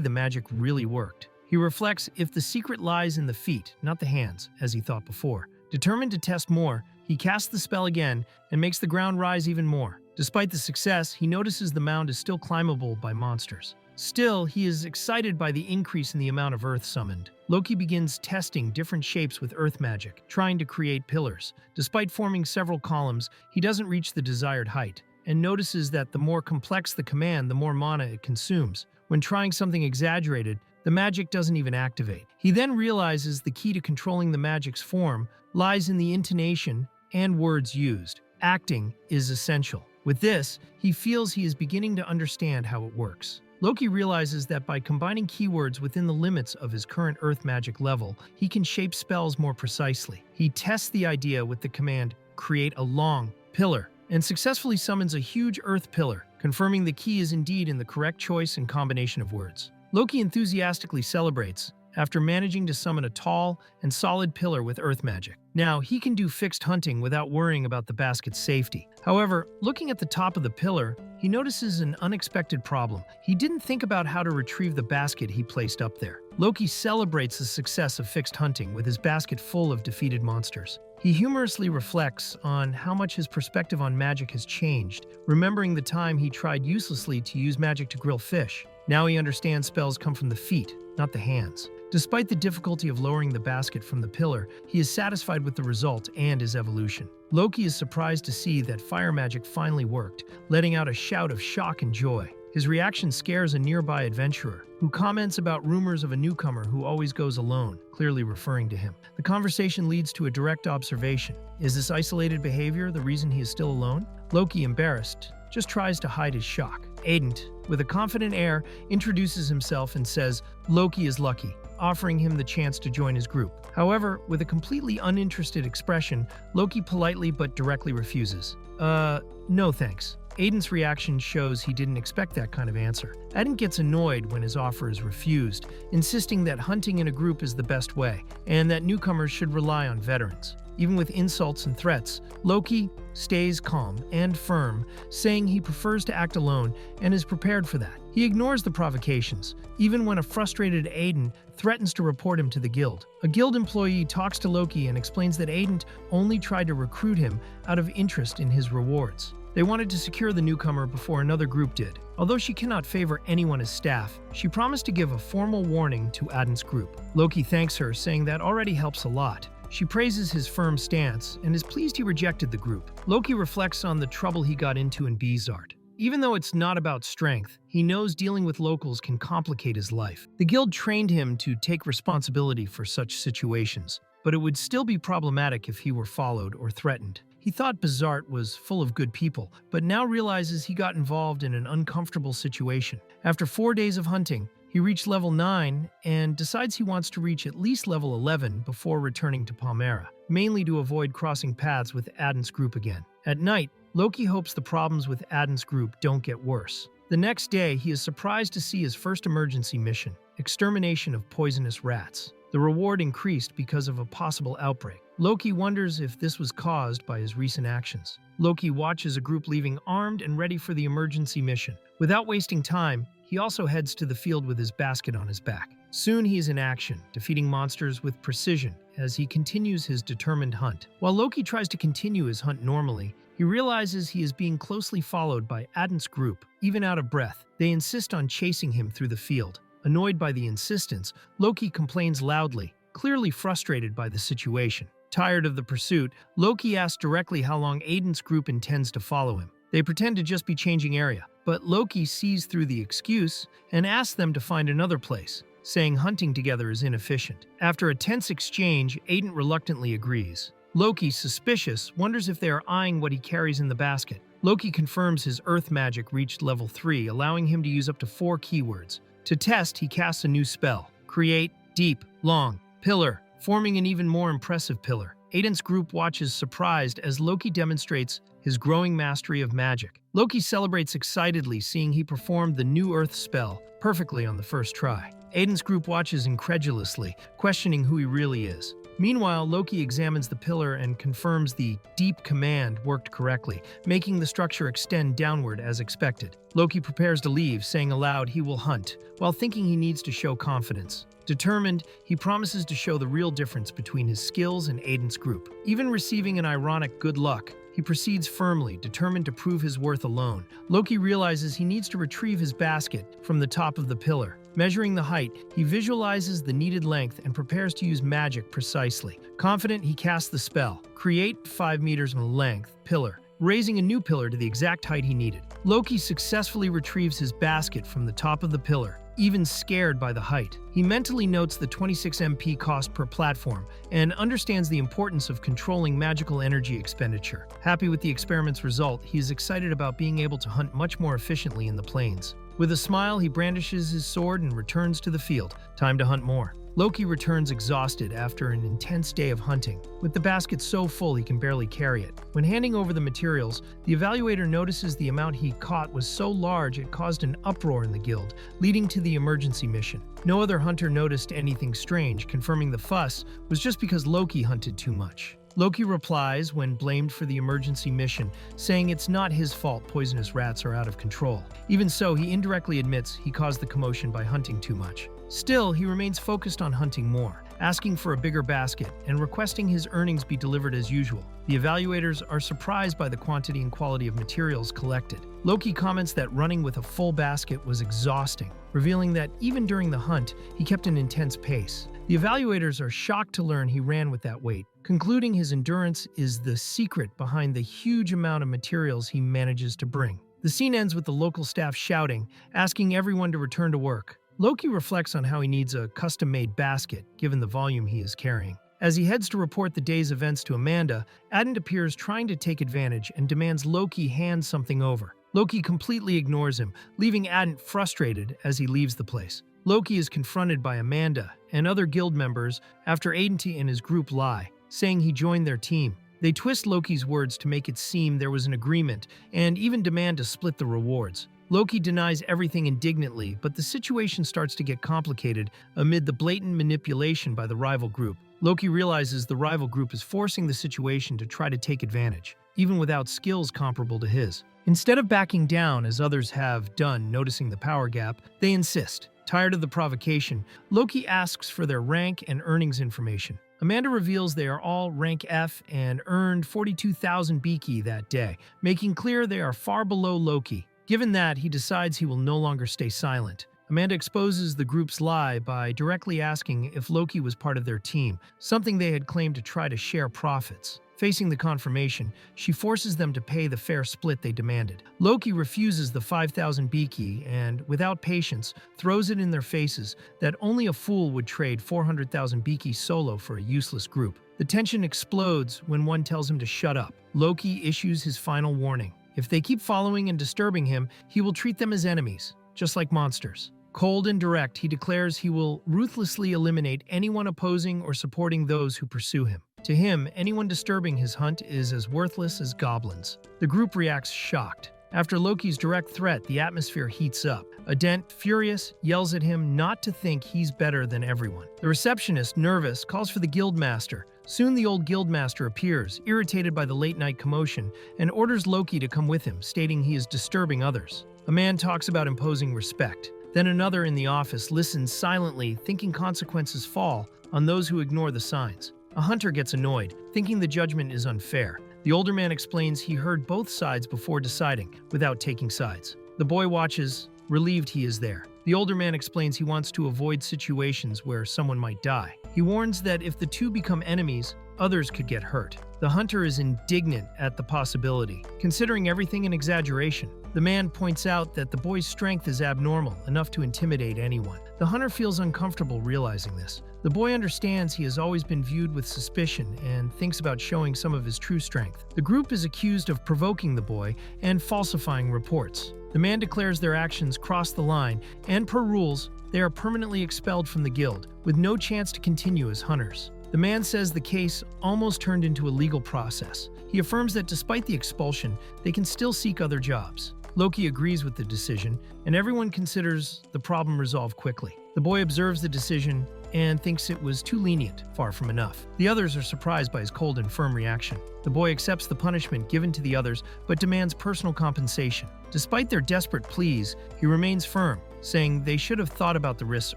the magic really worked. He reflects if the secret lies in the feet, not the hands, as he thought before. Determined to test more, he casts the spell again and makes the ground rise even more. Despite the success, he notices the mound is still climbable by monsters. Still, he is excited by the increase in the amount of earth summoned. Loki begins testing different shapes with earth magic, trying to create pillars. Despite forming several columns, he doesn't reach the desired height, and notices that the more complex the command, the more mana it consumes. When trying something exaggerated, the magic doesn't even activate. He then realizes the key to controlling the magic's form lies in the intonation and words used. Acting is essential. With this, he feels he is beginning to understand how it works. Loki realizes that by combining keywords within the limits of his current earth magic level, he can shape spells more precisely. He tests the idea with the command, create a long pillar, and successfully summons a huge earth pillar, confirming the key is indeed in the correct choice and combination of words. Loki enthusiastically celebrates after managing to summon a tall and solid pillar with earth magic. Now, he can do fixed hunting without worrying about the basket's safety. However, looking at the top of the pillar, he notices an unexpected problem. He didn't think about how to retrieve the basket he placed up there. Loki celebrates the success of fixed hunting with his basket full of defeated monsters. He humorously reflects on how much his perspective on magic has changed, remembering the time he tried uselessly to use magic to grill fish. Now he understands spells come from the feet, not the hands. Despite the difficulty of lowering the basket from the pillar, he is satisfied with the result and his evolution. Loki is surprised to see that fire magic finally worked, letting out a shout of shock and joy. His reaction scares a nearby adventurer, who comments about rumors of a newcomer who always goes alone, clearly referring to him. The conversation leads to a direct observation. Is this isolated behavior the reason he is still alone? Loki, embarrassed, just tries to hide his shock. Aident, with a confident air, introduces himself and says Loki is lucky, offering him the chance to join his group. However, with a completely uninterested expression, Loki politely but directly refuses. No thanks. Aident's reaction shows he didn't expect that kind of answer. Aident gets annoyed when his offer is refused, insisting that hunting in a group is the best way, and that newcomers should rely on veterans. Even with insults and threats, Loki stays calm and firm, saying he prefers to act alone and is prepared for that. He ignores the provocations, even when a frustrated Aident threatens to report him to the guild. A guild employee talks to Loki and explains that Aident only tried to recruit him out of interest in his rewards. They wanted to secure the newcomer before another group did. Although she cannot favor anyone as staff, she promised to give a formal warning to Aden's group. Loki thanks her, saying that already helps a lot. She praises his firm stance and is pleased he rejected the group. Loki reflects on the trouble he got into in Bezart. Even though it's not about strength, he knows dealing with locals can complicate his life. The guild trained him to take responsibility for such situations, but it would still be problematic if he were followed or threatened. He thought Bezart was full of good people, but now realizes he got involved in an uncomfortable situation. After 4 days of hunting, he reached level 9 and decides he wants to reach at least level 11 before returning to Palmyra, mainly to avoid crossing paths with Aden's group again. At night, Loki hopes the problems with Aden's group don't get worse. The next day, he is surprised to see his first emergency mission, extermination of poisonous rats. The reward increased because of a possible outbreak. Loki wonders if this was caused by his recent actions. Loki watches a group leaving armed and ready for the emergency mission. Without wasting time, he also heads to the field with his basket on his back. Soon he is in action, defeating monsters with precision as he continues his determined hunt. While Loki tries to continue his hunt normally, he realizes he is being closely followed by Aden's group. Even out of breath, they insist on chasing him through the field. Annoyed by the insistence, Loki complains loudly, clearly frustrated by the situation. Tired of the pursuit, Loki asks directly how long Aden's group intends to follow him. They pretend to just be changing area, but Loki sees through the excuse and asks them to find another place, saying hunting together is inefficient. After a tense exchange, Aden reluctantly agrees. Loki, suspicious, wonders if they are eyeing what he carries in the basket. Loki confirms his earth magic reached level 3, allowing him to use up to 4 keywords. To test, he casts a new spell, Create Deep, Long, Pillar, forming an even more impressive pillar. Aden's group watches surprised as Loki demonstrates his growing mastery of magic. Loki celebrates excitedly, seeing he performed the new earth spell perfectly on the first try. Aden's group watches incredulously, questioning who he really is. Meanwhile, Loki examines the pillar and confirms the deep command worked correctly, making the structure extend downward as expected. Loki prepares to leave, saying aloud he will hunt, while thinking he needs to show confidence. Determined, he promises to show the real difference between his skills and Aden's group. Even receiving an ironic good luck, he proceeds firmly, determined to prove his worth alone. Loki realizes he needs to retrieve his basket from the top of the pillar. Measuring the height, he visualizes the needed length and prepares to use magic precisely. Confident, he casts the spell, Create 5 meters in length, pillar, raising a new pillar to the exact height he needed. Loki successfully retrieves his basket from the top of the pillar, even scared by the height. He mentally notes the 26 MP cost per platform and understands the importance of controlling magical energy expenditure. Happy with the experiment's result, he is excited about being able to hunt much more efficiently in the plains. With a smile, he brandishes his sword and returns to the field. Time to hunt more. Loki returns exhausted after an intense day of hunting, with the basket so full he can barely carry it. When handing over the materials, the evaluator notices the amount he caught was so large it caused an uproar in the guild, leading to the emergency mission. No other hunter noticed anything strange, confirming the fuss was just because Loki hunted too much. Loki replies when blamed for the emergency mission, saying it's not his fault poisonous rats are out of control. Even so, he indirectly admits he caused the commotion by hunting too much. Still, he remains focused on hunting more, asking for a bigger basket and requesting his earnings be delivered as usual. The evaluators are surprised by the quantity and quality of materials collected. Loki comments that running with a full basket was exhausting, revealing that even during the hunt, he kept an intense pace. The evaluators are shocked to learn he ran with that weight, concluding his endurance is the secret behind the huge amount of materials he manages to bring. The scene ends with the local staff shouting, asking everyone to return to work. Loki reflects on how he needs a custom-made basket, given the volume he is carrying. As he heads to report the day's events to Amanda, Aden appears trying to take advantage and demands Loki hand something over. Loki completely ignores him, leaving Aden frustrated as he leaves the place. Loki is confronted by Amanda and other guild members after Aden and his group lie, saying he joined their team. They twist Loki's words to make it seem there was an agreement and even demand to split the rewards. Loki denies everything indignantly, but the situation starts to get complicated amid the blatant manipulation by the rival group. Loki realizes the rival group is forcing the situation to try to take advantage, even without skills comparable to his. Instead of backing down as others have done, noticing the power gap, they insist. Tired of the provocation, Loki asks for their rank and earnings information. Amanda reveals they are all rank F and earned 42,000 Biki that day, making clear they are far below Loki. Given that, he decides he will no longer stay silent. Amanda exposes the group's lie by directly asking if Loki was part of their team, something they had claimed to try to share profits. Facing the confirmation, she forces them to pay the fair split they demanded. Loki refuses the 5,000 Biki and, without patience, throws it in their faces that only a fool would trade 400,000 Biki solo for a useless group. The tension explodes when one tells him to shut up. Loki issues his final warning. If they keep following and disturbing him, he will treat them as enemies, just like monsters. Cold and direct, he declares he will ruthlessly eliminate anyone opposing or supporting those who pursue him. To him, anyone disturbing his hunt is as worthless as goblins. The group reacts shocked. After Loki's direct threat, the atmosphere heats up. Adent, furious, yells at him not to think he's better than everyone. The receptionist, nervous, calls for the guildmaster. Soon the old guildmaster appears, irritated by the late-night commotion, and orders Loki to come with him, stating he is disturbing others. A man talks about imposing respect. Then another in the office listens silently, thinking consequences fall on those who ignore the signs. A hunter gets annoyed, thinking the judgment is unfair. The older man explains he heard both sides before deciding, without taking sides. The boy watches, relieved he is there. The older man explains he wants to avoid situations where someone might die. He warns that if the two become enemies, others could get hurt. The hunter is indignant at the possibility, considering everything an exaggeration. The man points out that the boy's strength is abnormal, enough to intimidate anyone. The hunter feels uncomfortable realizing this. The boy understands he has always been viewed with suspicion and thinks about showing some of his true strength. The group is accused of provoking the boy and falsifying reports. The man declares their actions cross the line, and per rules, they are permanently expelled from the guild, with no chance to continue as hunters. The man says the case almost turned into a legal process. He affirms that despite the expulsion, they can still seek other jobs. Loki agrees with the decision, and everyone considers the problem resolved quickly. The boy observes the decision and thinks it was too lenient, far from enough. The others are surprised by his cold and firm reaction. The boy accepts the punishment given to the others, but demands personal compensation. Despite their desperate pleas, he remains firm, saying they should have thought about the risks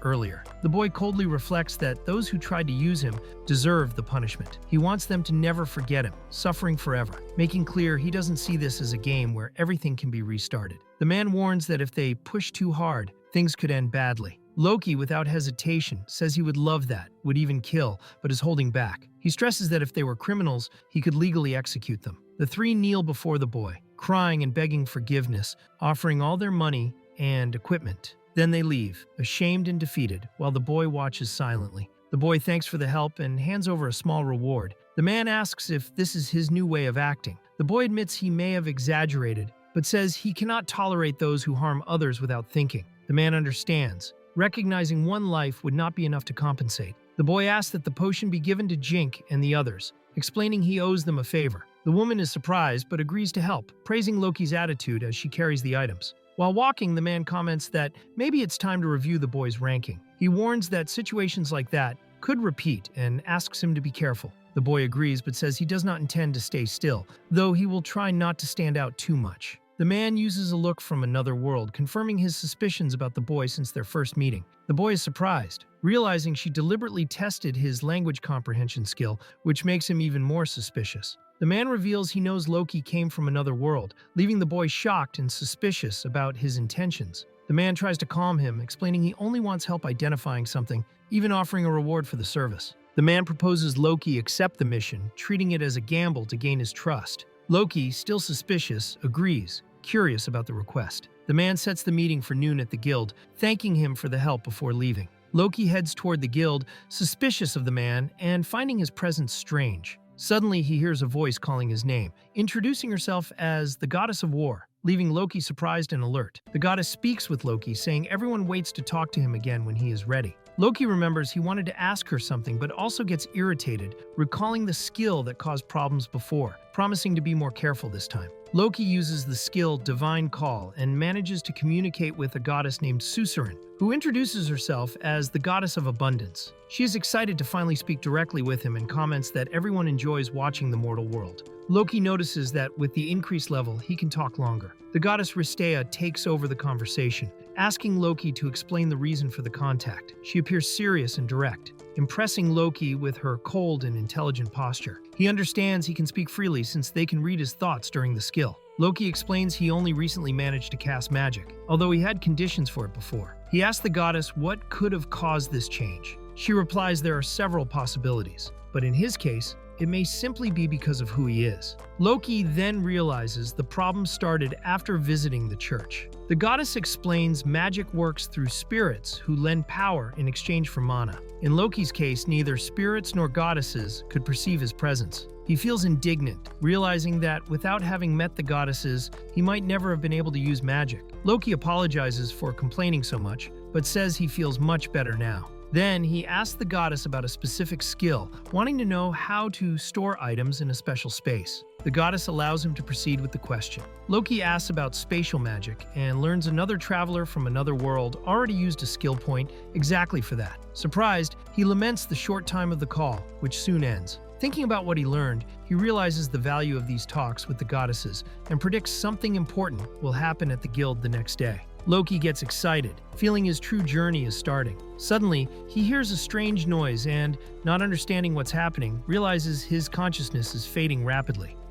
earlier. The boy coldly reflects that those who tried to use him deserve the punishment. He wants them to never forget him, suffering forever, making clear he doesn't see this as a game where everything can be restarted. The man warns that if they push too hard, things could end badly. Loki, without hesitation, says he would love that, would even kill, but is holding back. He stresses that if they were criminals, he could legally execute them. The three kneel before the boy, crying and begging forgiveness, offering all their money and equipment. Then they leave, ashamed and defeated, while the boy watches silently. The boy thanks for the help and hands over a small reward. The man asks if this is his new way of acting. The boy admits he may have exaggerated, but says he cannot tolerate those who harm others without thinking. The man understands. Recognizing one life would not be enough to compensate. The boy asks that the potion be given to Jink and the others, explaining he owes them a favor. The woman is surprised but agrees to help, praising Loki's attitude as she carries the items. While walking, the man comments that maybe it's time to review the boy's ranking. He warns that situations like that could repeat and asks him to be careful. The boy agrees but says he does not intend to stay still, though he will try not to stand out too much. The man uses a look from another world, confirming his suspicions about the boy since their first meeting. The boy is surprised, realizing she deliberately tested his language comprehension skill, which makes him even more suspicious. The man reveals he knows Loki came from another world, leaving the boy shocked and suspicious about his intentions. The man tries to calm him, explaining he only wants help identifying something, even offering a reward for the service. The man proposes Loki accept the mission, treating it as a gamble to gain his trust. Loki, still suspicious, agrees, curious about the request. The man sets the meeting for noon at the guild, thanking him for the help before leaving. Loki heads toward the guild, suspicious of the man and finding his presence strange. Suddenly, he hears a voice calling his name, introducing herself as the goddess of war, leaving Loki surprised and alert. The goddess speaks with Loki, saying everyone waits to talk to him again when he is ready. Loki remembers he wanted to ask her something but also gets irritated, recalling the skill that caused problems before. promising to be more careful this time. Loki uses the skill Divine Call and manages to communicate with a goddess named Susurin, who introduces herself as the goddess of abundance. She is excited to finally speak directly with him and comments that everyone enjoys watching the mortal world. Loki notices that with the increased level, he can talk longer. The goddess Ristea takes over the conversation, asking Loki to explain the reason for the contact. She appears serious and direct, impressing Loki with her cold and intelligent posture. He understands he can speak freely since they can read his thoughts during the skill. Loki explains he only recently managed to cast magic, although he had conditions for it before. He asks the goddess what could have caused this change. She replies there are several possibilities, but in his case, it may simply be because of who he is. Loki then realizes the problem started after visiting the church. The goddess explains magic works through spirits who lend power in exchange for mana. In Loki's case, neither spirits nor goddesses could perceive his presence. He feels indignant, realizing that without having met the goddesses, he might never have been able to use magic. Loki apologizes for complaining so much, but says he feels much better now. Then he asks the goddess about a specific skill, wanting to know how to store items in a special space. The goddess allows him to proceed with the question. Loki asks about spatial magic and learns another traveler from another world already used a skill point exactly for that. Surprised, he laments the short time of the call, which soon ends. Thinking about what he learned, he realizes the value of these talks with the goddesses and predicts something important will happen at the guild the next day. Loki gets excited, feeling his true journey is starting. Suddenly, he hears a strange noise and, not understanding what's happening, realizes his consciousness is fading rapidly.